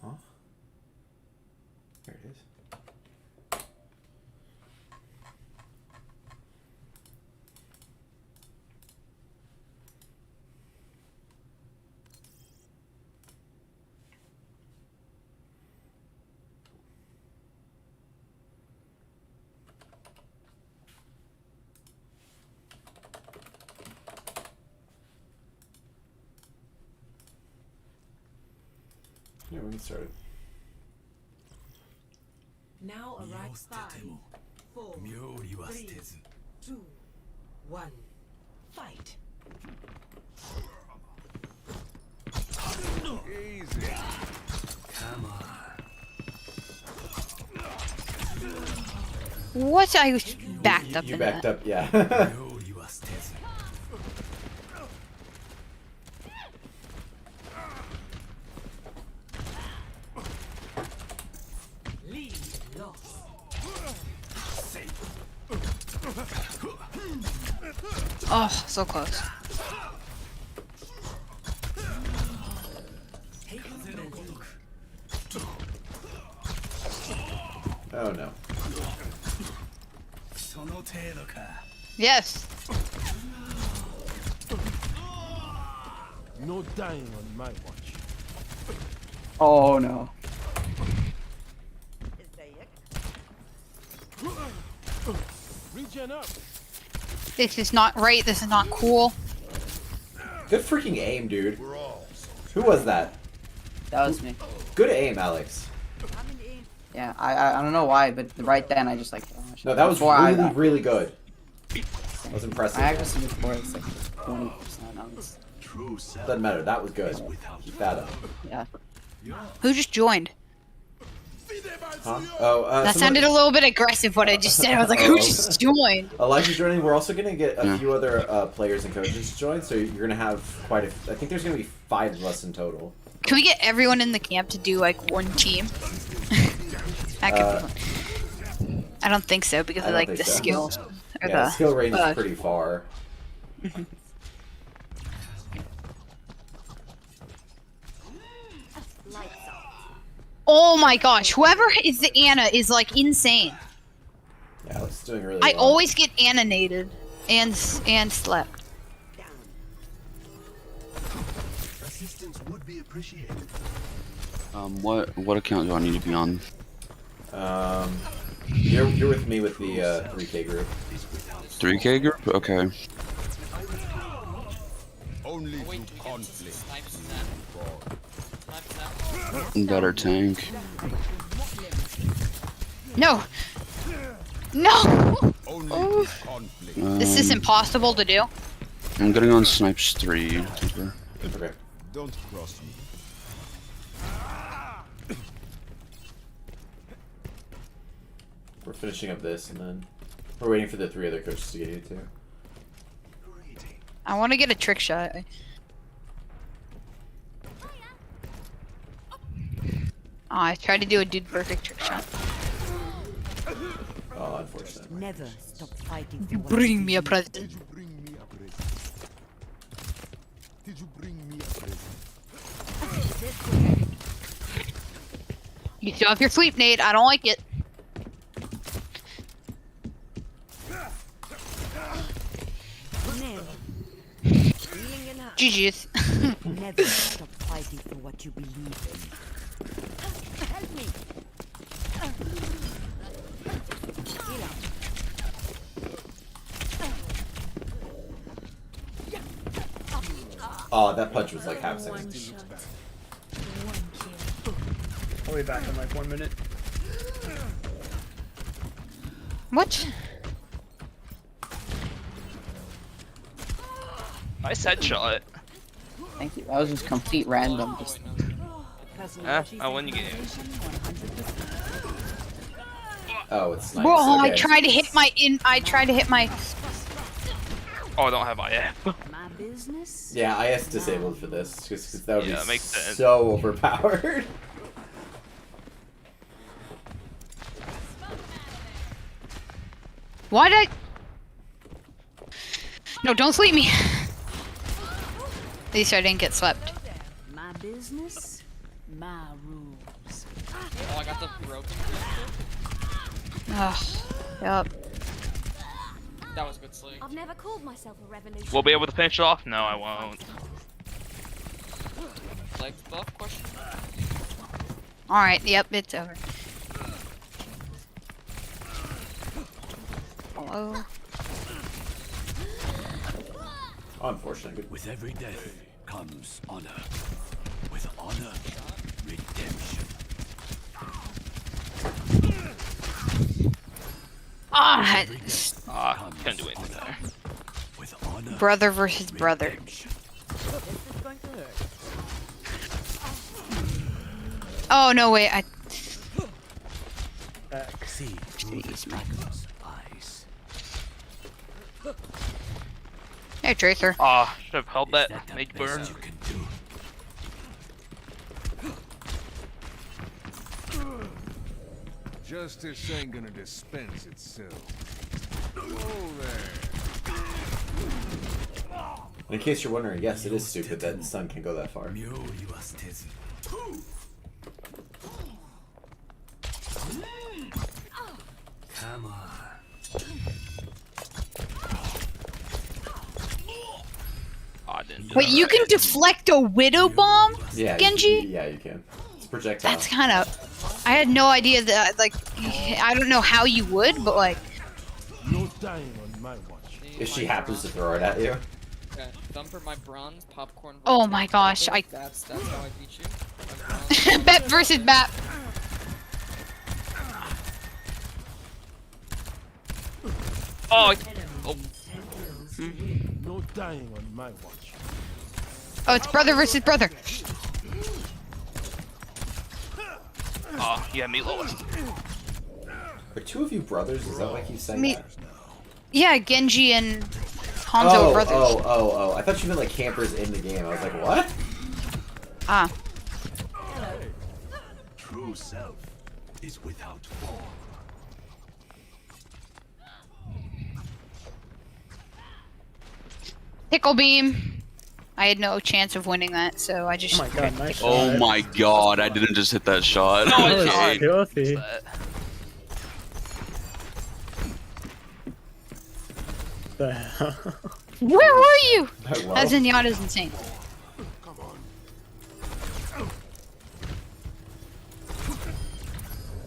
Huh? There it is. Yeah, we can start. Now arrive 5, 4, 3, 2, 1. Fight. Easy. Come on. What? I was backed up You in backed that. up, yeah. No, you are steady. Lead lost. Oh, so close. Take the lead. Oh no. Yes. No dying on my watch. Oh no. Regen up. This is not right. This is not cool. Good freaking aim, dude. Who was that? That was me. Good aim, Alex. Yeah, I don't know why, but right then I just like. Oh, No, that was before really, really good. That was impressive. My accuracy before it's like 20%. Now it's, Doesn't matter. That was good. Keep that up. yeah. Who just joined? Huh? Oh, That sounded a little bit aggressive. What I just said. I was like, who just joined? Elijah's joining. We're also gonna get a few other players and coaches to join, so you're gonna have quite a. I think there's gonna be 5 of us in total. Can we get everyone in the camp to do like one team? That could be fun. I don't think so because I of don't like think the so. skills. Or Yeah, the skill range is pretty far. Oh my gosh! Whoever is the Anna is like insane. Yeah, Alex is doing really I well. always get animated and slept. Assistance would be appreciated. What account do I need to be on? You're with me with the 3K group. 3K group? Okay. Only Oh, wait, through do we get conflict. snipes in that? Better tank. No. No. Only through conflict. This is impossible to do. I'm getting on snipes 3. Okay. Don't cross me. We're finishing up this, and then we're waiting for the 3 other coaches to get here too. I want to get a trick shot. Oh, I tried to do a dude perfect trick shot. Oh, unfortunate. Never stop fighting for what Bring me a present. Did you bring me a present? Did you bring me a present? You still have your sleep, Nate. I don't like it. Never. Healing enough. GG's. Never stop fighting for what you believe in. Help me. Heal up. Oh, that punch was like half a second. I'll be back in like 1 minute. What? Nice headshot. Thank you. That was just complete random. Just I win you games. Oh, it's nice. Bro, I Okay. tried to hit my I tried to hit my. Oh, I don't have IF. My business. Yeah, IS disabled for this because that would Yeah, be makes sense. so overpowered. Why did I? No, don't sleep me. At least I didn't get swept. My business. My rules. Oh, I got the broken crystal. Ugh. Yup. That was good sleep. I've never called myself a revolution. We'll be able to finish it off? No, I won't. Like buff question. All right. Yep. It's over. Hello. Oh, unfortunate. Good. With every death comes honor. With honor, redemption. Ah, Couldn't do anything there. With honor. brother versus brother. Oh no, wait. See through the dragon's eyes. Hey, Tracer. Ah, should have held Is that that the mage best burn. you can do? Justice ain't gonna dispense itself. Whoa there. In case you're wondering, yes, it is stupid that the sun can go that far. Come on. Ah, I didn't do Wait, that you right. can deflect a widow bomb, Yeah, Genji? Yeah, you can. It's projectile. That's kind of. I had no idea that. Like, I don't know how you would, but like. No dying on my watch. If she happens to throw it at you. Okay, Thumper, my bronze popcorn. Oh my gosh, That's how I beat you. My bronze- Bet versus bat. Oh, oh, No dying on my watch. Oh, it's brother versus brother. ah, you had me lowest. Are two of you brothers? Is that why he's saying Me- that? Yeah, Genji and Hanzo are brothers. Oh. I thought you meant like campers in the game. I was like, what? Ah. True self is without form. Pickle beam. I had no chance of winning that, so I just. Oh my god, nice shot. Oh my god, I didn't just hit that shot. No, That was Okay. filthy. The hell? Where were you? Hello? That Zenyatta's insane.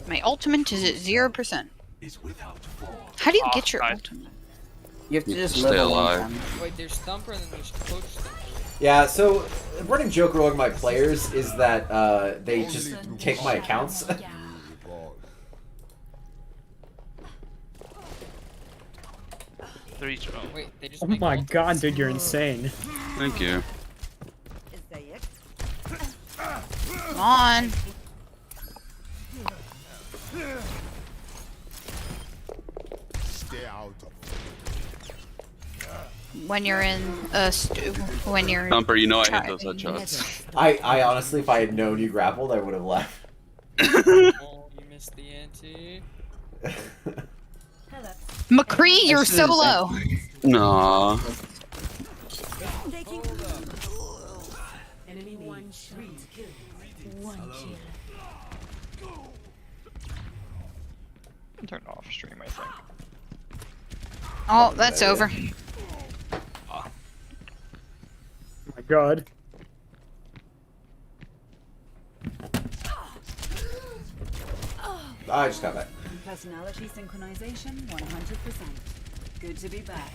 My ultimate is at 0%. Is without form. How do you get your nice. ultimate? You have to just Stay live a long alive. time. Wait, there's Thumper and then there's Coach Thumper. Yeah, so running joke among my players is that they just take my accounts. Three strong. Wait, they just Oh make my ultimates? god, dude, you're insane. Thank you. Come on. Stay out of When you're in when you're. Thumper, you know I Try. hit those headshots. I honestly, if I had known you grappled, I would have left. Oh, you missed the ante. McCree, you're should've said- solo. Nah. Turn off stream, I think. Oh, that's Yeah. over. Oh my god. I just got back. Personality synchronization 100%. Good to be back.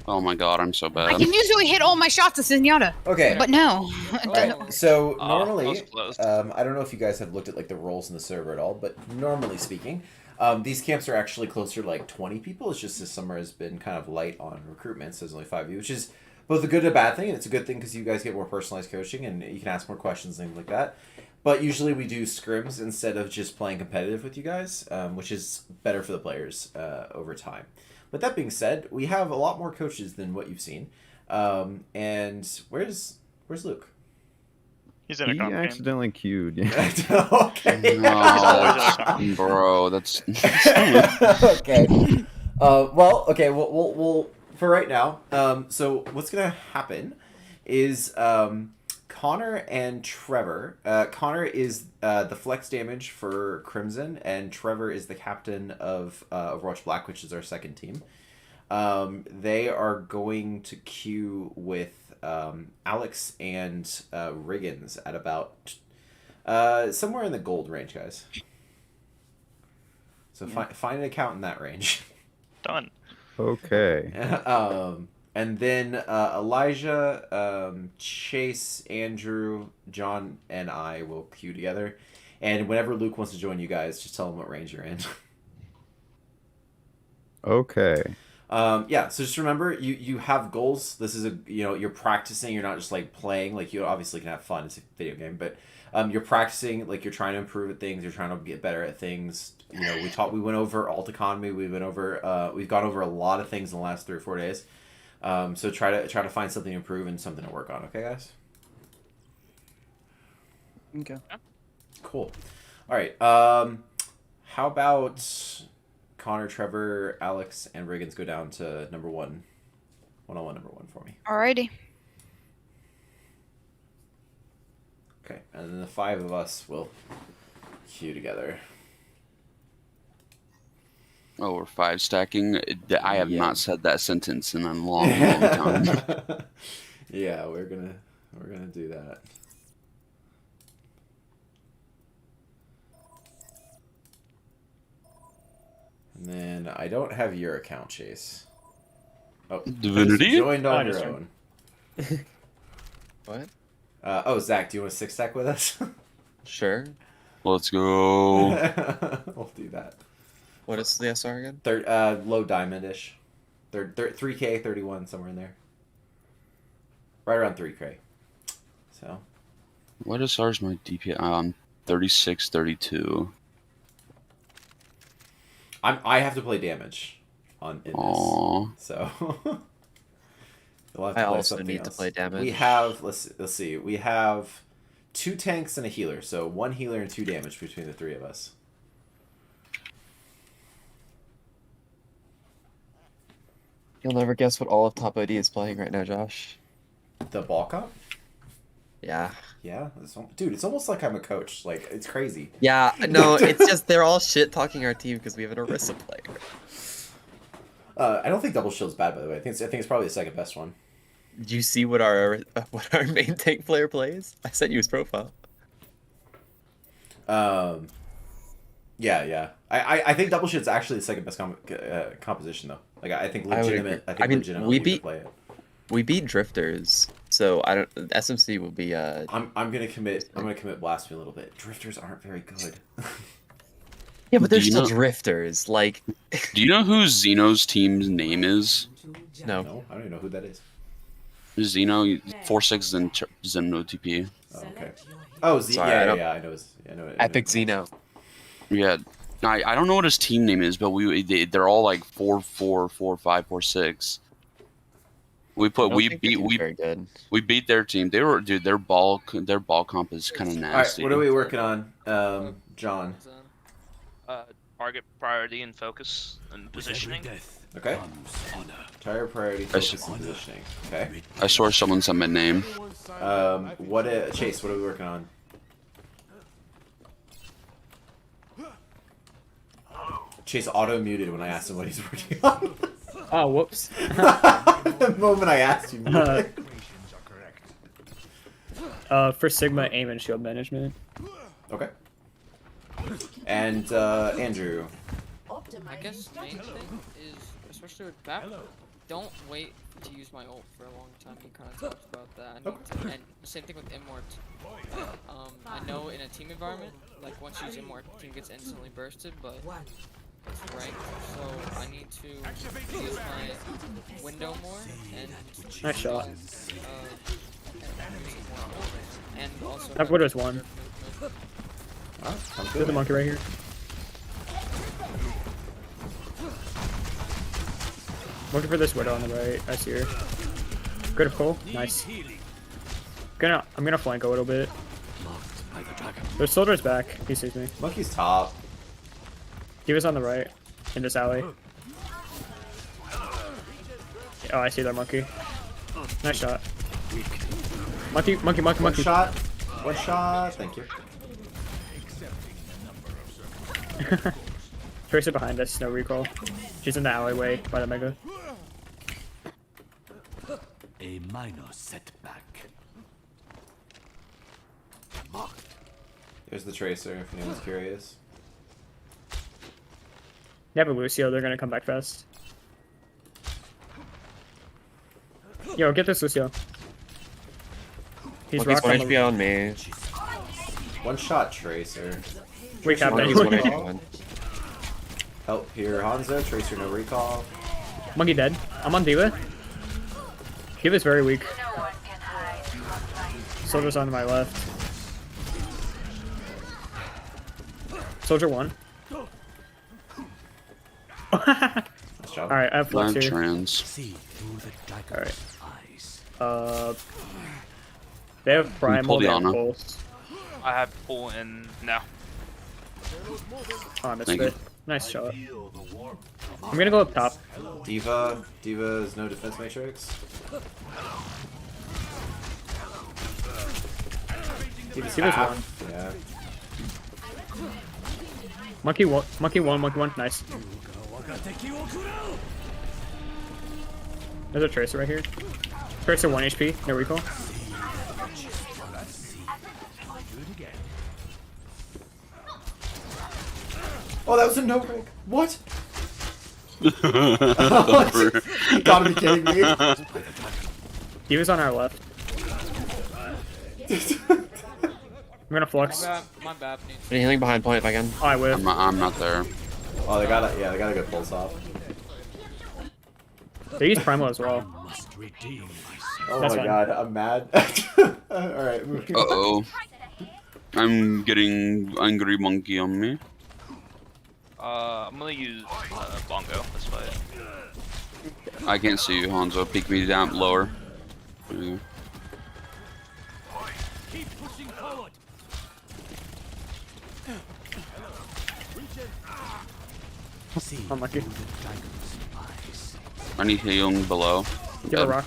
Oh my god, I'm so I bad. can usually hit all my shots with Zenyatta, Okay. but no. it doesn't Alright, so that normally, was close. I don't know if you guys have looked at like the roles in the server at all, but normally speaking, these camps are actually closer to like 20 people. It's just this summer has been kind of light on recruitment, so there's only 5 of you, which is both a good and a bad thing. And it's a good thing because you guys get more personalized coaching and you can ask more questions and things like that. But usually we do scrims instead of just playing competitive with you guys, which is better for the players over time. But that being said, we have a lot more coaches than what you've seen. And where's Luke? He's in a He comp game. accidentally queued. Yeah. Okay. No, bro, that's. Okay. Okay. We'll for right now. So what's gonna happen is Connor and Trevor. Connor is the flex damage for Crimson, and Trevor is the captain of Overwatch Black, which is our second team. They are going to queue with Alex and Riggins at about somewhere in the gold range, guys. So find an account in that range. Done. Okay. And then Elijah, Chase, Andrew, John, and I will queue together. And whenever Luke wants to join you guys, just tell him what range you're in. Okay. Yeah, so just remember, you have goals. This is you're practicing. You're not just like playing. Like you obviously can have fun. It's a video game, but you're practicing. Like you're trying to improve at things. You're trying to get better at things. We went over alt economy. We've gone over a lot of things in the last 3 or 4 days. So try to find something to improve and something to work on. Okay, guys. Okay. Cool. All right. How about Connor, Trevor, Alex, and Riggins go down to number 1, 1-on-1 number 1 for me. Alrighty. Okay, and then the 5 of us will queue together. Oh, we're 5 stacking. I have Yeah. not said that sentence in a long, long time. Yeah, we're gonna do that. And then I don't have your account, Chase. Oh, Divinity? you joined on Oh, your just own. What? Zach, do you want to 6-stack with us? Sure. Let's go. We'll do that. What is the SR again? Low diamond-ish. 3K, 31, somewhere in there. Right around 3K. So. What is ours? My DPI? 36, 32. I have to play damage in this. Aww. So. You'll have to I play also something need to else. play damage. We have let's see. We have 2 tanks and a healer, so 1 healer and 2 damage between the 3 of us. You'll never guess what all of Top OD is playing right now, Josh. The ball comp? Yeah. Yeah, dude, it's almost like I'm a coach. Like it's crazy. Yeah, no, it's just they're all shit talking our team because we have an Orisa player. I don't think double shield's bad, by the way. I think it's probably the second best one. Did you see what our main tank player plays? I sent you his profile. Yeah. I think double shield's actually the second best composition though. Like I think legitimate. Legitimately you could play it. We beat Drifters, so I don't. SMC will be. I'm gonna commit blasphemy a little bit. Drifters aren't very good. Yeah, but they're Do you still know- Drifters. Like. Do you know who Xeno's team's name is? No. I don't even know who that is. Xeno 4-6 and Xeno TP. Oh, okay. Oh, Sorry, yeah. I know. I know. Epic Xeno. Yeah. I don't know what his team name is, but they're all like 4-4, 4-5, 4-6. We beat their team. Their ball comp is kind of nasty. All right, what are we working on, John? Target priority and focus and positioning. Okay. Target priority, focus, and positioning. Okay. I saw someone said my name. Chase? What are we working on? Chase auto muted when I asked him what he's working on. Oh, whoops. The moment I asked you. For Sigma, aim and shield management. Okay. And Andrew. I guess main thing is, especially with Bap, don't wait to use my ult for a long time. He kind of talks about that. And same thing with Immort. I know in a team environment, like once you use Immort, the team gets instantly bursted, but it's ranked, so I need to use my window more and Nice shot. And also That Widow's one. There's the monkey right here. Looking for this Widow on the right. I see her. Good pull. Nice. I'm gonna flank a little bit. There's soldiers back. He sees me. Monkey's top. He was on the right in this alley. Oh, I see that monkey. Nice shot. Monkey. One shot. Thank you. Tracer behind us, no recall. She's in the alleyway by the mega. A minor setback. There's the Tracer, if anyone's curious. They have a Lucio, they're gonna come back fast. Yo, get this Lucio. He's rocked on HP on me. One shot Tracer. We capped He's anyway. 181. Help here, Hanzo. Tracer, no recall. Monkey dead. I'm on D.Va. D.Va's very weak. Soldier's on my left. Soldier 1. Alright, I have flex here. Alright. They have primal, they have pulse. I have pull in now. Oh, I missed it. Nice shot. I'm gonna go up top. D.Va is no defense matrix. D.Va's one. Yeah. Monkey one, monkey one. Nice. There's a Tracer right here. Tracer 1 HP, no recall. Oh, that was a no break. What? What? You gotta be kidding me. He was on our left. I'm gonna flux. My bad. Any healing behind point if I can. Oh, I will. I'm not there. Oh, they got a good pulse off. They use primal as well. Oh That's my fine. god, I'm mad. Alright, moving on. Uh-oh. I'm getting angry monkey on me. I'm gonna use bongo this fight. I can't see you, Hanzo. Peek me down lower. There you Keep pushing forward. Unlucky. go. I need healing below. Give a rock.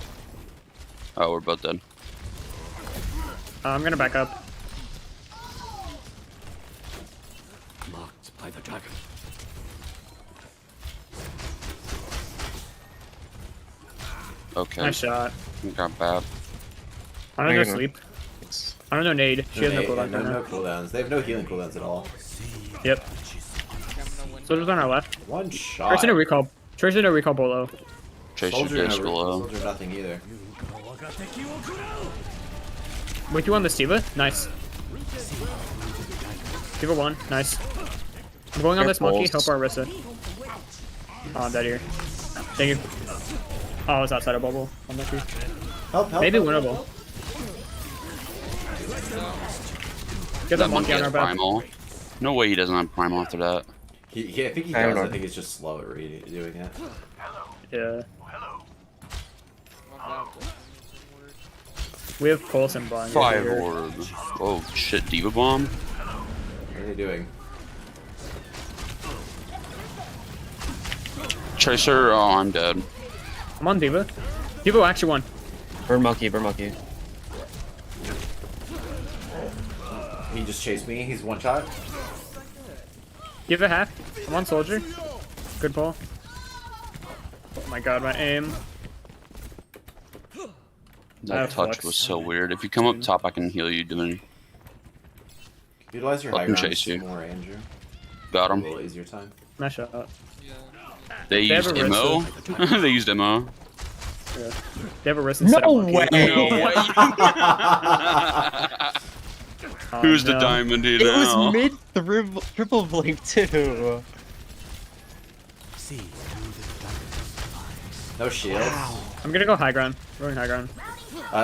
Oh, we're both dead. I'm gonna back up. Marked by the dragon. Okay. Nice shot. Got bad. I don't know sleep. I don't know nade. She has no cooldown no, right now. no cooldowns. They have no healing cooldowns at all. Yep. Soldier's on our left. One shot. Tracer no recall. Tracer no recall below. Tracer Soldier dish no, below. Soldier nothing either. Wait, you on the D.Va? Nice. D.Va 1. Nice. I'm going on this monkey. Help our Orisa. Oh, I'm dead here. Thank you. Oh, I was outside of bubble. Unlucky. Help, Maybe help, winnable. help. Get that monkey on has our back. primal. No way he doesn't have primal after that. I think he does. I think he's just slow at doing it. Yeah. We have pulse and blind. Five orb. Oh shit, D.Va bomb. What are they doing? Tracer, oh I'm dead. I'm on D.Va. D.Va actually won. Burn monkey, burn monkey. He just chased me. He's one shot. D.Va half. I'm on soldier. Good pull. Oh my god, my aim. That touch was so weird. If you come up top, I can heal you, Divinity. Utilize your high Let them ground chase you. more, Andrew. Got A him. little easier time. Nice shot. They have used a MO. They used MO. Yeah. They have a wrist instead of monkey. No way! Oh, Who's the no. diamond here It now? was mid triple blink too. No shields. I'm gonna go high ground. We're going high ground.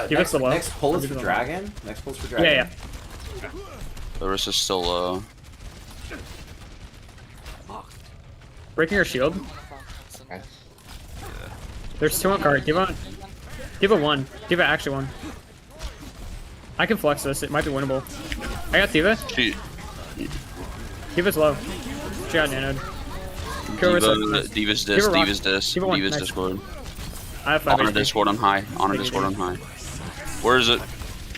Give us Next, the low. next pull is Give for us the low. dragon. Next pull is for dragon. Yeah, yeah. Larissa's still low. Breaking her shield. Okay. There's two on card. Give a one. D.Va actually one. I can flex this. It might be winnable. I got D.Va. She, D.Va's low. She got nanoed. Kill Orisa. D.Va's Give dis, her rock. D.Va's dis, Give her one. D.Va's Nice. Discord. I have 5 On a HP. Discord on high. On a Discord on high. Where is it?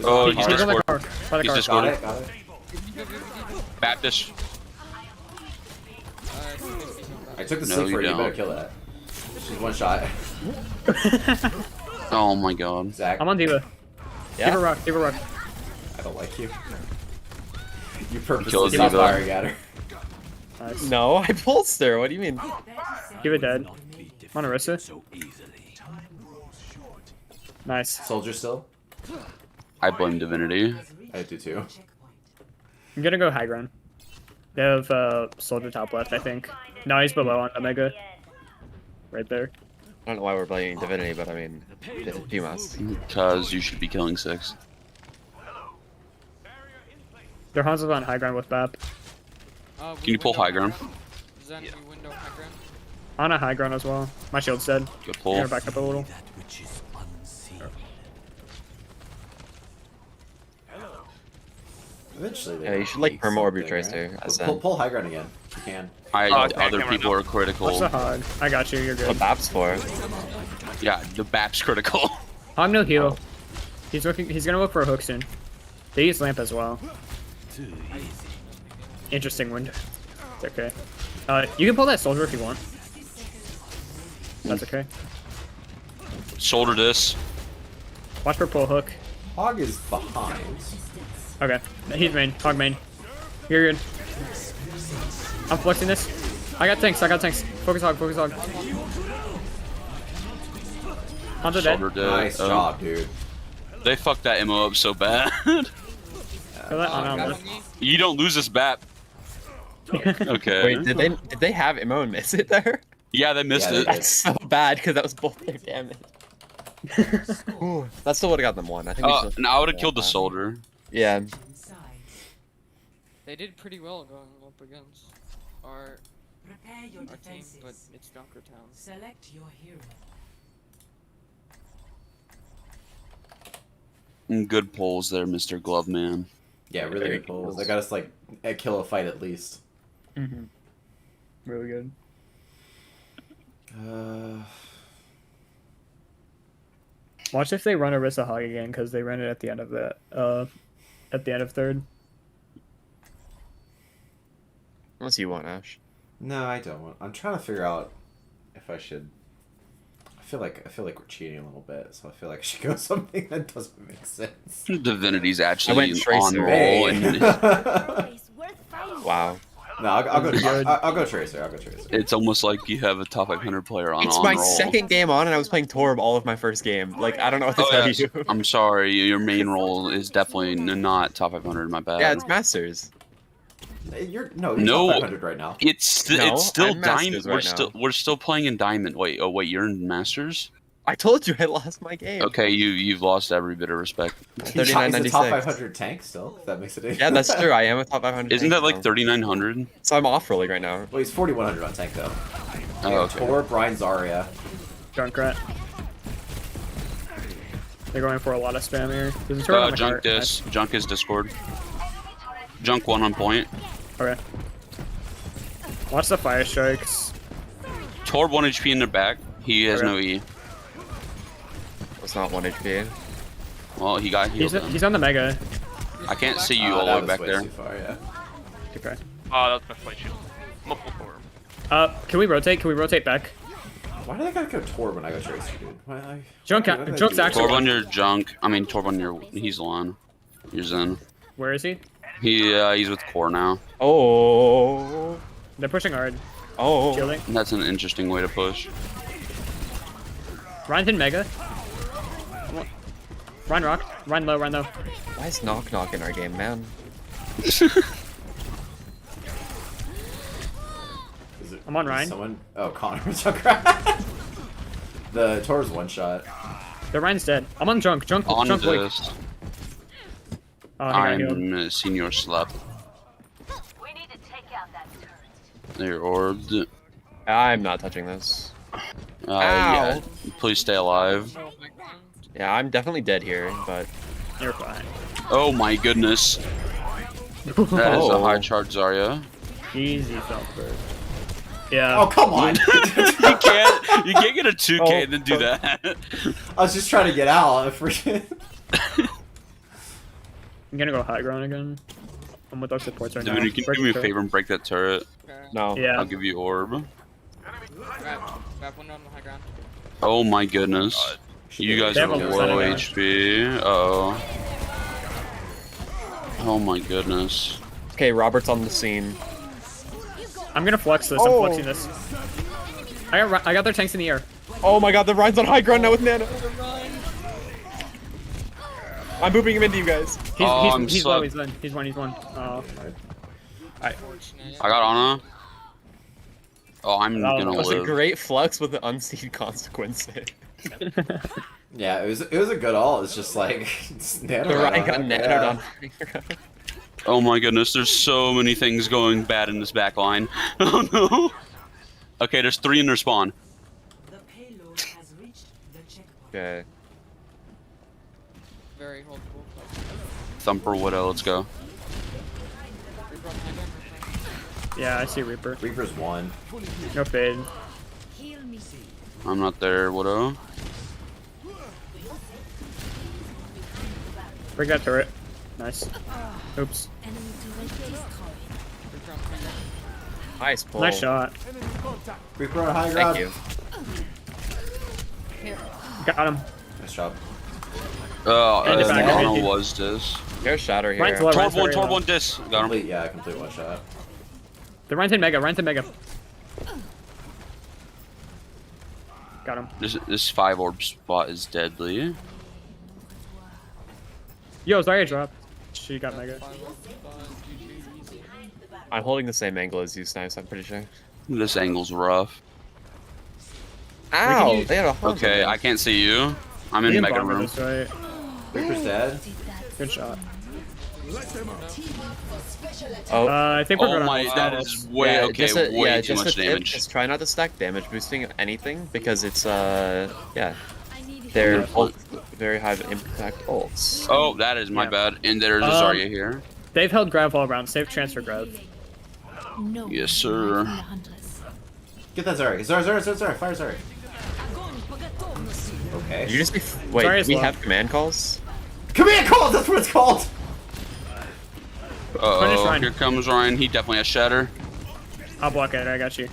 Oh, he's He's on the Discord. car. By the He's car. Discord. Got it. Got it. Baptist. I took the No, sleep you for you. You don't. better kill that. She's one shot. Oh my god. Zach, I'm on D.Va. Yeah. Give her rock. Give her rock. I don't like you. You purposely Killed stopped D.Va. firing at her. Nice. No, I pulsed her. What do you mean? D.Va dead. On Orisa. So easily. Nice. Soldier still? I blame Divinity. I do too. I'm gonna go high ground. They have soldier top left, I think. No, he's below on Omega. Right there. I don't know why we're playing Divinity, but I mean, you must. Because you should be killing 6. Their Hanzo's on high ground with BAP. Can you pull high ground? Zen, you window high ground. On a high ground as well. My shield's dead. Good pull. Gonna back up a little. Eventually, Yeah, you should like perma orb your Tracer. As pull high ground again. If you can. Other people are critical. What's the hog? I got you. You're good. What BAP's for? Yeah, the BAP's critical. Hog no heal. He's looking. He's gonna look for a hook soon. They use lamp as well. Interesting wind. It's okay. You can pull that soldier if you want. That's okay. Shoulder this. Watch for pull hook. Hog is behind. Okay. He's main. Hog main. You're good. I'm flexing this. I got tanks. Focus hog. Hanzo dead. Shoulder dead. Nice job, dude. They fucked that MO up so bad. Kill that on You don't lose this BAP. Okay. Wait, did they have Immo and miss it there? Yeah, they missed it. That's so bad because that was both their damage. Ooh, that still would have got them one. I think. And I would have killed the soldier. Yeah. They did pretty well going up against our team, but it's Junkertown. Select your hero. Good pulls there, Mr. Glove Man. Yeah, really good pulls. They got us like a kill a fight at least. Really good. Watch if they run Orisa Hog again, because they ran it at the end of that. At the end of third. Unless you want Ash. No, I don't. I'm trying to figure out if I should. I feel like we're cheating a little bit, so I feel like I should go something that doesn't make sense. Divinity's actually on roll. Hey. Wow. No, I'll go Tracer. It's almost like you have a top 500 player on. It's on my roll. second game on, and I was playing Torb all of my first game. Like, I don't know what to tell you. I'm sorry, your main role is definitely not top 500. My bad. Yeah, it's Masters. You're top 500 right now. It's still I'm Diamond. Masters right now. We're still playing in Diamond. Wait, you're in Masters? I told you I lost my game. Okay, you've lost every bit of respect. He's a top 500 tank still. If that makes it. Yeah, that's true. I am a top 500. Isn't that like 3,900? So I'm off rolling right now. Well, he's 4,100 on tank though. Oh, okay. Tor, Brian Zarya. Junkrat. They're going for a lot of spam here. There's a turret on the Junk cart. dis. Junk is Discord. Junk 1 on point. Okay. Watch the fire strikes. Torb 1 HP in the back. He has no E. It's not 1 HP. Well, he got healed. He's on the mega. I can't see you all the way back there. Too far, yeah. Okay. Oh, that's my flight shield. Multiple Torb. Can we rotate? Can we rotate back? Why do they gotta go Torb when I go Tracer, dude? Why, Junk's actually. Torb on your Junk. I mean, Torb on your. He's Lon. You're Zen. Where is he? He's with Core now. Oh. They're pushing hard. Oh. Shielding. That's an interesting way to push. Ryan's in mega. Ryan rock. Ryan low. Why is Knock Knock in our game, man? I'm on Ryan. Someone. Oh, Connor was Junkrat. The Tor's one shot. The Ryan's dead. I'm on Junk. Junk On Blake. this. Oh, he got healed. I'm Senior Slap. We need to take out that turret. They're orbed. I'm not touching this. Yeah. Please stay alive. Yeah, I'm definitely dead here, but... You're fine. Oh my goodness. That is a high charge Zarya. Easy felt first. Yeah. Oh, come on. you can't get a 2K and then do that. I was just trying to get out. I forget. I'm gonna go high ground again. I'm with our supports right now. Dude, can you do me a favor and break that turret? No. Yeah. I'll give you orb. Grab one on the high ground. Oh my goodness. You guys They are have a low lot of HP. Uh-oh. Oh my goodness. Okay, Robert's on the scene. I'm gonna flex this. I'm flexing this. I got their tanks in the air. Oh my god, the Ryan's on high ground now with mana. I'm booping him into you guys. He's low. He's one. Oh. I got Ana. Oh, I'm gonna That was a live. great flux with the unseen consequences. Yeah, it was a good ult. It's just like The Ryan got nanoed on. Oh my goodness, there's so many things going bad in this back line. Oh no. Okay, there's 3 in their spawn. Okay. Very holdable. Thumper Widow, let's go. Yeah, I see Reaper. Reaper's 1. No fade. I'm not there, Widow. Break that turret. Nice. Oops. Nice pull. Nice shot. Reaper on high ground. Thank you. Got him. Nice job. Mono was this. Here's Shatter here. Ryan's low, Ryan's very Torb low. one dis. Got him. Yeah, complete one shot. The Ryan's in Mega. Ryan's in Mega. Got him. This 5 orb spot is deadly. Yo, Zarya dropped. She got Mega. I'm holding the same angle as you, Snipes, I'm pretty sure. This angle's rough. Ow! They had a hunter. Okay, I can't see you. I'm We in can Mega bomber room. this, right? Reaper's dead. Good shot. Oh. I think we're Oh going my, on. that is way way too much damage. Just try not to stack damage boosting anything because it's yeah. They're both very high impact ults. Oh, that is my bad. And there's a Zarya here. They've held Grav all around. Save transfer Grav. Yes, sir. Get that Zarya. Zarya. Fire Zarya. Okay. You just wait. Zarya's Do we low. have command calls? Command calls. That's what it's called. Punish Uh-oh, Ryan. here comes Ryan. He definitely has Shatter. I'll block it. I got you.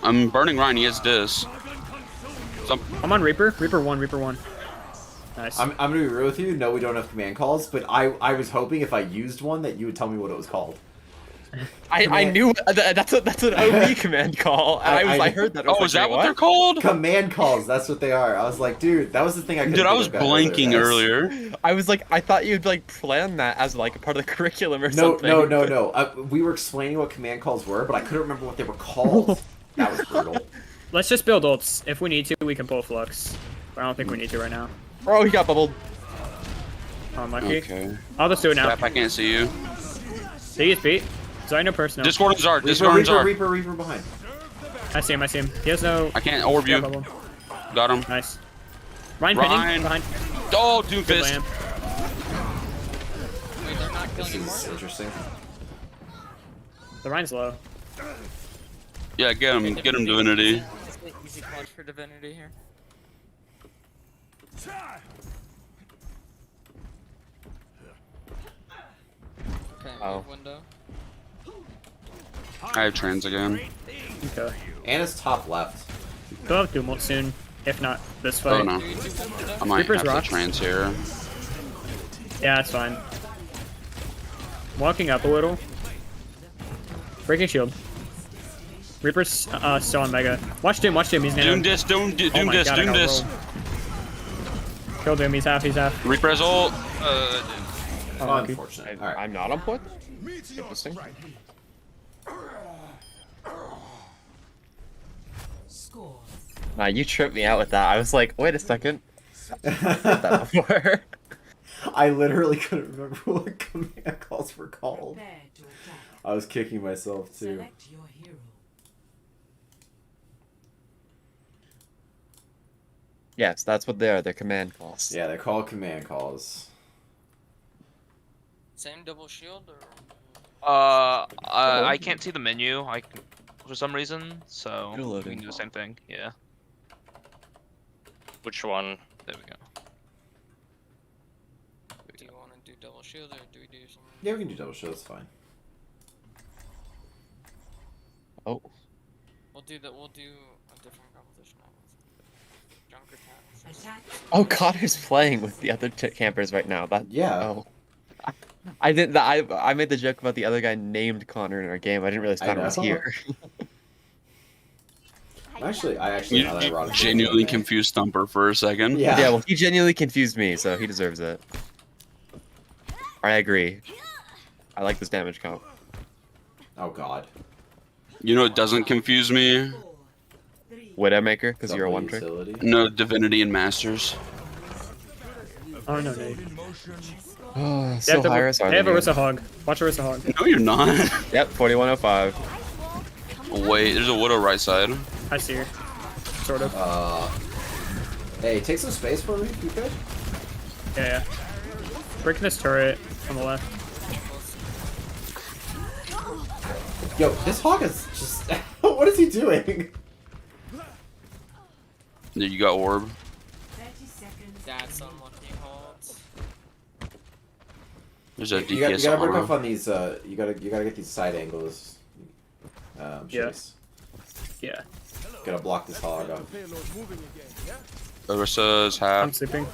I'm burning Ryan. He has dis. I'm on Reaper. Reaper 1. Reaper 1. Nice. I'm gonna be real with you. No, we don't have command calls, but I was hoping if I used one that you would tell me what it was called. I knew that's an OB command call. I heard that. Oh, is that what they're called? Command calls. That's what they are. I was like, dude, that was the thing I. Dude, I was blanking earlier. I was like, I thought you'd like plan that as like a part of the curriculum or No, something. no. We were explaining what command calls were, but I couldn't remember what they were called. That was brutal. Let's just build ults. If we need to, we can pull Flux. But I don't think we need to right now. Oh, he got bubbled. Oh, unlucky. Okay. I'll just do it now. Step, I can't see you. See his beat. So I know personal. Discord and Zard. Discord and Zard. Reaper behind. I see him. He has no. I can't orb you. bubble. Got him. Nice. Ryan pinning behind. Oh, Good Doomfist. lamp. Wait, they're not This killing is more? interesting. The Ryan's low. Yeah, get him. Get him, Divinity. It's the easy clutch for Divinity here. Okay, move window. I have trans again. Okay. Anna's top left. They'll have Doom ult soon. If not this Oh fight. no. I might Reaper's have to rocks. trans here. Yeah, that's fine. Walking up a little. Breaking shield. Reaper's still on Mega. Watch Doom. He's nano. Doom dis, Doom Oh my dis, God, I Doom got dis. rolled. Kill Doom. He's half. Reaper has ult. Unfortunate. All right. I'm not on point. Interesting. Nah, you tripped me out with that. I was like, wait a second. I've heard that before. I literally couldn't remember what command calls were called. I was kicking myself too. Yes, that's what they are. They're command calls. Yeah, they're called command calls. Same double shield or? I can't see the menu. For some reason, so You're we loading. can do the same thing. Yeah. Which one? There we go. Do you want to do double shield or do we do some? Yeah, we can do double show. That's fine. Oh. We'll do a different composition. Junker tags. Oh, Connor's playing with the other campers right now. That Yeah. Oh. I didn't. I made the joke about the other guy named Connor in our game. I didn't realize Connor was know. here. I actually found that You ironic. genuinely confused Thumper for a second. Yeah. Yeah, well, he genuinely confused me, so he deserves it. I agree. I like this damage comp. Oh God. You know, it doesn't confuse me. Widowmaker, because you're a one trick. No, Divinity and Masters. Oh no, Nate. Oh, They so have, high risk. they have Orisa Hog. Watch Orisa Hog. No, you're not. Yep, 4105. Wait, there's a Widow right side. I see her. Sort of. Hey, take some space for me if you could. Yeah. Breaking this turret on the left. Yo, this hog is just... what is he doing? There you got orb. That's unlucky holds. There's a DPS You gotta break armor. off on these, you gotta get these side angles. Chase. Yeah. Gotta block this hog up. Orisa's half. I'm sleeping.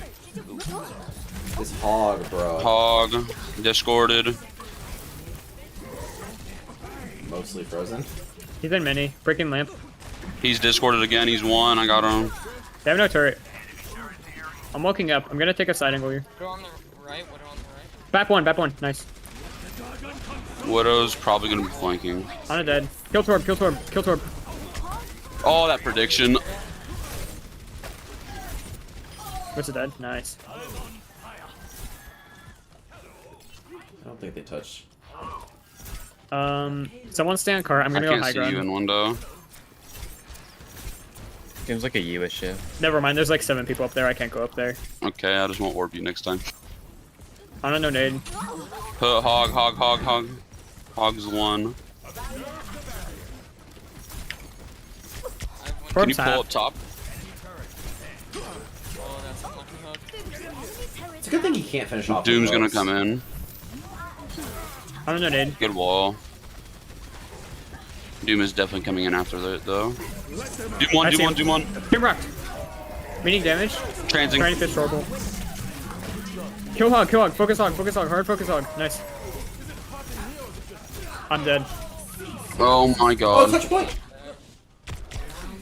This hog, bro. Hog. Discorded. Mostly frozen. He's in mini. Breaking lamp. He's discorded again. He's one. I got him. They have no turret. I'm walking up. I'm gonna take a side angle here. Widow on the right, Widow on the right. Back one. Nice. Widow's probably gonna be flanking. On a dead. Kill Torb. Oh, that prediction. What's it dead? Nice. I don't think they touched. Someone stay on cart. I'm gonna I go can't high see ground. you in window. Seems like a you issue. Never mind. There's like 7 people up there. I can't go up there. Okay, I just won't orb you next time. I don't know nade. Put hog. Hog's one. Can you pull up top? Oh, that's unlucky hook. It's a good thing he can't finish off. Doom's with gonna those. come in. I don't know nade. Good wall. Doom is definitely coming in after that though. Doom one. Team rocked. Meaning damage. Transing. Trying to fish circle. Kill hog. Focus hog. Hard focus hog. Nice. I'm dead. Oh my Oh, god. touch point.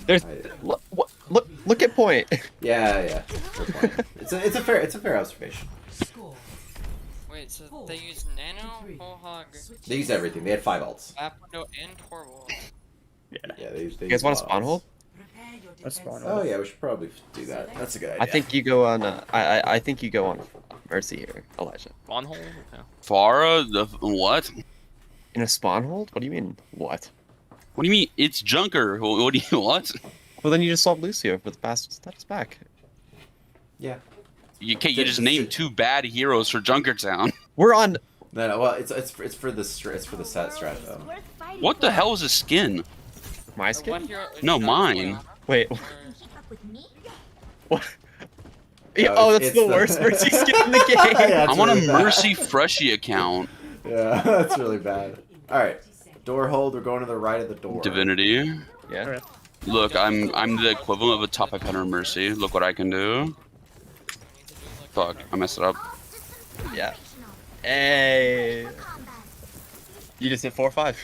There's look at point. Yeah. Good point. It's a fair observation. Wait, so they use Nano, Whole Hog, They used everything. They had 5 ults. Map Window, and Torwall. Yeah, they You guys want to spawn hold? Let's spawn Oh yeah, we should probably do that. That's a good idea. I think you go on. I think you go on Mercy here, Elijah. Spawn hole? Yeah. Farah? The what? In a spawn hold? What do you mean? What? What do you mean? It's Junker. What do you what? Well, then you just swap Lucio for the past status back. Yeah. You can't. You just named 2 bad heroes for Junkertown. We're on. No. Well, it's for the set strat though. What the hell is a skin? My skin? No, mine. Wait. What? Yeah, oh, that's the worst Mercy skin in the game. Yeah, I'm on a really bad. Mercy Freshie account. Yeah, that's really bad. All right, door hold. We're going to the right of the door. Divinity. Yeah. Look, I'm the equivalent of a top 500 Mercy. Look what I can do. Fuck, I messed it up. Yeah. Hey. You just hit 4-5.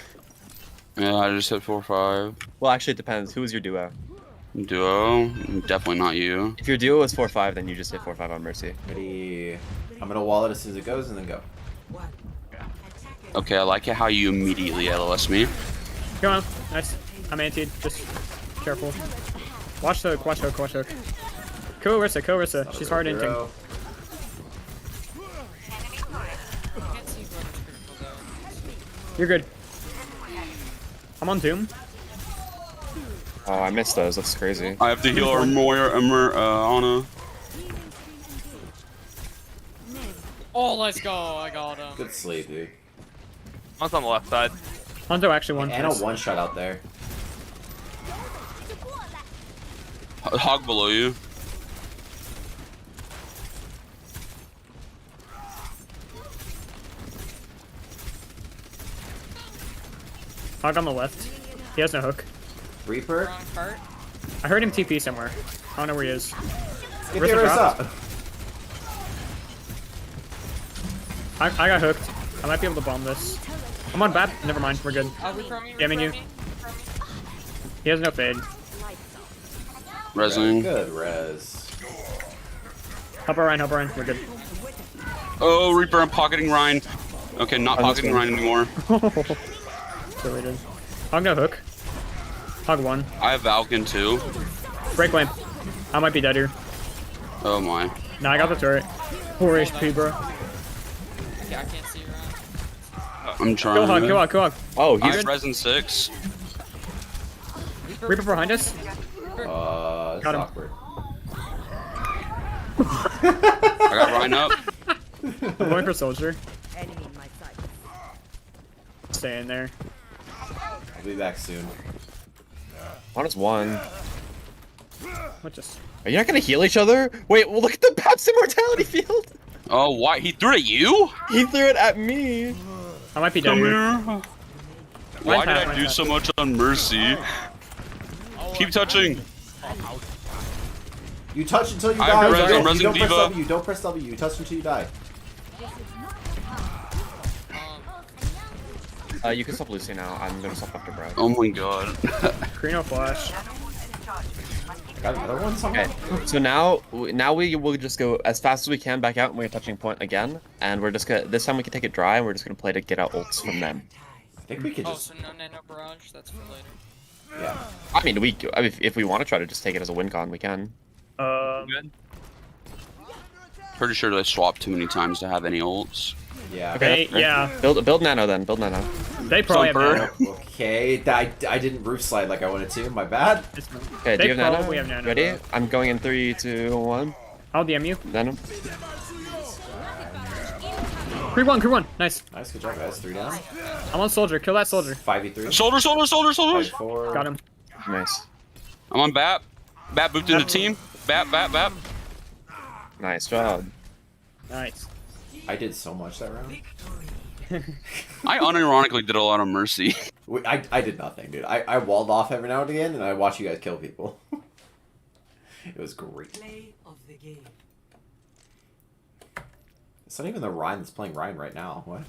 Yeah, I just hit 4-5. Well, actually, it depends. Who is your duo? Duo? Definitely not you. If your duo is 4-5, then you just hit 4-5 on Mercy. Ready? I'm gonna wall it as soon as it goes, and then go. Okay, I like it how you immediately LOS me. Come on. Nice. I'm antied. Just careful. Watch hook. Kill Orisa. She's hard inting. You're good. I'm on Doom. Oh, I missed those. That's crazy. I have to heal our Ana. Oh, let's go! I got him. Good sleep, dude. One's on the left side. Hanzo actually won. And a one-shot out there. Hog below you. Hog on the left. He has no hook. Reaper. I heard him TP somewhere. I don't know where he is. Get Orisa the dropped. Orisa. I got hooked. I might be able to bomb this. I'm on bad. Never mind. We're good. Jamming you. He has no fade. Resing. Good res. Help our Ryan. We're good. Oh, Reaper, I'm pocketing Ryan. Okay, not pocketing Ryan anymore. Deleted. Hog no hook. Hog 1. I have Valken too. Break lamp. I might be dead here. Oh my. Nah, I got the turret. 4 HP, bro. Yeah, I can't see around. I'm trying. Kill Hog, kill Hog, kill Hog. Oh, He's he's Resin 6. Reaper behind us. It's Got him. awkward. I got Ryan up. I'm going for soldier. Stay in there. I'll be back soon. Minus 1. What just? Are you not gonna heal each other? Wait, well, look at the Pap's immortality field. Oh, why? He threw it at you? He threw it at me. I might be dead Come here. here. Why did I do so much on Mercy? Keep touching. You touch until you I die. have You don't Resin press Diva. W. Don't press W. You touch until you die. You can stop Lucy now. I'm gonna stop after Brad. Oh my god. Krino flash. Got another one somewhere? Okay, so now we will just go as fast as we can back out and we're touching point again, and we're just gonna this time we can take it dry and we're just gonna play to get out ults from them. I think we could Oh, just. so no nano barrage. That's for later. Yeah. I mean, if we want to try to just take it as a win con, we can. Pretty sure they swapped too many times to have any ults. Yeah. Okay, yeah. Build nano then. Build nano. They probably have nano. Okay, I didn't roof slide like I wanted to. My bad. Okay, do They you have nano? probably have nano, Ready? though. I'm going in 3, 2, 1. I'll DM you. Nano. Creep 1. Nice. Nice, good job, guys. 3 down. I'm on soldier. Kill that soldier. 5v3. Soldier. 4. Got him. Nice. I'm on Bap. Bap booped in the team. Bap. Nice job. Nice. I did so much that round. I unironically did a lot of Mercy. I did nothing, dude. I walled off every now and again, and I watched you guys kill people. It was great. Play of the game. It's not even the Ryan that's playing Ryan right now. What?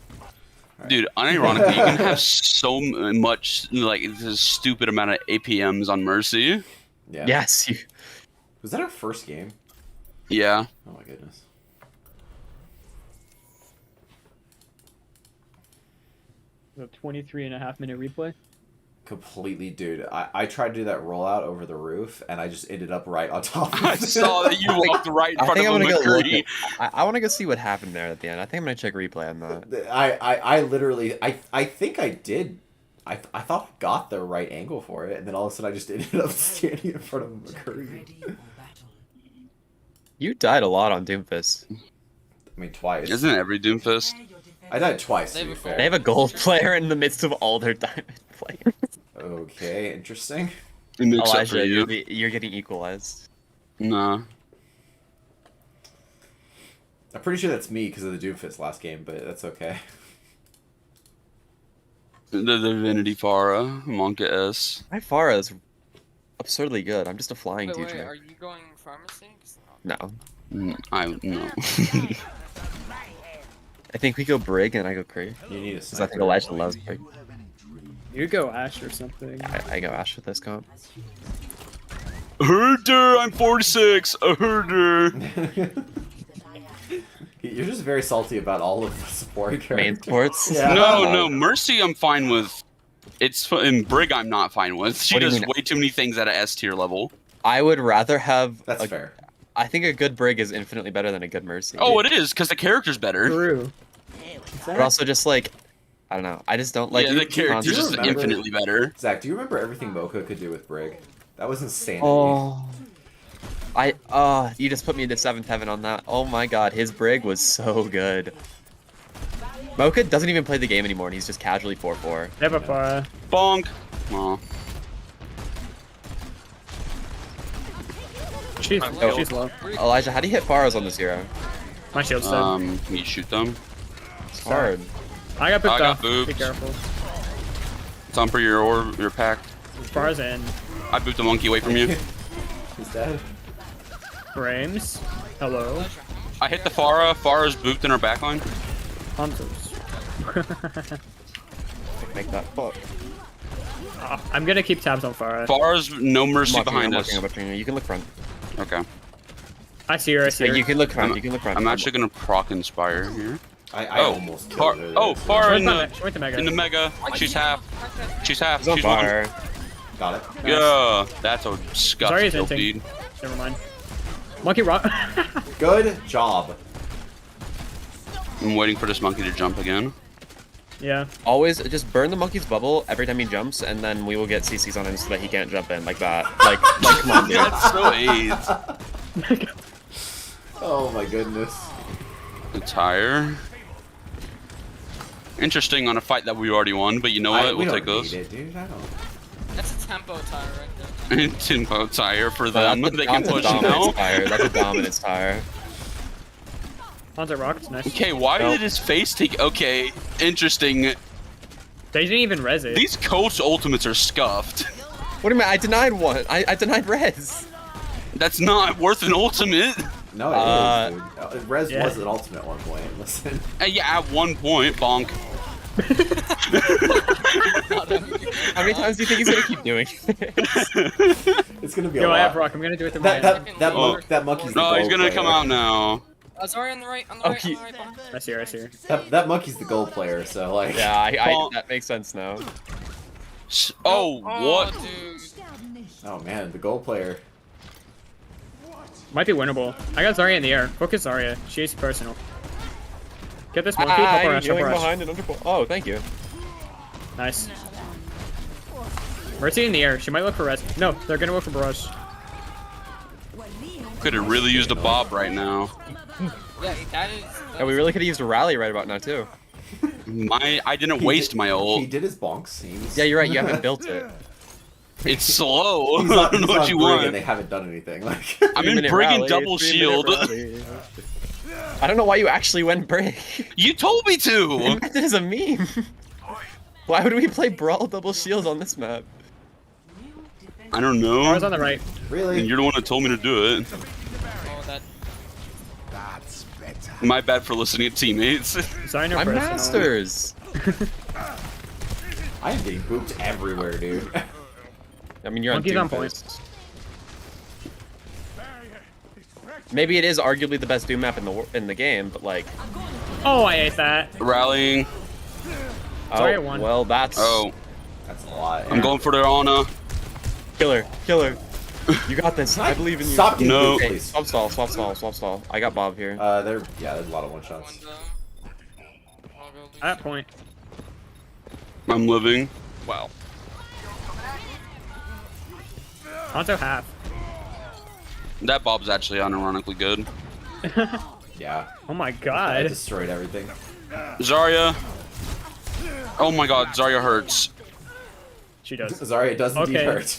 Dude, unironically, you can have so much, like, this stupid amount of APMs on Mercy. Yeah. Yes. Was that our first game? Yeah. Oh my goodness. The 23.5-minute replay. Completely, dude. I tried to do that rollout over the roof, and I just ended up right on top of it. I saw that you walked right in I front think of I'm a gonna go look McCree. at, I want to go see what happened there at the end. I think I'm gonna check replay on that. I literally I think I did. I thought I got the right angle for it, and then all of a sudden I just ended up standing in front of McCree. You died a lot on Doomfist. I mean, twice. Isn't every Doomfist? I died twice, to be fair. They have a gold player in the midst of all their diamond players. Okay, interesting. It makes up for Elijah, you. you're getting equalized. Nah. I'm pretty sure that's me because of the Doomfist last game, but that's okay. The Divinity Pharah, Monka S. My Pharah is absurdly good. I'm just a flying Wait, teacher. are you going pharmacy? No. No. I think we go Brig and I go Kree. You need a Because I think Elijah loves Brig. You go Ash or something. I go Ash with this comp. Herder, I'm 46. A herder. You're just very salty about all of the support characters. Main sports? Yeah. No, Mercy I'm fine with. It's in Brig I'm not fine with. She What do you does mean? way too many things at a S tier level. I would rather have. That's fair. I think a good Brig is infinitely better than a good Mercy. Oh, it is because the character's better. True. But also just like, I don't know. I just don't like. Yeah, the character's Do you just remember- infinitely better. Zach, do you remember everything Mocha could do with Brig? That was insanity. Oh. You just put me into 7th heaven on that. Oh my god, his Brig was so good. Mocha doesn't even play the game anymore and he's just casually 4-4. They have a fire. Bonk. Aw. She's low. Elijah, how do you hit Pharos on the 0? My shield's dead. You shoot them. It's hard. I got booped I got off. Be booped. careful. Thumper your orb, your pact. Fars in. I booped the monkey away from you. He's dead. Frames. Hello. I hit the Pharah. Pharah's booped in her backline. Hunters. Make that fuck. I'm gonna keep tabs on Farah. Pharah's no mercy I'm behind us. You can look front. Okay. I see her. I see her. You can look front. You can look front. I'm actually gonna proc inspire here. I almost killed her. Oh, Pharah She went the mega. in the mega. She's half. She's half. She's on She's one. fire. Got it. Nice. Yeah, that's a scuff Sorry, kill Zinting. feed. Never mind. Monkey rock. Good job. I'm waiting for this monkey to jump again. Yeah. Always just burn the monkey's bubble every time he jumps, and then we will get CCs on him so that he can't jump in like that. Like come on, dude. That's so AIDS. Oh my goodness. The tire. Interesting on a fight that we already won, but you know what? We We'll don't take those. need it, dude. I don't. That's a tempo tire right there. Tempo tire for That's them. a- They can that's a push dominance now. tire. That's a dominance tire. Haunted rock. Nice. Okay, why did his face take... Okay, interesting. They didn't even res it. These coach ultimates are scuffed. What do you mean? I denied one. I denied res. That's not worth an ultimate. No, it is, dude. Res was an ultimate at one point. Listen. Yeah, at one point, bonk. How many times do you think he's gonna keep doing it? It's gonna be a Yo, lot. I have rock. I'm gonna do it with That monkey's the No, he's gold gonna player. come out now. Sorry, on the right, Oh, right, behind. I see her. That monkey's the gold player, so like. Yeah, that makes sense now. Oh, what? Dude. Oh man, the gold player. Might be winnable. I got Zarya in the air. Focus Zarya. She's personal. Get this monkey. Ah, Help her rush. Help her healing rush. behind an underpool. Oh, thank you. Nice. Mercy in the air. She might look for res. No, they're gonna look for barrage. Could have really used a bob right now. Yeah, that is. Yeah, we really could have used a rally right about now too. I didn't waste my ult. He did his bonks. Yeah, you're right. You haven't built it. It's slow. He's I don't know what you want. And they haven't done anything. Like. I'm in Brigand double 3-minute shield. rally. I don't know why you actually went Brig. You told me I to. meant it as a meme. Why would we play Brawl double shield on this map? I don't know. Bar's on the right. Really? And you're the one that told me to do it. Oh, that. My bad for listening to teammates. Sorry, no I'm personal. masters. I am getting booped everywhere, dude. I mean, you're Monkey's on on Doom point. Fist. Maybe it is arguably the best Doom map in the game, but like. Oh, I ate that. Rallying. Sorry, I Oh, won. well, that's. Oh, That's a lot. I'm going for their honor. Killer. You got this. I believe in you. Stop getting No. booped, Okay, please. swap stall. I got Bob here. There's a lot of one shots. At that point. I'm living. Wow. Honto half. That Bob's actually unironically good. Yeah. Oh my I god. destroyed everything. Zarya. Oh my god, Zarya hurts. She does. Sorry, it does indeed Okay. hurt.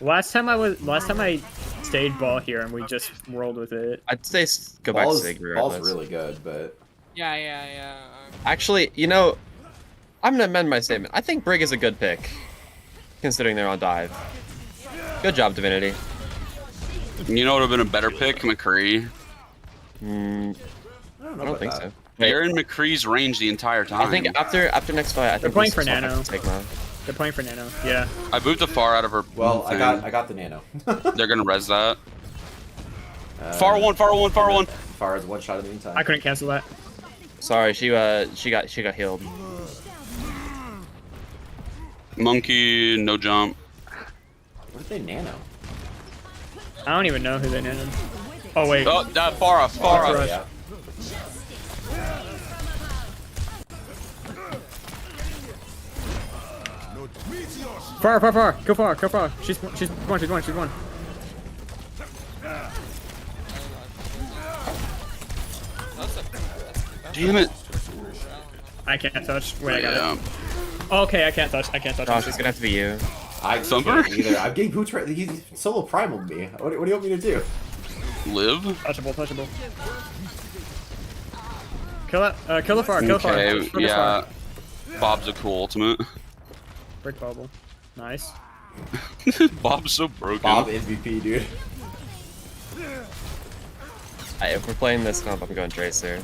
Last time I stayed ball here and we just rolled with it. I'd say go back to Ball's, Sig Ball's regardless. really good, but Yeah. Actually, you know, I'm gonna amend my statement. I think Brig is a good pick, considering they're on dive. Good job, Divinity. You know what would have been a better pick? McCree. I don't know I don't think about so. You're in McCree's range the entire time. I think after next fight, I think playing we for swap back Nano. to Sigma. They're playing for Nano. Yeah. I booped the far out of her. Well, thing. I got the nano. They're gonna res that. Far one. Far as one shot in the meantime. I couldn't cancel that. Sorry, she got healed. Monkey, no jump. Where'd they nano? I don't even know who they named. Oh wait. Oh, that far up. Rush. Yeah. Far. Go far. She's one. Damn it. I can't touch. Wait, I got Yeah. it. Oh, okay, I can't touch. Josh, it's gonna have to be you. I Thumper? can't either. I'm getting boots right. He's solo primal me. What do you want me to do? Live. Touchable. Kill it. Kill the far. Okay, Just for the yeah. far. Bob's a cool ultimate. Brick bubble. Nice. Bob's so broken. Bob MVP, dude. If we're playing this comp, I'm going Tracer.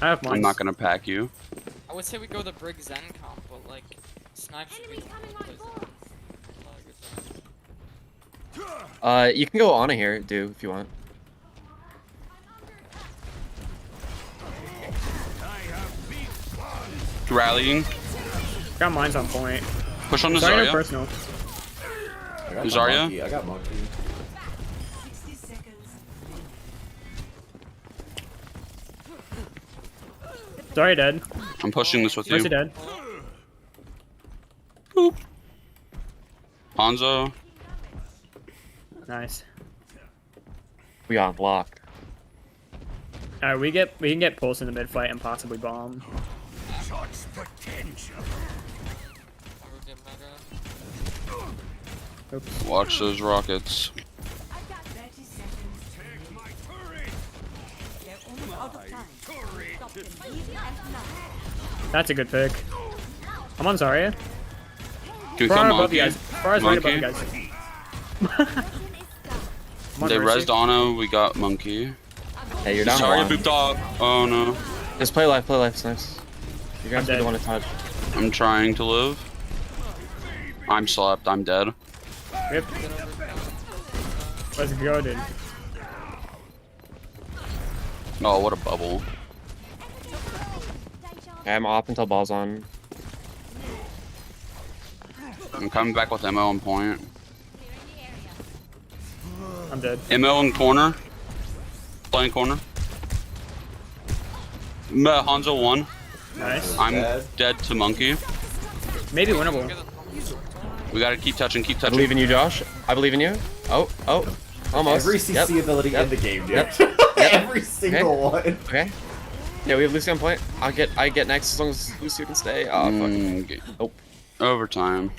I have mine. I'm not gonna pack you. I would say we go the Brig Zen comp, but like, Snipe should be. You can go Ana here, do if you want. Rallying. Got mine's on point. Push on the Sorry, no Zarya. personal. I got Zarya? Monkey. I got Monkey. Sorry, dead. I'm pushing this with Mercy you. dead. Boop. Hanzo. Nice. We got blocked. Alright, we can get Pulse in the mid fight and possibly bomb. Shots potential. Oops. Watch those rockets. That's a good pick. I'm on Zarya. Can we Far kill above you Monkey? guys. Far is right above you Monkey? guys. I'm on They Mercy. rezzed Ana, we got Monkey. Hey, you're down Sorry, one. booped off. Oh no. Just play life, it's nice. You guys are the one to touch. I'm trying to live. I'm slapped, I'm dead. Yep. Let's go, dude. Oh, what a bubble. Okay, I'm off until ball's on. I'm coming back with MO on point. I'm dead. MO in corner. Playing corner. Hanzo 1. Nice. I'm dead to Monkey. Maybe winnable. We gotta keep touching, keep I touching. believe in you, Josh. I believe in you. Oh, almost. Every CC ability in the game, dude. Every single one. Okay. Yeah, we have Lucy on point. I get next as long as Lucy can stay. Oh, fuck. Oh. Overtime.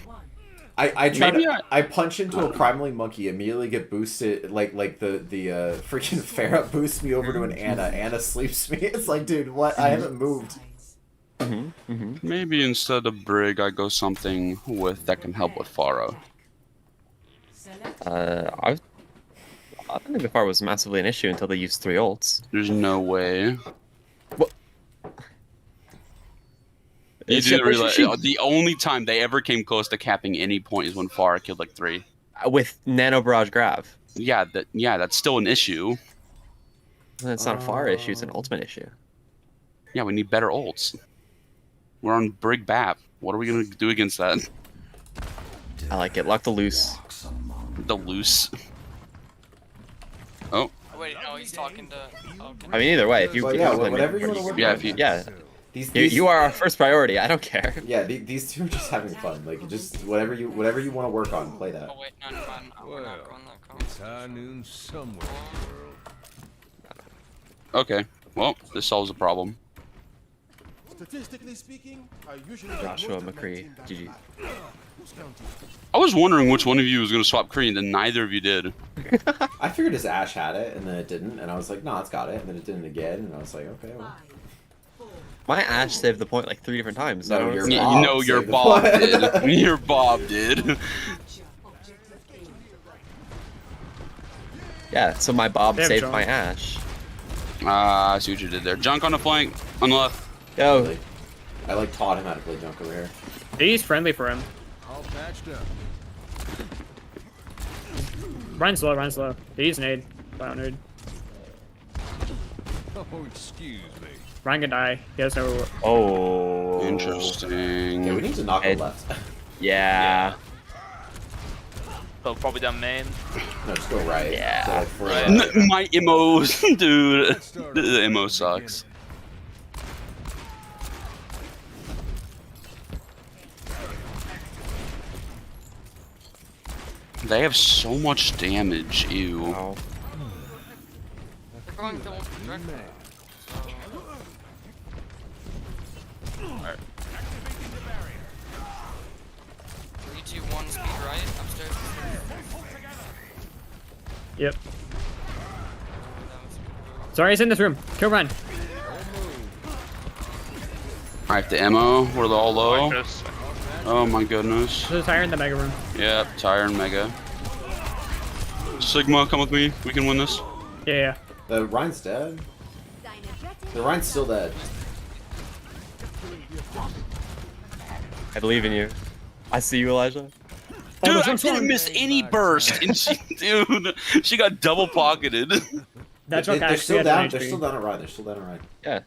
I punch into a primally Monkey, immediately get boosted, like the freaking Pharah boosts me over to an Ana. Ana sleeps me. It's like, dude, what? I haven't moved. Maybe instead of Brig, I go something with that can help with Pharah. I don't think the far was massively an issue until they used 3 ults. There's no way. What? You do realize the only time they ever came close to capping any point is when Pharah killed like 3. With Nano Barrage Grav. Yeah, that's still an issue. It's not a far issue, it's an ultimate issue. Yeah, we need better ults. We're on Brig Bap. What are we gonna do against that? I like it. Lock the loose. The loose. Oh. Wait, no, he's talking to. I mean, either way, if you whatever you want to work on. Yeah. These, you are our first priority. I don't care. Yeah, these two are just having fun. Like, just whatever you want to work on, play that. Oh wait, no, we're not going that It's high noon somewhere. Okay. Well, this solves the problem. Statistically speaking, I usually Joshua McCree, GG. I was wondering which one of you was gonna swap Kree, and then neither of you did. I figured his Ashe had it, and then it didn't, and I was like, no, it's got it, and then it didn't again, and I was like, okay, well. My Ashe saved the point like 3 different times. No, your Bob did. Your Bob did. Yeah, so my Bob Damn, saved John. my Ashe. I see what you did there. Junk on the flank, on the left. Yo. I like taught him how to play junk over here. He's friendly for him. All patched up. Ryan's low. He's nade. Wow, nade. Oh, excuse me. Ryan can die. He has no. Oh. Interesting. Yeah, we need to knock him left. Yeah. So probably down main. No, just go right. Yeah. So, like, for, My MOs, dude. The MO sucks. They have so much damage, ew. Oh. They're going to direct. Alright. 3, 2, 1, speed right, upstairs. Yep. Sorry, he's in this room. Kill Ryan. Alright, the MO, we're all low. Marcus. Oh my goodness. There's a tire in the mega room. Yep, Tire and Mega. Sigma, come with me. We can win this. Yeah. the Ryan's dead. The Ryan's still dead. I believe in you. I see you, Elijah. Dude, I didn't miss any burst, and she got double pocketed. That's They're okay. still down. They're still down at Ryan. They're still down at Ryan. Yeah.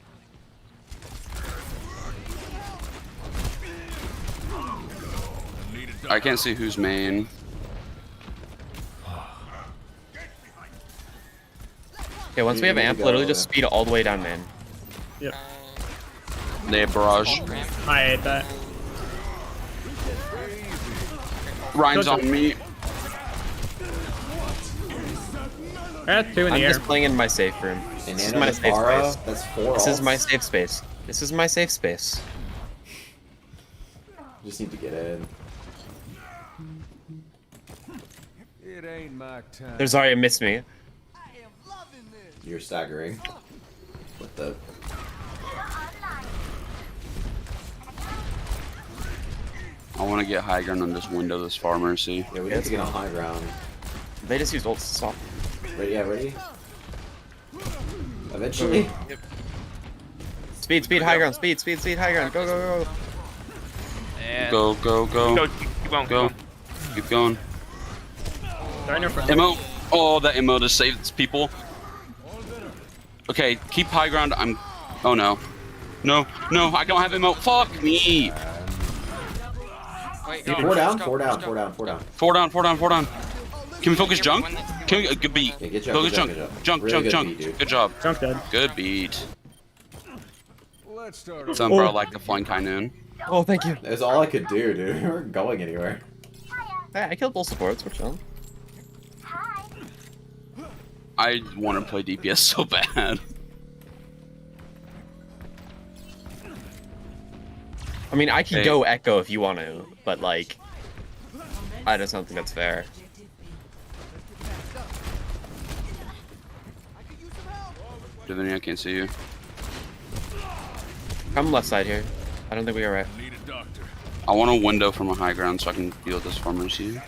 I can't see who's main. Okay, once we have amp, literally just speed all the way down, man. Yep. They have barrage. I ate that. Ryan's on me. I got 2 in the I'm air. just playing in my safe room. This is my safe space. That's 4. This is my safe space. This is my safe space. Just need to get in. It ain't my time. There's Zarya missed me. You're staggering. What the? I want to get high ground on this window this far, Mercy. Yeah, we have to get on high ground. They just used ults to stop. Ready? Yeah, ready? Eventually. Yep. Speed, high ground, speed, high ground. Go, go, go. And Go. keep going, Go. Keep going. Sorry, no front. Ammo. Oh, that ammo just saves people. Okay, keep high ground. Oh no. No, I don't have ammo. Fuck me. Wait, Dude, go, 4 down, let's go, 4 down, let's 4 go. down, 4 down. 4 down. Can we focus junk? Can we good beat? Yeah, get Focus good junk. job. Really good beat, dude. Good job. Junk dead. Good beat. Let's start. Some bro like the flying Kainoon. Oh, thank you. That's all I could do, dude. We weren't going anywhere. Hey, I killed both supports. We're chilling. I want to play DPS so bad. I mean, I can Hey. go Echo if you want to, but like, I just don't think that's fair. Divinity, I can't see you. Come left side here. I don't think we are right. Need a doctor. I want a window from a high ground so I can deal with this for Mercy.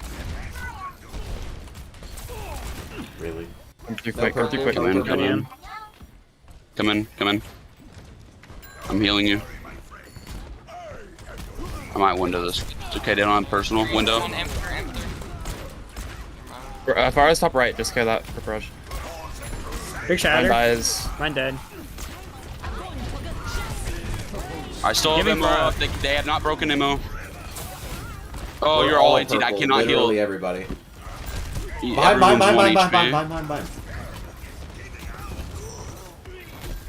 Really? Come through No quick. Come through quick. Come in. Come in. I'm healing you. I might window this. It's okay, they don't have personal. Window. Farah's top right. Just kill that for brush. Big Mine shatter. dies. Mine dead. I still have Give me ammo. Farah. They have not broken ammo. Oh, We're you're all anti. I purple, cannot literally heal. everybody. Everyone's Behind. 1 HP.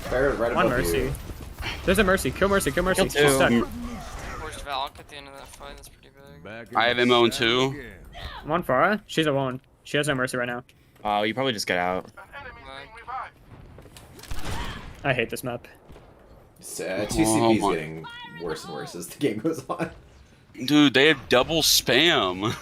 Fair, right One above Mercy. you. There's a Mercy. Kill Mercy. Kill She's two. stuck. Where's Valk at the end of that fight? That's pretty big. Back in I have the ammo in saddle 2. again. I'm on Farah. She's alone. She has no Mercy right now. Oh, you probably just get out. I hate this map. TCP is getting worse and worse as the game goes on. Dude, they have double spam.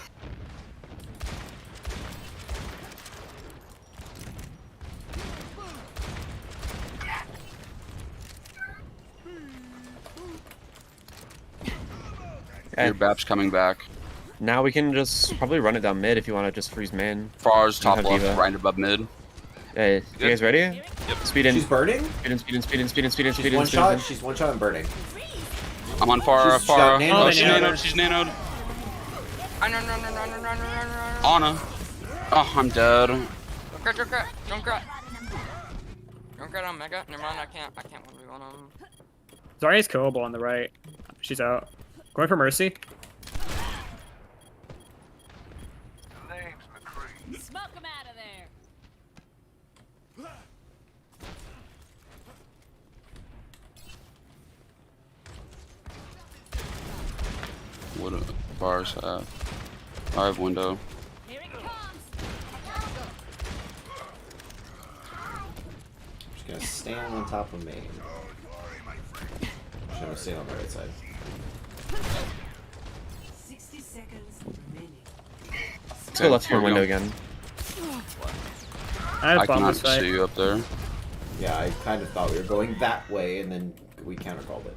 Your BAP's coming back. Now we can just probably run it down mid if you want to just freeze main. Far's top Have left, Diva. right above mid. Hey, you guys ready? Yep. Speed in. She's burning? Speed in. She's one shot. She's one shot and burning. I'm on Farah. She's got Farah. nano. Oh, she's nano. nanoed. She's nanoed. Run. Anna. Oh, I'm dead. Junkrat on Mega. Never mind, I can't 1v1 on him. Zarya's killable on the right. She's out. Going for Mercy. Smoke him out of there. What do Far's have? I have window. Here it comes. Just gonna stand on top of main. Just gonna stand on the right side. 60 seconds remaining. Let's go left front window again. I had a I bomb cannot this fight. see you up there. Yeah, I kind of thought we were going that way, and then we countercalled it.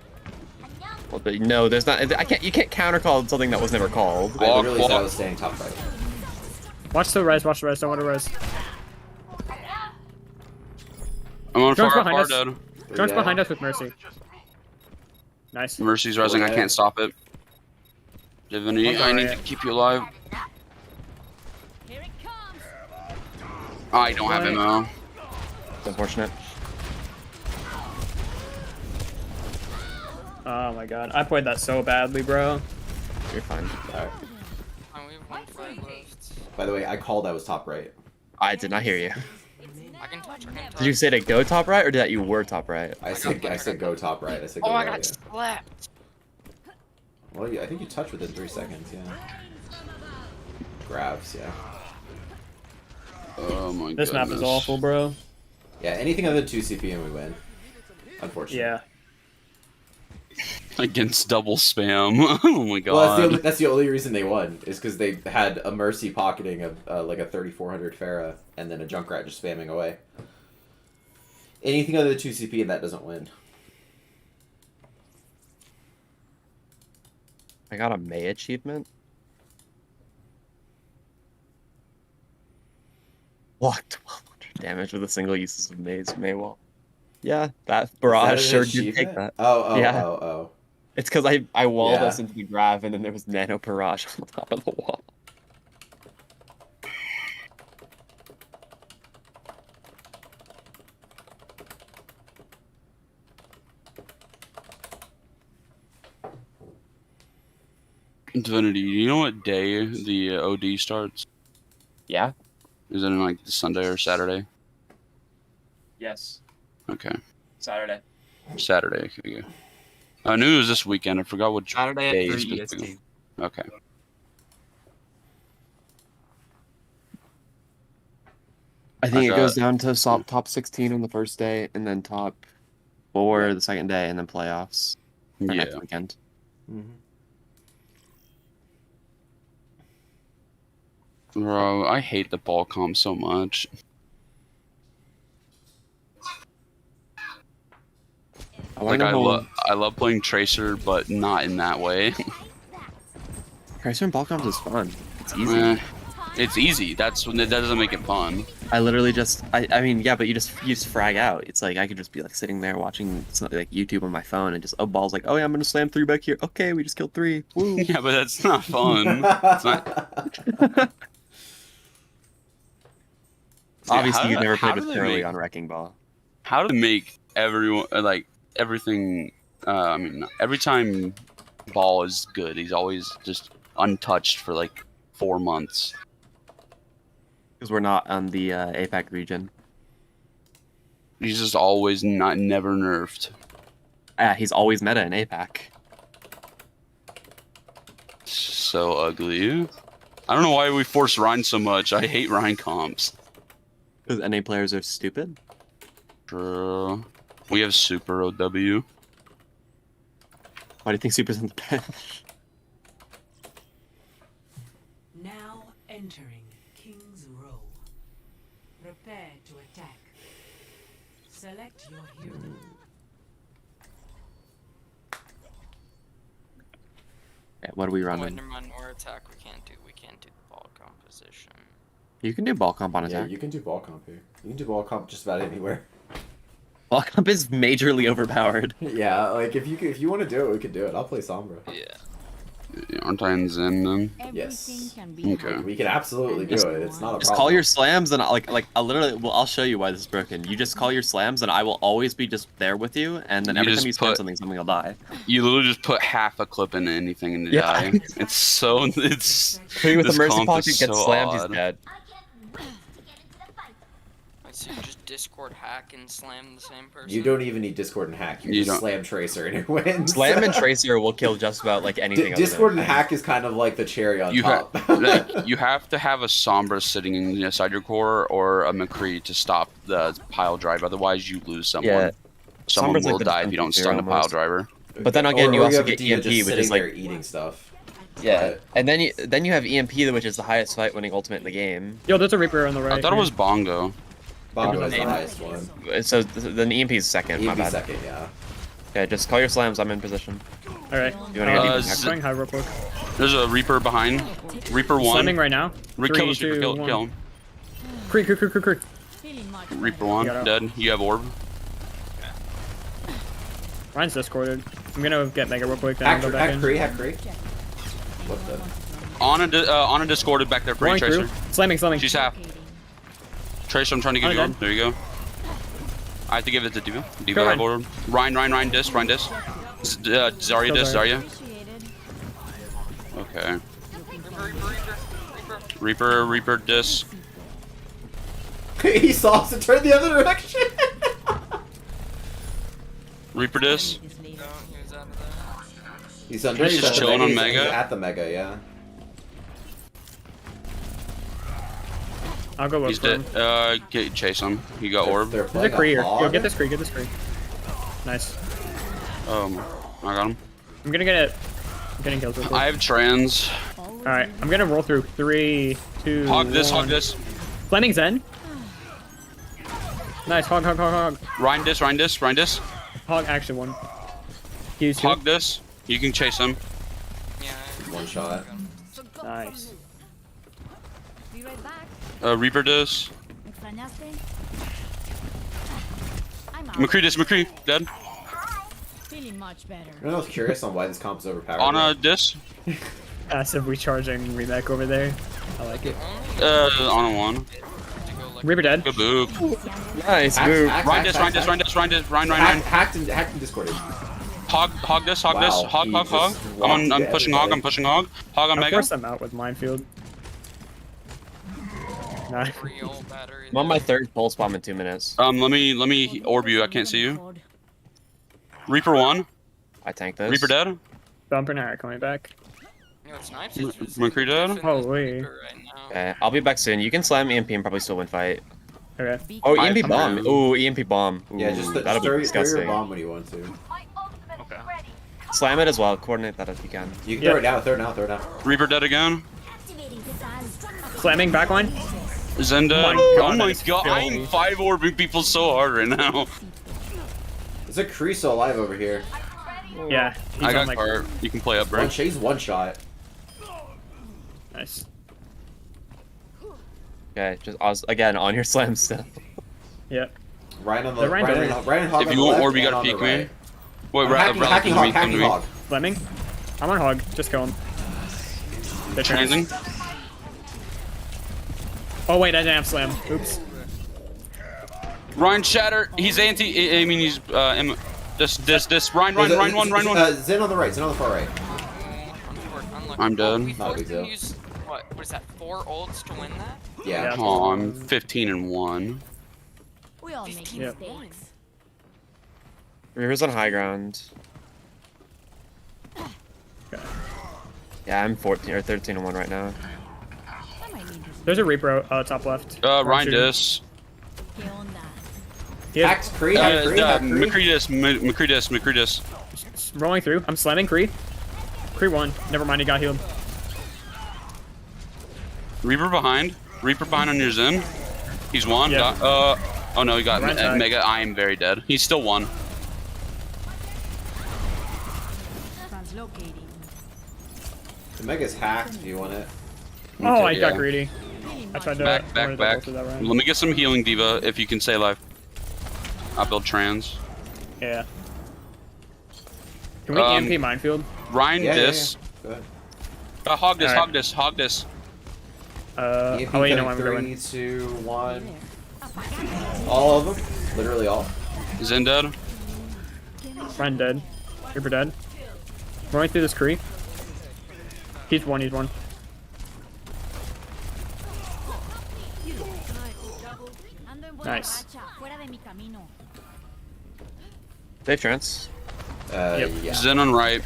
Well, but no, there's not. I can't. You can't countercall something that was never called. I literally said I was staying top right. Watch the res. Watch the res. Don't want to res. I'm on Drone's Far behind us. dead. Drone's Yeah. behind us with Mercy. Nice. Mercy's rising. I can't stop it. Divinity, I need to keep you alive. Here it comes. I don't have ammo. It's unfortunate. Oh my god. I played that so badly, bro. You're fine. Alright. have one frag left. By the way, I called I was top right. I did not hear you. I can touch. Did you say to go top right, or that you were top right? I said go top right. I said go Oh, I right. got slapped. Well, I think you touched within 3 seconds, yeah. Grabs, yeah. Oh my god. This map is awful, bro. Yeah, anything other than 2 CP and we win. Unfortunately. Yeah. Against double spam. Oh my god. Well, that's the only reason they won, is because they had a Mercy pocketing of like a 3400 Pharah, and then a Junkrat just spamming away. Anything other than 2 CP and that doesn't win. I got a May achievement. Blocked 1200 damage with a single use of Maywall. Yeah, that barrage sure did take that. Oh. It's because I walled us into the grav and then there was nano barrage on the top of the wall. Divinity, do you know what day the OD starts? Yeah. Is it in like Sunday or Saturday? Yes. Okay. Saturday. Saturday. Okay. I knew it was this weekend. I forgot what Saturday day at it's 3 supposed to be. EST. Okay. I think it goes down to top 16 on the first day, and then top 4 the second day, and then playoffs for next weekend. Bro, I hate the ball comp so much. I love playing Tracer, but not in that way. Tracer and ball comp is fun. It's easy. It's easy. That doesn't make it fun. I literally just I mean yeah, but you just frag out. It's like I could just be like sitting there watching something like YouTube on my phone and just ball's like, oh yeah, I'm gonna slam 3 back here. Okay, we just killed 3. Woo. Yeah, but that's not fun. It's not... Obviously, you've never played with Curly on Wrecking Ball. How do they make everyone like everything? I mean, every time Ball is good, he's always just untouched for like 4 months. Because we're not on the APAC region. He's just always never nerfed. Yeah, he's always meta in APAC. So ugly. I don't know why we force Rhine so much. I hate Rhine comps. Because NA players are stupid? True. We have Super OW. Why do you think Super's on the bench? Now entering King's Row. Prepare to attack. Select your hero. Yeah, what are we running? Never mind, or attack. We can't do ball composition. You can do ball comp on attack. Yeah, you can do ball comp here. You can do ball comp just about anywhere. Ball comp is majorly overpowered. Yeah, like if you want to do it, we could do it. I'll play Sombra. Yeah. Aren't I in Zen then? Yes. Okay. We can absolutely do it. It's not a problem. Just call your slams and I'll show you why this is broken. You just call your slams and I will always be just there with you, and then every time you spam something will die. You literally just put half a clip into anything and die. It's so With the Mercy Pocket gets slammed, he's dead. So you just Discord hack and slam the same person? You don't even need Discord and hack. You just slam Tracer and it wins. Slam and Tracer will kill just about like anything. Discord and hack is kind of like the cherry on top. You have to have a Sombra sitting inside your core or a McCree to stop the pile drive. Otherwise, you lose someone. Yeah. Someone will die if you don't stun the pile driver. But then again, you also get EMP, which is like eating stuff. Yeah, and then you have EMP, which is the highest fight-winning ultimate in the game. Yo, there's a Reaper on the right. I thought it was Bongo. Bongo is the highest one. So then EMP is second. My bad. Second, yeah. Yeah, just call your slams. I'm in position. All right. You want to going high real quick. There's a Reaper behind. Reaper 1. Slamming right now. Kill him. Creek. Reaper 1 dead. You have orb. Ryan's discorded. I'm gonna get Mega real quick. Then I'll go back in. Hack Cree. What the? On a discorded back there for you, Tracer. Slamming. She's half. Tracer, I'm trying to give you orb. There you go. I have to give it to Diva. Diva have orb. Ryan, disc. Zarya, disc, Zarya. Okay. Reaper dis. He saw us and turned the other direction. Reaper dis. No, he was out of there. He's under. He's just chilling on He's Mega. at the Mega, yeah. I'll go look He's for dead. him. Chase him. You got orb. They're There's a playing Kree here. hog. Yo, get this Kree, get this Kree. Nice. I got him. I'm gonna get it. I'm getting kills real quick. I have trans. Alright, I'm gonna roll through 3, 2, Hog this, 1. hog this. Fleming Zen. Nice, hog. Ryan dis. Hog actually won. Use Hog this. You can chase him. Yeah. One shot. Nice. Be right back. Reaper dis. ¿Extrañaste? I'm out. McCree dead. Feeling much better. I was curious on why this comp is overpowered. On a dis. Passive recharging remake over there. I like it. On a 1. Reaper dead. Good move. Nice move. Ryan dis. Ryan. Hacked and discorded. Hog this. Wow, Hog. he just I'm pushing hog. Hog on Of Mega. course I'm out with minefield. Nice. Real battery. I'm on my third pulse bomb in 2 minutes. Let me orb you. I can't see you. Reaper 1. I tanked this. Reaper dead. Bumper and Harry coming back. Yo, Snipes is just McCree dead. Holy. right now. Okay, I'll be back soon. You can slam EMP and probably still win fight. Okay. Oh, I- EMP bomb. I'm- Ooh, EMP bomb. Ooh, Yeah, just that'll be throw your disgusting. bomb when you want to. Okay. Slam it as well. Coordinate that if you can. You can Yeah. throw it now. Reaper dead again. Slamming back line. Zen dead. Oh my Oh God, my that is god, I'm filthy. 5 orbing people so hard right now. There's a Kree still alive over here. Yeah. He's I on got like cart. You can play up, bro. She's one shot. nice. Okay, just again on your slam still. Yeah. Ryan on the The Ryan's over here. Ryan Hog If on you the want left orb, you and gotta on the peek me. right. Wait, Hacking hog. Fleming. I'm on hog. Just kill him. They're Transing. Oh wait, I didn't have slam. Oops. Ryan shatter. He's anti. I mean, he's this. Ryan. Zen on the right. Zen on the far right. I'm dead. We Not a big forced him to deal. use, what is that, 4 ults to win that? Yeah. Oh, I'm 15-1. We all make Yep. mistakes. Reaper's on high ground. Okay. Yeah, I'm 14 or 13-1 right now. I might need this. There's a Reaper top left. Ryan shooting. dis. ¿Qué onda? He has- Hacked Kree. Hacked Kree. McCree dis. rolling through. I'm slamming Kree. Kree won. Never mind, he got healed. Reaper behind on your Zen. He's one. Yeah. Oh no, he got Ryan's back. Mega. I am very dead. He's still one. Translocating. The Mega's hacked. Do you want it? Oh, I Okay, got yeah. greedy. I tried to. Back. I wanted to go through that round. Let me get some healing, Diva, if you can stay alive. I'll build trans. Yeah. Can we EMP minefield? Ryan dis. Go ahead. Hog this. Alright. Hog this. EMP Oh, you know coming. I'm going. 3, 2, 1. All of them. Literally all. Zen dead. Ryan dead. Reaper dead. Rolling through this Kree. He's one. Ando en buena Nice. racha, fuera de mi camino. They have trance. Yep. Yeah. Zen on right.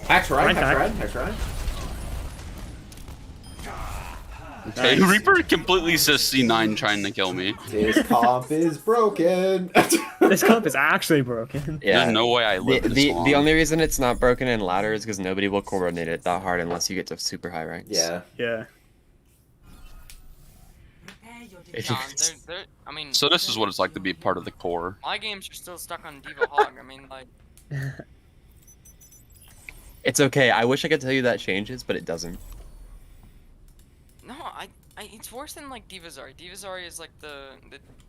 Hacked Ryan. Ryan Hacked Ryan. Okay, Nice. Reaper completely says C9 trying to kill me. This comp is broken. This comp is actually broken. Yeah. There's no way I live this long. The only reason it's not broken in ladder is because nobody will coordinate it that hard unless you get to super high ranks. Yeah. Yeah. If you Nah, I mean, So this is what it's like to be part of the core. my games are still stuck on Diva Hog. I mean, like, It's okay. I wish I could tell you that changes, but it doesn't. no, it's worse than like Diva Zari. Diva Zari is like the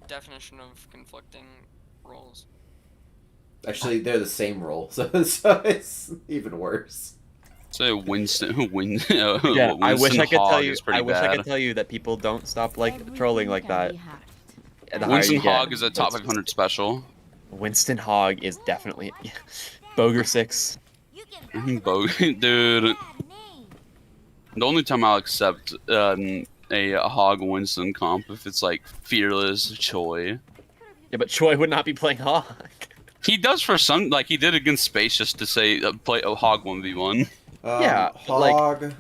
definition of conflicting roles. Actually, they're the same role, so it's even worse. So Winston, Yeah, I wish I could tell you. Is pretty I wish bad. I could tell you that people don't stop like trolling like that. And the higher Winston you get, Hog is a top that's- 500 special. Winston Hog is definitely Boger 6. You Dude. The only time I'll accept a Hog Winston comp if it's like Fearless Choi. Yeah, but Choi would not be playing Hog. He does for some, like he did against Space just to say play a Hog 1v1. Yeah, Hog,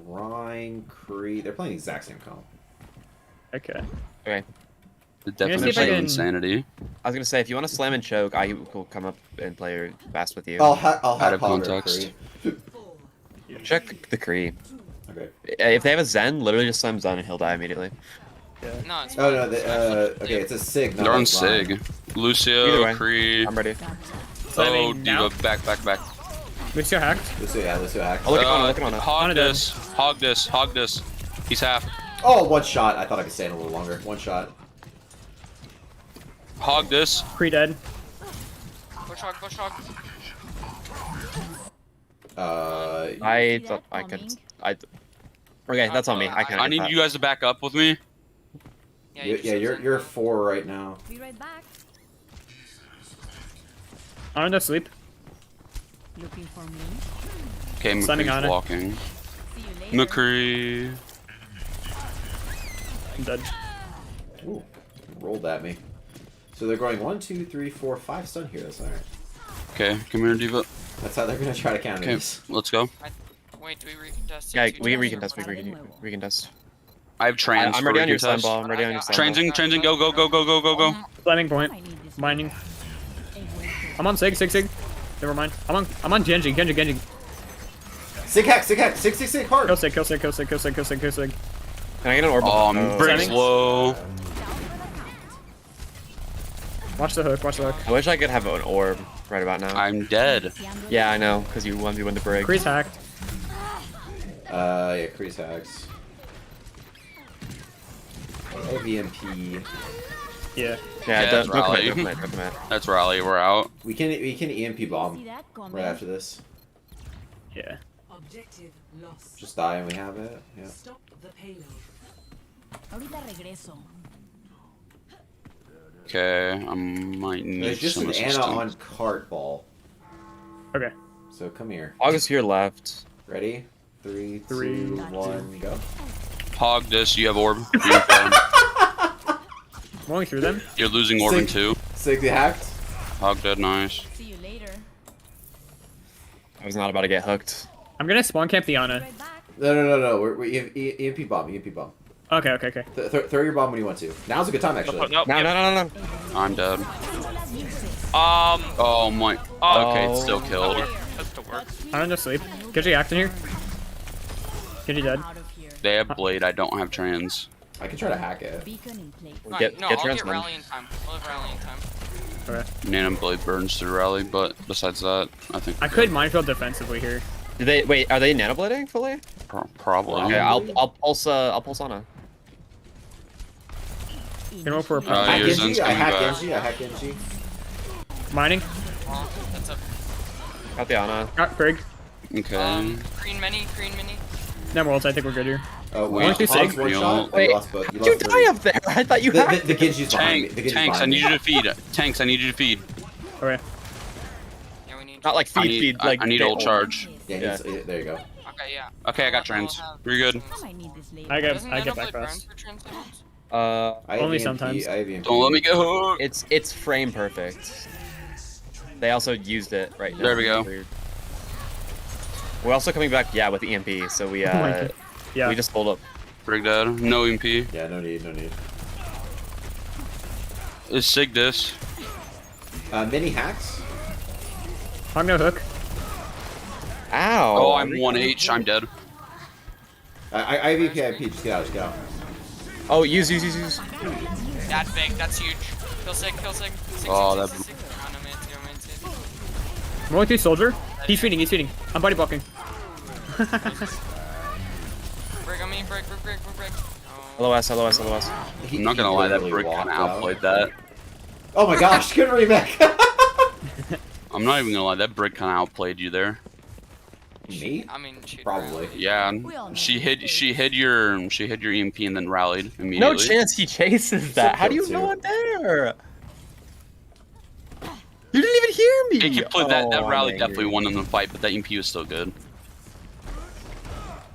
Rhine, Kree. They're playing the exact same comp. Okay. Okay. The definition of insanity. I was gonna say, if you want to slam and choke, I will come up and play fast with you. I'll have Out of Hog or context. Kree. Check the Kree. Okay. If they have a Zen, literally just slam Zen and he'll die immediately. Yeah. No, it's Oh no, okay, it's a Sig. They're on Sig. Lucio, Either way, Kree. I'm ready. Oh, now? Diva, back. Lucio hacked. Lucio hacked. Oh, look at on it. Hog this. He's half. Oh, one shot. I thought I could stay in a little longer. One shot. Hog this. Kree dead. Push hog. I thought I could. Okay, that's on me. I need you guys to back up with me. Yeah, you're 4 right now. Be right back. I'm no sleep. Looking for me? Okay, Slamming on McCree's it. walking. See you later. McCree. I'm dead. Ooh, rolled at me. So they're going 1, 2, 3, 4, 5 stun heroes. All right. Okay, come here, Diva. That's how they're gonna try to counter Okay, this. let's go. Wait, do we recontest? Yeah, Two we can times or recontest. one? We can test. I have trans. I'm ready for on your slime recontest. ball. I'm ready on your slime ball. Transing, go. Slamming point. Mining. I'm on Sig. Never mind. I'm on Genji. Sig hack, hard. Kill Sig. Can I get an orb? Breaks low. Watch the hook. I wish I could have an orb right about now. I'm dead. Yeah, I know, because you 1v1 the break. Kree's hacked. Yeah, Kree's hacks. AVMP. Yeah. Yeah, that's don't Raleigh. commit. That's Raleigh. We're out. We can EMP bomb See that coming? right after this. Yeah. Objective lost. Just die and we have it. Yeah. Stop the payload. Ahorita regreso. Okay, I might need There's just some an assistance. Anna on cart ball. Okay. So come here. August here left. Ready? 3, 2, 1, go. Hog this. You have orb. I'm going through them. You're losing orb in 2. Sig the hacked. Hog dead. Nice. See you later. I was not about to get hooked. I'm gonna spawn camp Diana. Right back. No. We're EMP bomb. Okay. Throw your bomb when you want to. Now's a good time, actually. Nope, No. I'm dead. Oh my. Okay, it's still killed. That still works. I'm on no sleep. Genji hacked in here. Genji dead. Out of here. They have blade. I don't have trans. I can try to hack it. Beacon in place. We'll get I'll get transmen. rallying time. We'll have rallying time. Okay. Nano blade burns through rally, but besides that, I think I could minefield defensively here. Did they wait? Are they nanoblading fully? probably. Okay, I'll pulse Anna. Can roll for a Hack your Genji. Zen's I coming hack Genji. mining. That's a Got the Anna. Got Brig. Okay. green mini. No worlds. I think we're good here. Oh, Wait, wait. Sig? One Wait, shot. Wait, You lost both. how'd you die up there? I thought you had. The Genji's behind me. The Genji's Tanks, I behind need me. you to feed. Tanks, I need you to feed. Okay. Yeah, we need. Not like feed. Like I need get ult charge. Yeah, there you go. Okay, yeah. Okay, I got trans. We're good. I might need this later. I get Doesn't back Nanoblade burn fast. for transitions? I have Only EMP, sometimes. I have EMP. Don't let me get hooked. It's frame perfect. They also used it right now. There we go. We're also coming back, yeah, with EMP. So we Oh my God. Yeah. we just pulled up. Brig dead. No EMP. Yeah, no need. Is Sig this? Mini hacks. I'm no hook. Ow! Oh, I'm 1H. I'm dead. I have EMP. Just get out. Oh, use. That's big. That's huge. Kill sig. Oh, that. I'm going through soldier. He's feeding. I'm body blocking. Break on me. Break. Oh. LOS. I'm not gonna lie, that literally Brig walked kind of out. outplayed that. Oh my gosh, couldn't run back. I'm not even gonna lie, that Brig kind of outplayed you there. Me? I mean, shoot. Probably. Yeah, she hid your EMP and then rallied immediately. No chance he chases that. How do you know it there? You didn't even hear me! He could play that Oh, rally I'm definitely angry. won in the fight, but that EMP was still good.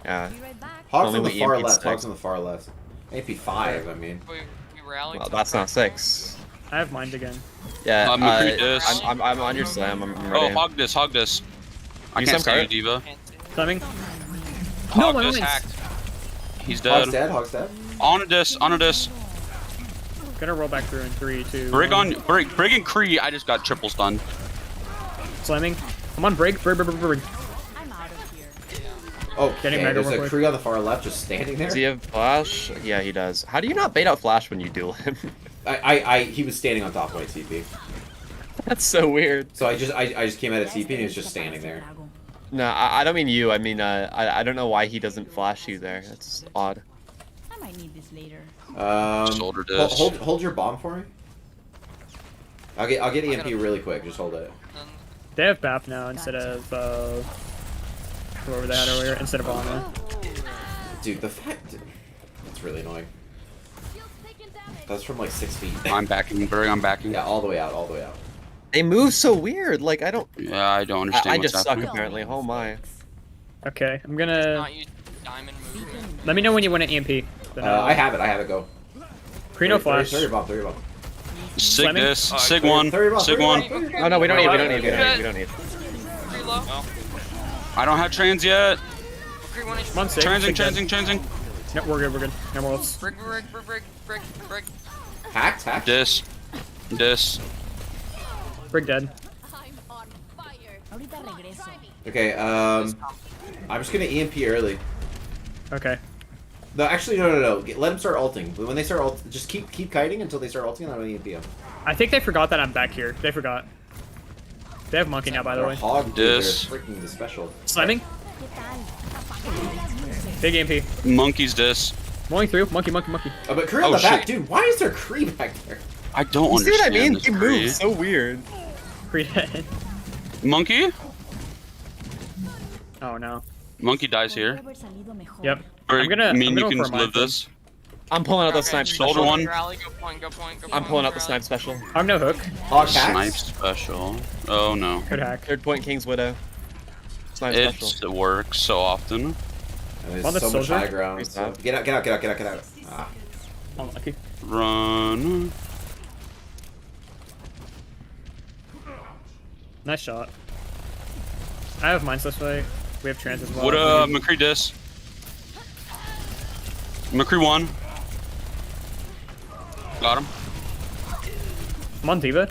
Yeah. Hogs Only on the with far EMP left. six. Hogs on the far left. AP5, I mean. We rallied. Well, that's not 6. I have mine again. Yeah, McCree dis. I'm on your slam. I'm Oh, ready. hog this, hog this. I You can't some see you, Diva. Climbing. Hog my this wings. hacked. He's Hogs dead. dead. Hogs dead. On a dis, on a dis. Gonna roll back through in 3, 2. Brig 1. on, Brig and Kree. I just got triple stunned. Slamming. I'm on Brig. Brig. Oh, Getting okay. mega There's real a quick. Kree on the far left just standing there. Does he have flash? Yeah, he does. How do you not bait out flash when you duel him? He was standing on top of my TP. That's so weird. So I just came out of TP and he was just standing there. No, I don't mean you. I mean, I don't know why he doesn't flash you there. That's odd. I might need this later. Shoulder disc. Hold your bomb for me. I'll get EMP really quick. Just hold it. They have BAP now instead of whoever they had earlier instead of Ana. Dude, the fact that's really annoying. That's from like 6 feet. I'm backing, Brig. I'm backing. Yeah, all the way out. All the way out. They move so weird. Like I don't. Yeah, I don't understand. I what's just happening. suck apparently. Oh my. Okay, I'm gonna. Not use diamond movement. Let me know when you want an EMP. Then I have it. I have it. Go. Kree no flash. 30 bomb. 30 bomb. Sig Slamming? this. Sig one. 30 bomb. Sig 30 one. bomb, 30 Oh no, we don't need. We don't need. Yeah. We don't need. Pretty low. I don't have trans yet. Pretty one I'm on Sig. Sig dead. Transing. No, we're good. We're good. No more ults. Brig. Hacked. Dis. Brig dead. Ahorita regreso. Okay. I'm just gonna EMP early. Okay. No, actually, no. Let them start ulting. When they start ult, just keep kiting until they start ulting, and I'm gonna EMP them. I think they forgot that I'm back here. They forgot. They have monkey now, by the way. Hog, Dis. they're freaking the special. Slamming. Big EMP. Monkeys dis. Rolling through. Monkey. Oh, but Kree on Oh, the back, shit. dude. Why is there Kree back there? I don't You see understand. what I mean? This He Kree. moves so weird. Kree dead. Monkey. Oh no. Monkey dies here. Podría haber salido mejor. Yep. Brig, I'm gonna mean you go can for a live mine this. I'm pulling out the snipe Shoulder special. one. Rally, go point. I'm pulling out the snipe special. I'm no hook. Hog Snipe hacks. special. Oh no. Good hack. Third point, King's Widow. Snipe special. It works so often. And there's On the so much soldier? high ground. So. Get out. Ah. Unlucky. Run. Nice shot. I have mines this way. We have trans as well. What McCree dis. McCree one. Got him. I'm on Diva.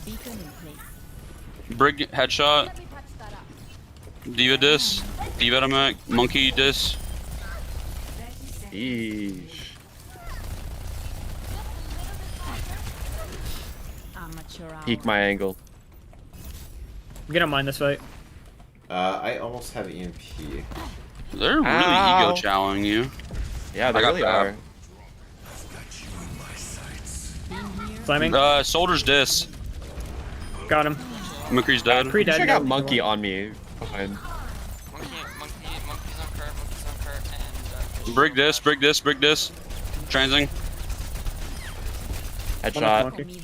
Beacon in place. Brig headshot. Diva dis. Diva to Mac. Monkey dis. Eesh. Amateur hour. Peek my angle. I'm gonna mine this fight. I almost have EMP. They're really Ow. ego challenging you. Yeah, they I got really that. are. Slamming. Soldiers dis. Got him. McCree's dead. Kree dead. I got monkey on me. Behind. Monkey's on cart, and Brig dis. Transing. Headshot. Monkey.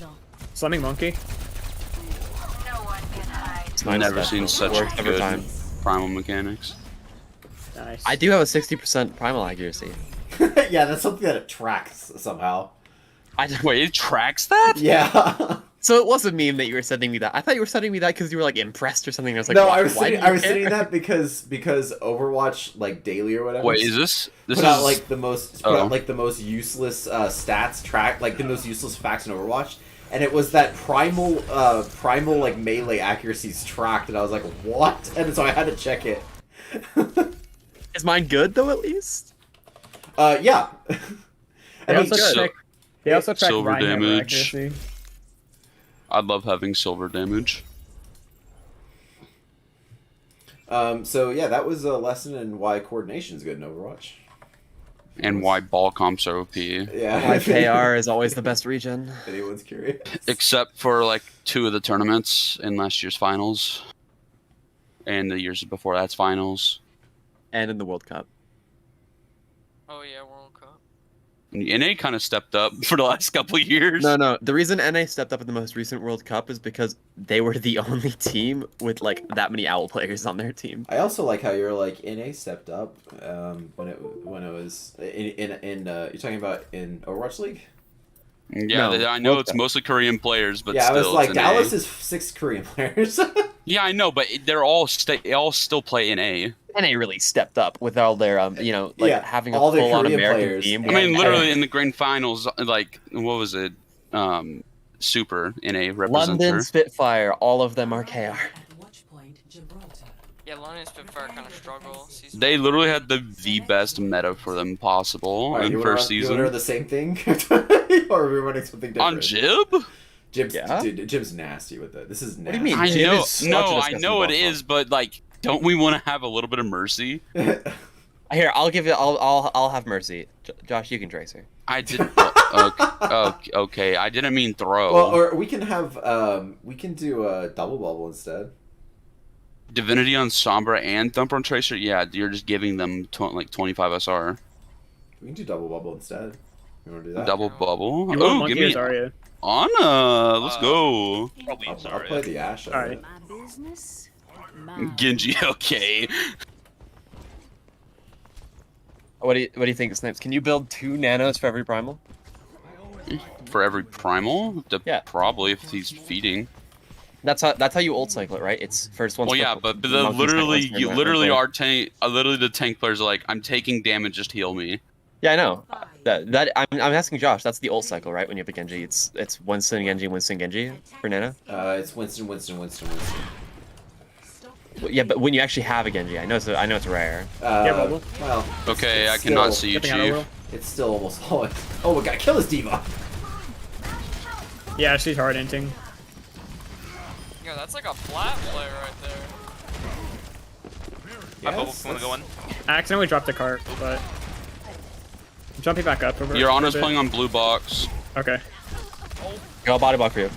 Slamming monkey. Snipe Never special. seen such Works every good time. primal mechanics. Nice. I do have a 60% primal accuracy. Yeah, that's something that it tracks somehow. Wait, it tracks that? Yeah. So it was a meme that you were sending me that. I thought you were sending me that because you were like impressed or something. I was like, No, why, I was why do sending you care? that because Overwatch like daily or whatever. Wait, is this put out like the most useless stats track, like the most useless facts in Overwatch, and it was that primal like melee accuracies tracked, and I was like, what? And so I had to check it. Is mine good though? At least. Yeah. They I mean, also good. check. They also track Silver Rhino damage. accuracy. I'd love having silver damage. So yeah, that was a lesson in why coordination is good in Overwatch. And why ball comps are OP. Yeah. Why KR is always the best region. If anyone's curious. Except for like 2 of the tournaments in last year's finals. And the years before that's finals. And in the World Cup. Oh yeah, World Cup. NA kind of stepped up for the last couple of years. No. The reason NA stepped up in the most recent World Cup is because they were the only team with like that many OWL players on their team. I also like how you're like NA stepped up when it was in you're talking about in Overwatch League. Yeah, No, I know World it's Cup. mostly Korean players, but Yeah, still, I was like it's NA. Dallas is 6 Korean players. Yeah, I know, but they're all still play NA. NA really stepped up with all their Yeah, having a all their full-on Korean American players. team. I mean, literally in the grand finals, like what was it? Super NA representer. London Spitfire, all of them are KR. At watch point, Gibraltar. Yeah, London Spitfire kind of struggle. They literally had the best meta for them possible Alright, in you first wanna, season. You want to the same thing, or are we running something different? On Jib? Jib's, Yeah? dude, Jib's nasty with it. This is nasty. do you mean? I Jib know, is such a no, I disgusting know it bot. is, but like, don't we want to have a little bit of mercy? Here, I'll give it. I'll have mercy. Josh, you can trace her. I didn't. Okay, I didn't mean throw. Well, or we can have we can do a double bubble instead. Divinity on Sombra and Thumper on Tracer. Yeah, you're just giving them like 25 SR. We can do double bubble instead. You want to do that? Double bubble. You want Oh, Monkey give me or Zarya? Anna. Let's go. Probably I'll Zarya. play the Ashe. of Alright. it. My business, my Genji. Okay. What do you think, Snipes? Can you build 2 nanos for every primal? For every primal, Yeah. probably if he's feeding. That's how you ult cycle it, right? It's first one. Well, yeah, but the literally, literally the tank players are like, I'm taking damage, just heal me. Yeah, I know. That I'm asking Josh. That's the ult cycle, right? When you have a Genji, it's Winston Genji, Winston Genji for Nano. It's Winston. Well, yeah, but when you actually have a Genji, I know it's rare. Yeah, bubble. Well. Okay, it's I cannot still- see you, Stepping out of Chief. Will. It's still almost always. Oh, we gotta kill this diva. Yeah, she's hard inting. Yeah, that's like a flat player right there. My bubble want to go in. I accidentally dropped the cart, but I'm jumping back up. Your Honor's playing on blue box. Okay. Go body block for you.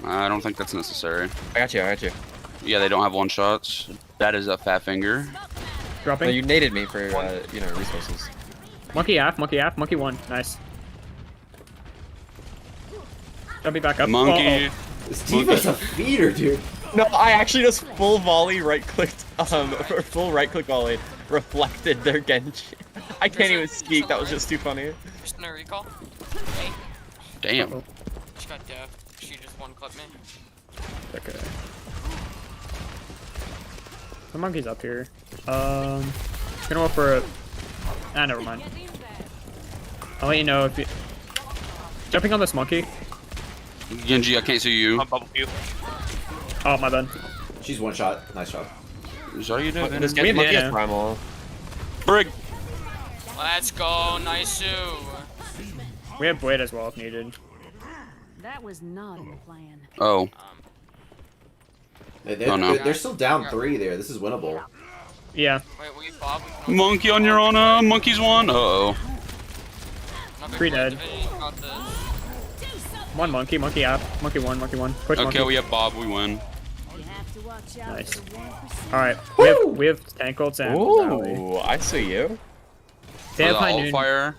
I don't think that's necessary. I got you. Yeah, they don't have one shots. That is a fat finger. Dropping. No, you naded me for resources. Monkey half, monkey one. Nice. Jumping back up. Monkey. This diva's a feeder, dude. No, I actually just full volley right clicked, or full right click volley reflected their Genji. I can't even speak. That was just too funny. Just no recall. Hey, Damn. she got deaf. She just one clipped me. Okay. The monkey's up here. Gonna go for a. Ah, never mind. I'll let you know if you. Jumping on this monkey. Genji, I can't see you. I'm bubble you. Oh, my bad. She's one shot. Nice shot. Is that you doing? This We have Monkey has Nano. primal. Brig. Let's go, nice. We have Blade as well if needed. That was not in the plan. Oh. They're still down 3 there. This is winnable. Yeah. Wait, we Bob. Monkey on your Honor. Monkey's one. Uh-oh. Three dead. One monkey up. Monkey one. Push Okay, monkey. we have Bob. We win. You have to watch out Nice. for the 1%. Alright, we have tank ults and Valley. Ooh, I see you. They For have the high alt noon. fire.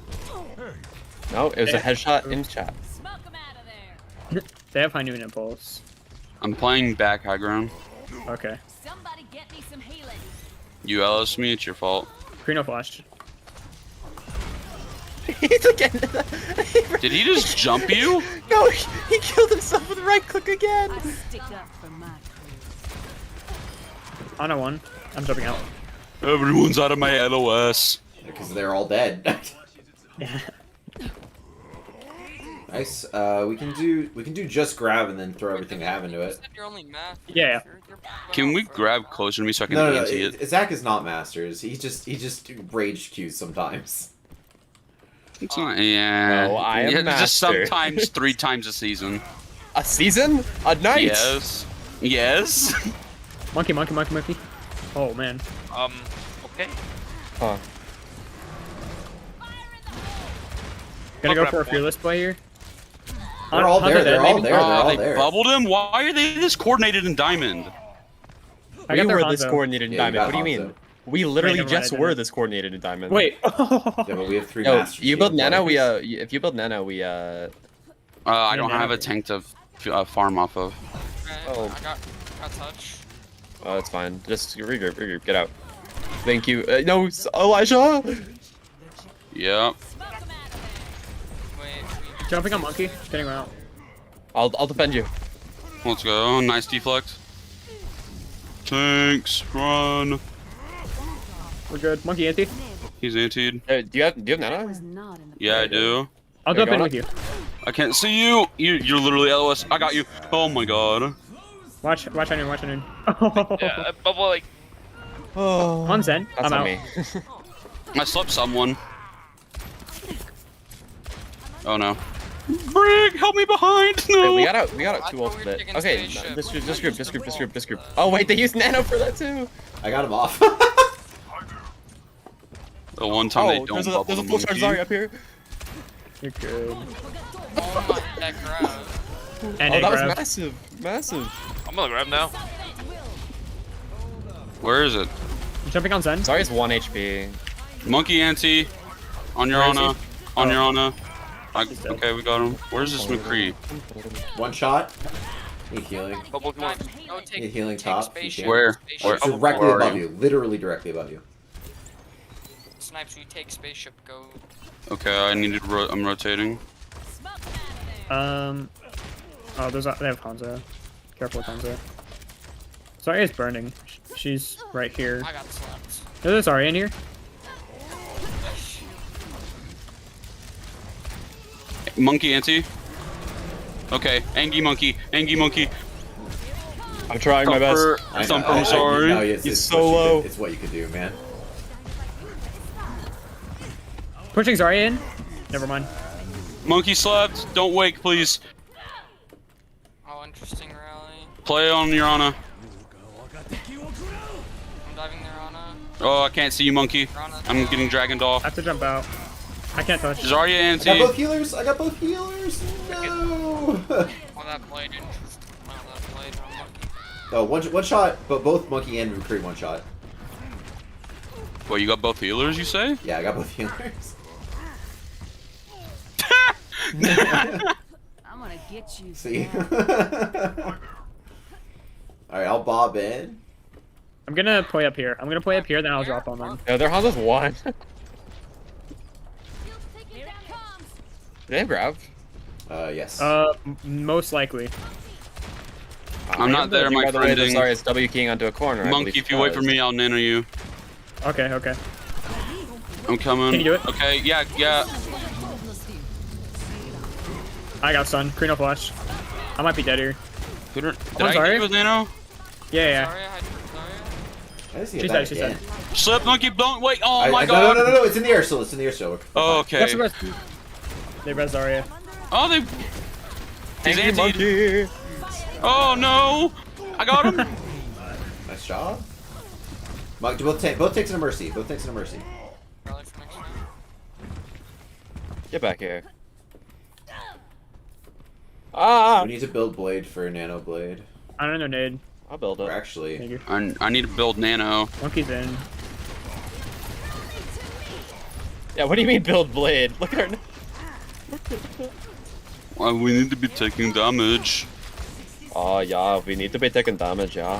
No, it was a headshot in chat. Smoke 'em out of there. They have high noon impulse. I'm playing back high ground. Okay. Somebody get me some healing. You LS me, it's your fault. Reno flash. He's again. Did he just jump you? No, he killed himself with right click again. I stick up for my crew. On a one. I'm jumping out. Everyone's out of my LOS. Because they're all dead. Yeah. Nice. We can do just grab and then throw everything they have into it. You're only math. Yeah. Can we grab closer to me so I can No. anti it? Zach is not masters. He just rage queues sometimes. It's not, yeah. No, I am yeah, just master. sometimes 3 times a season. A season? A night? Yes. Yes. Monkey. Oh man. Okay. Huh. Gonna go grab for a one. fearless play here. They're all there. They're all there. They're all They there. bubbled him? Why are they this coordinated in diamond? I got We their were this Hanzo. coordinated in Yeah, you Diamond. got What do you mean? Hanzo. We literally never mind, just I were didn't. this coordinated in Diamond. Wait. Yeah, but we have 3 No, Master you build Shield Nano, warriors. if you build Nano, I don't have a tank to farm off of. Oh. I got touch. Oh, it's fine. Just regroup, get out. Thank you. No, Elijah! Yep. Jumping on monkey. Getting out. I'll defend you. Let's go. Nice deflect. Tanks, run. We're good. Monkey anti. He's antied. Do you have Nano? Yeah, I do. I'll jump in with you. I can't see you. You're literally LOS. I got you. Oh my god. Watch on you. Watch on you. Yeah, but like. Oh. On Zen. That's I'm on out. me. I slept someone. Oh no. Brig, help me behind! No. Wait, we got out 2 ultimate. Okay, this group. Oh wait, they used Nano for that too. I got him off. The one time they don't there's bubble a the full charge monkey. Zarya up here. You're good. Oh my, that grab. And Oh, a that was grab. massive. I'm gonna grab now. Where is it? Jumping on Zen. Zarya's 1 HP. Monkey anti. On your Where is Ana. he? On Oh. your Ana. Okay, we got him. Where's this McCree? 1 shot. Need healing. Bubble, come on. Go take, Need healing take top. if you spaceship. can. Where? Spaceship. Directly Where are above you. Literally directly above you. Snipes, we take spaceship. Go. Okay, I needed. I'm rotating. Oh, they have Hanzo. Careful with Hanzo. Sorry, is burning. She's right here. I got slapped. Is there Zarya in here? Monkey anti. Okay, Angie monkey. I'm trying my best. Thumper, I'm sorry. No, it's He's what so you low. it's what you could do, man. Pushing Zarya in. Never mind. Monkey slept. Don't wake, please. Oh, interesting rally. Play on your Ana. I'm diving there, Ana. Oh, I can't see you, monkey. I'm getting dragoned off. I have to jump out. I can't touch. Zarya I got anti. both healers. No. Oh, that blade interesting. Oh, that blade on monkey. Oh, one shot, but both monkey and McCree 1 shot. Well, you got both healers, you say? Yeah, I got both healers. I'm gonna get you. See? Alright, I'll bob in. I'm gonna play up here. Then I'll drop on them. No, their Hanzo's 1. Did they have grab? Yes. Most likely. I'm not there, my By the way, friending. sorry, it's W keying onto a corner. I Monkey, believe if you wait for me, I'll nano you. Okay. I'm coming. Can you do it? Okay, yeah. I got stun. Krino flash. I might be dead here. Did I'm I sorry. get you with nano? Yeah. Sorry, I Zarya. I didn't see She's it dead. back She's again. dead. Slip, monkey, don't wait. Oh my god. No, it's in the air still. Oh, okay. That's the rest. They res Zarya. Oh, they. He's Angry anti. Oh no! I got him. Nice job. Both takes a mercy. Rally for next round. Get back here. Ah! We need to build blade for nano blade. I don't know, nade. I'll build Or it. actually, Thank you. I need to build nano. Monkey's in. Yeah, what do you mean build blade? Look at her. Well, we need to be taking damage. Oh yeah, we need to be taking damage, yeah.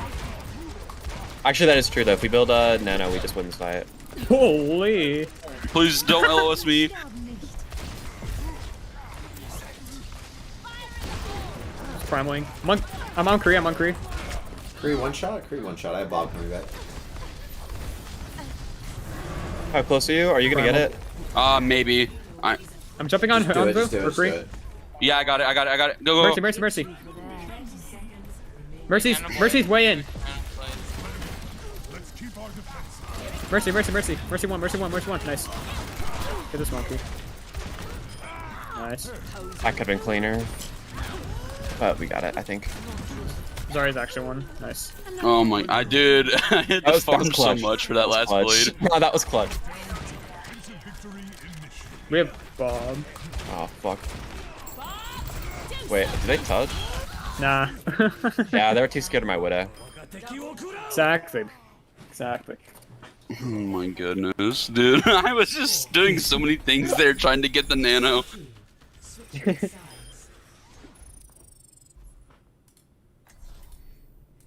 Actually, that is true though. If we build a nano, we just win this fight. Holy. Please don't LOS me. Prime wing. I'm on Kree. Kree 1 shot. I have Bob coming back. How close are you? Are you gonna get it? Maybe. I'm jumping on Just do it, just do it, for just free. do it. Yeah, I got it. Go. Mercy's way in. Mercy. Mercy one. Nice. Get this monkey. Nice. That could have been cleaner. But we got it, I think. Zarya's actually one. Nice. Oh my, I did. I hit the farm so clutch. much for that last blade. No, that was clutch. We have Bob. Oh, fuck. Wait, did they touch? Nah. Yeah, they were too scared of my widow. Exactly. Oh my goodness, dude. I was just doing so many things there trying to get the nano.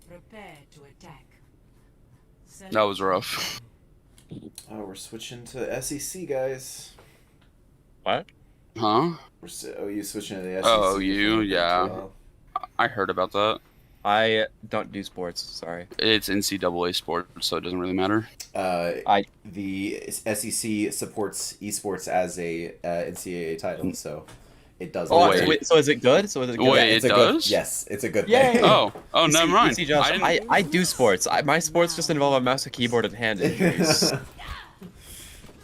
Prepare to attack. That was rough. Oh, we're switching to SEC, guys. What? Huh? OU switching to the SEC. Oh, OU, yeah. I heard about that. I don't do sports, sorry. It's NCAA sport, so it doesn't really matter. The SEC supports esports as a NCAA title, so it does. Oh, wait, so is it good? So is it good? Wait, it does? Yes, it's a good Yay! thing. Oh, never mind. I do sports. My sports just involve a mouse, a keyboard, and hand injuries.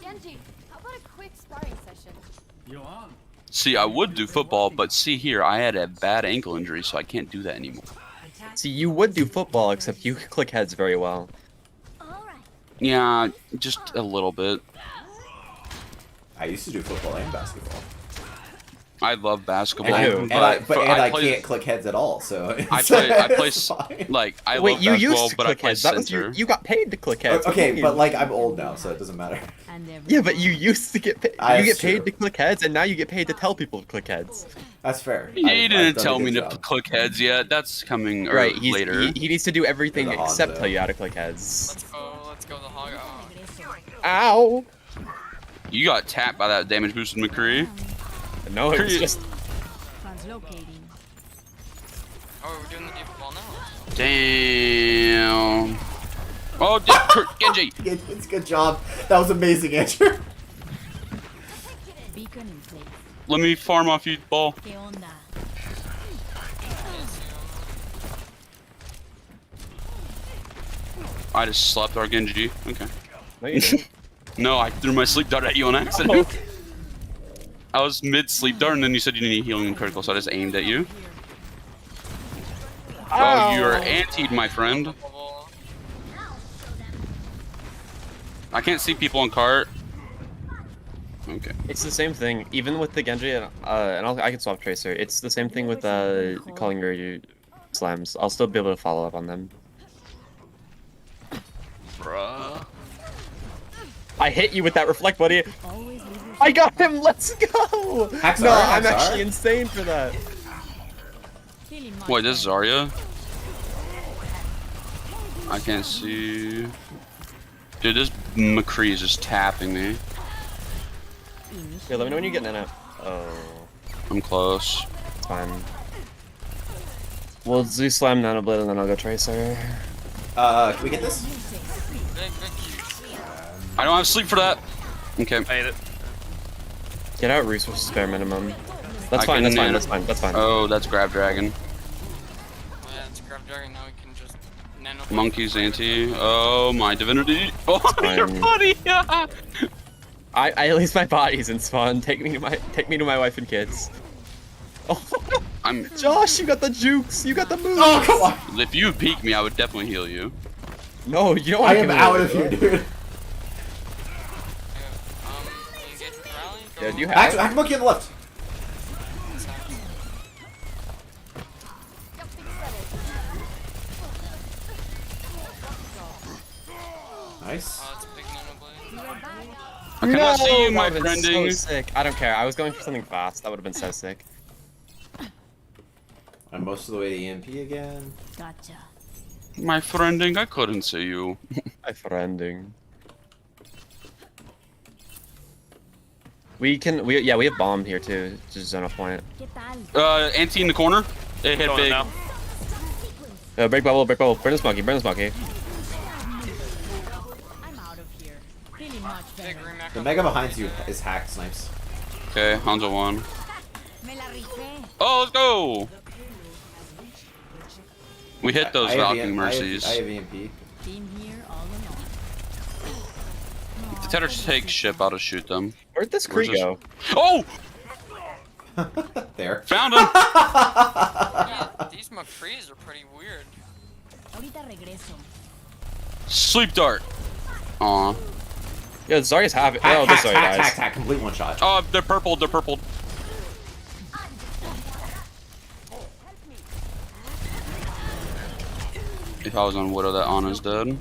Genji, how about a quick sparring session? You're on. See, I would do football, but see here, I had a bad ankle injury, so I can't do that anymore. See, you would do football, except you click heads very well. Yeah, just a little bit. I used to do football and basketball. I love basketball. I do. I play, can't click heads at all, so I play like I Wait, love you basketball, used to but I click play heads. That was center. you got paid to click heads. Okay, but like I'm old now, so it doesn't matter. Yeah, but you used to get paid. You That's get paid true. to click heads, and now you get paid to tell people to click heads. That's fair. He I've didn't done a tell good me job. to click heads yet. That's coming Right, later. he needs to do everything There's a except Hanzo. tell you how to click heads. Let's go the hog. Ow! You got tapped by that damage boosted McCree. No, it was just. Translocating. Oh, we're doing the deep ball now. Damn. Oh, Genji. It's a good job. That was amazing, Andrew. Beacon in place. Let me farm off you, ball. ¿Qué onda? I just slapped our Genji. Okay. No, you didn't. No, I threw my sleep dart at you on accident. I was mid sleep dart, and then you said you need healing and critical, so I just aimed at you. Oh, you are antied, my friend. I can't see people on cart. Okay. It's the same thing, even with the Genji, and I can swap Tracer. It's the same thing with calling your slams. I'll still be able to follow up on them. Bruh. I hit you with that reflect, buddy. I got him. Let's go. Haxar, I'm Haxar. actually insane for that. Wait, this is Zarya? I can't see. Dude, this McCree is just tapping me. Yeah, let me know when you get in out. Oh. I'm close. It's fine. We'll do slam nanoblade and then I'll go Tracer. Can we get this? I don't have sleep for that. Okay. I ate it. Get out Roost with spare minimum. That's I fine, can that's fine, nano- that's fine, that's fine. Oh, that's Grab Dragon. Yeah, it's grab dragon. Now we can just nano. Monkey's anti. Oh, my divinity. Oh, fine. your body. I at least my body's in spawn. Take me to my wife and kids. Oh, I'm. Josh, you got the jukes. You got the moves. Oh, come on. If you peek me, I would definitely heal you. No, you don't I want am out of here, dude. Engage with rally. Yeah, do you Hack have? monkey on the left. Nice. It's a big nano blade. I cannot see you, that my would've been so friending. sick. I don't care. I was going for something fast. That would have been so sick. I'm most of the way to EMP again. Gotcha. My friending, I couldn't see you. My friending. We have bomb here too. Just zone off point. ¿Qué tal? Anti in the corner. They hit Going big. now. Break bubble, break bubble. Burn this monkey, burn this monkey. I'm out of here. Feeling much Big better. remac. The mega behind you is hack snipes. Okay, Hanzo won. Me la rifé. Oh, let's go! We hit those I have Valkyrie EMP. Mercies. I have EMP. Been here all along. The Tether take ship, I'll just shoot them. Where'd this Where's Kree this- go? Oh! There. Found him! Yeah, these McCrees are pretty weird. Ahorita regreso. Sleep dart. Aw. Yeah, Zarya's half. Hack, Oh, this hack, Zarya hack, dies. hack, complete one shot. Oh, they're purple, they're purple. If I was on Widow, that Ana's dead. Yeah,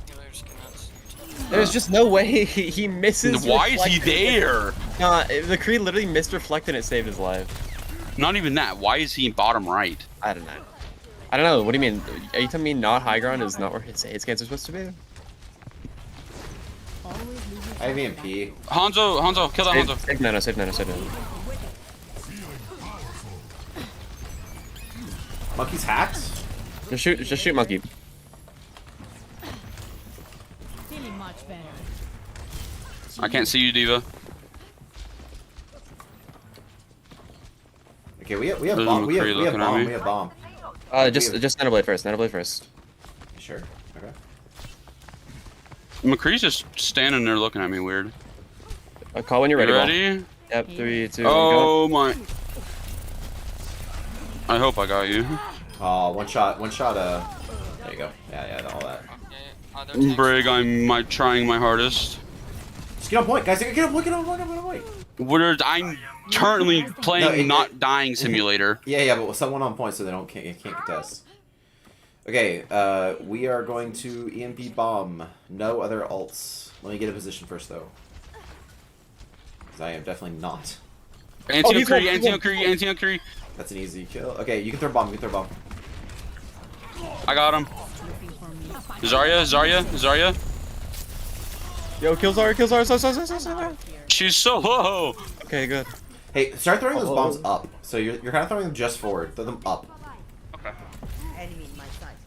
they're just gonna There's just no way he misses. Why is he reflect. there? The Kree literally missed reflect and it saved his life. Not even that. Why is he bottom right? I don't know. What do you mean? Are you telling me not high ground is not where his scans are supposed to be? I have EMP. Hanzo, kill that Hanzo. Save Nano. Monkey's hacked? Just shoot Monkey. Feeling much better. I can't see you, Diva. Okay, we have There's bomb. a We have McCree looking at bomb. me. We have bomb. Just Nano Blade first. Sure. Okay. McCree's just standing there looking at me weird. Call when you're ready. You ready? Yep, 3, 2, Oh my. I hope I got you. Oh, one shot. There you go. Yeah, all that. Brig, I'm trying my hardest. Just get on point, guys. Get on point. I'm currently playing not dying simulator. Yeah, but with someone on point so they can't contest. Okay, we are going to EMP bomb. No other ults. Let me get a position first, though. Because I am definitely not. Anti-Kree. That's an easy kill. Okay, you can throw bomb. I got him. Zarya. Yo, kill Zarya. She's so low. Okay, good. Hey, start throwing those bombs up. So you're kind of throwing them just forward. Throw them up. Okay.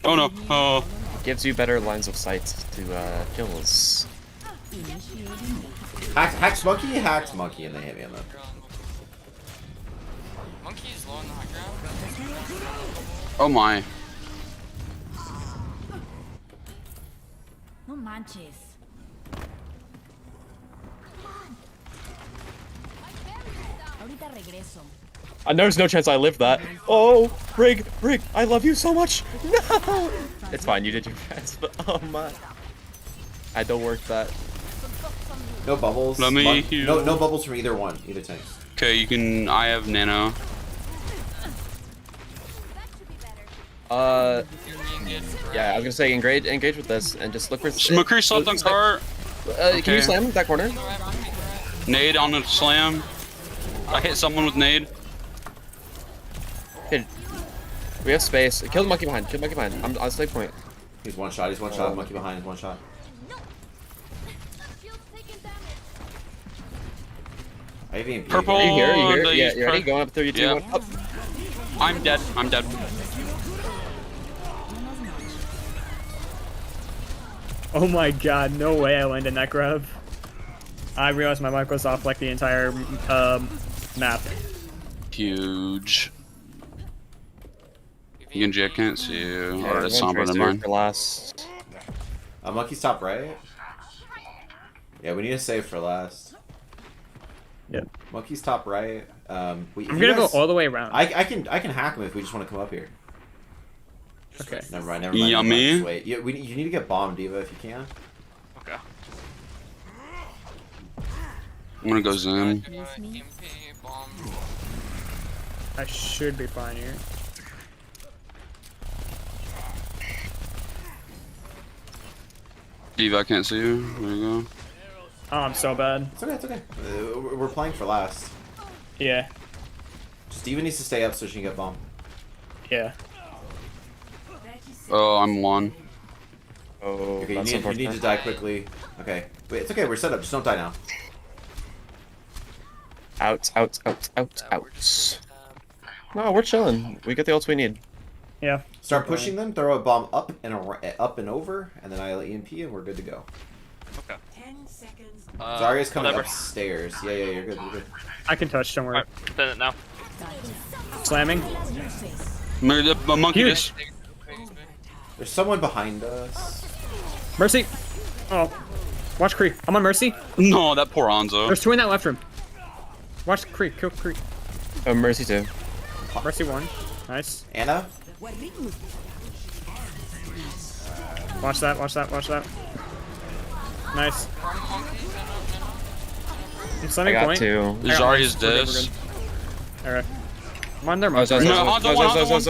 Oh no. Oh. Gives you better lines of sight to kills. Hacked monkey, and they hit me on that. Monkey's low on the high ground. Oh my. No manches. Ahorita regreso. There's no chance I lived that. Oh, Brig, I love you so much. No! It's fine, you did your best, but oh my. I had to work that. No bubbles. Let me heal. No bubbles from either tank. Okay, you can. I have nano. Yeah, I was gonna say engage with this and just look for. McCree slept on car. Can you slam that corner? Nade on the slam. I hit someone with nade. Okay. We have space. Kill the monkey behind. I'm on slave point. He's one shot. Monkey behind is one shot. I have EMP. Purple. Are you here? Yeah, you ready? Going up 32. Yeah. Up. I'm dead. Oh my god, no way I landed in that grab. I realized my mic was off like the entire map. Huge. Genji, I can't see you. Yeah, Or it's somber than mine. For last. Monkey's top right. Yeah, we need to save for last. Yep. Monkey's top right. I'm gonna go all the way around. I can hack him if we just want to come up here. Okay. Never mind. Yummy. Just wait. You need to get bombed, Diva, if you can. Okay. I'm gonna go zoom. I should be fine here. Diva, I can't see you. There you go. Oh, I'm so bad. It's okay. We're playing for last. Yeah. Just Diva needs to stay up so she can get bombed. Yeah. Oh, I'm one. Oh, okay, you need to die quickly. Okay. Wait, it's okay. We're set up. Just don't die now. Out. No, we're chilling. We get the ults we need. Yeah. Start pushing them. Throw a bomb up and over, and then I'll EMP, and we're good to go. Okay. 10 seconds. Zarya's coming whatever. upstairs. Yeah, you're good. I can touch. Don't worry. Send it now. Slamming. Monkey this. There's someone behind us. Mercy. Oh. Watch Kree. I'm on Mercy. No, that poor Anzo. There's two in that left room. Watch Kree. Kill Kree. Oh, Mercy too. Mercy one. Nice. Anna? Watch that. Nice. I'm slamming I got point. two. Zarya's this. Alright. I'm on their mark. Hanzo one.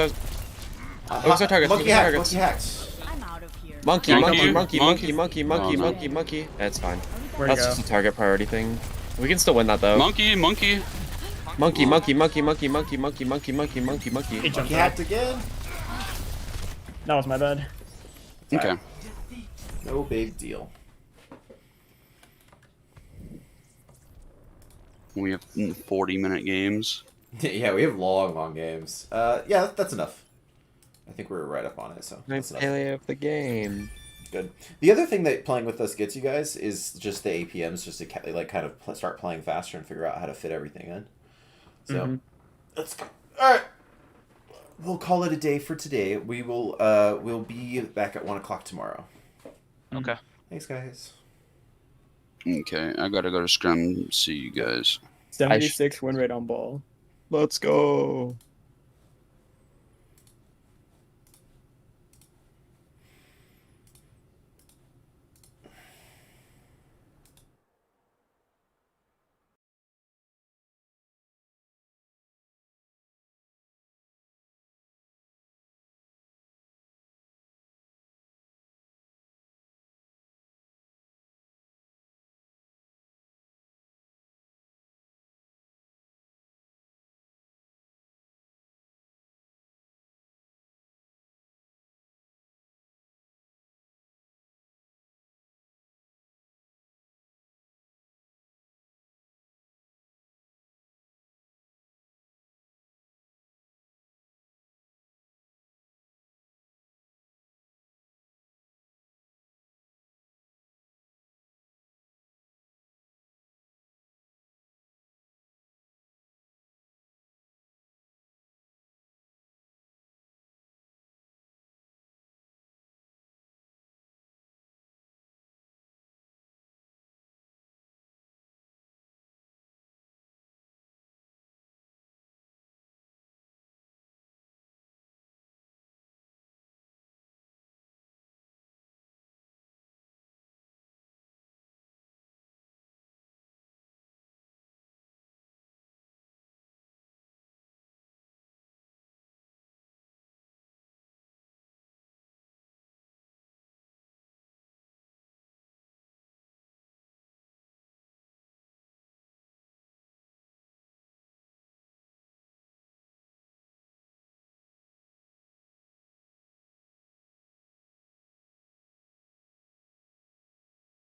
Those are targets. Monkey hacked. I'm out of here. Monkey, Monkey, monkey, monkey, monkey. monkey, monkey, Oh, no. monkey, monkey. That's fine. Where'd he That's go? just a target priority thing. We can still win that though. Monkey, monkey. Monkey, monkey, monkey, monkey, monkey, monkey, monkey, monkey, monkey, monkey. He jumped Monkey hacked again. That was my bad. Okay. No big deal. We have 40-minute games. Yeah, we have long games. Yeah, that's enough. I think we're right up on it, so that's enough. Play of the game. Good. The other thing that playing with us gets you guys is just the APMs, just to kind of start playing faster and figure out how to fit everything in. So, let's go. All right. We'll call it a day for today. We will we'll be back at 1 o'clock tomorrow. Okay. Thanks, guys. Okay, I gotta go to scrum. See you guys. 76 win rate on ball. Let's go.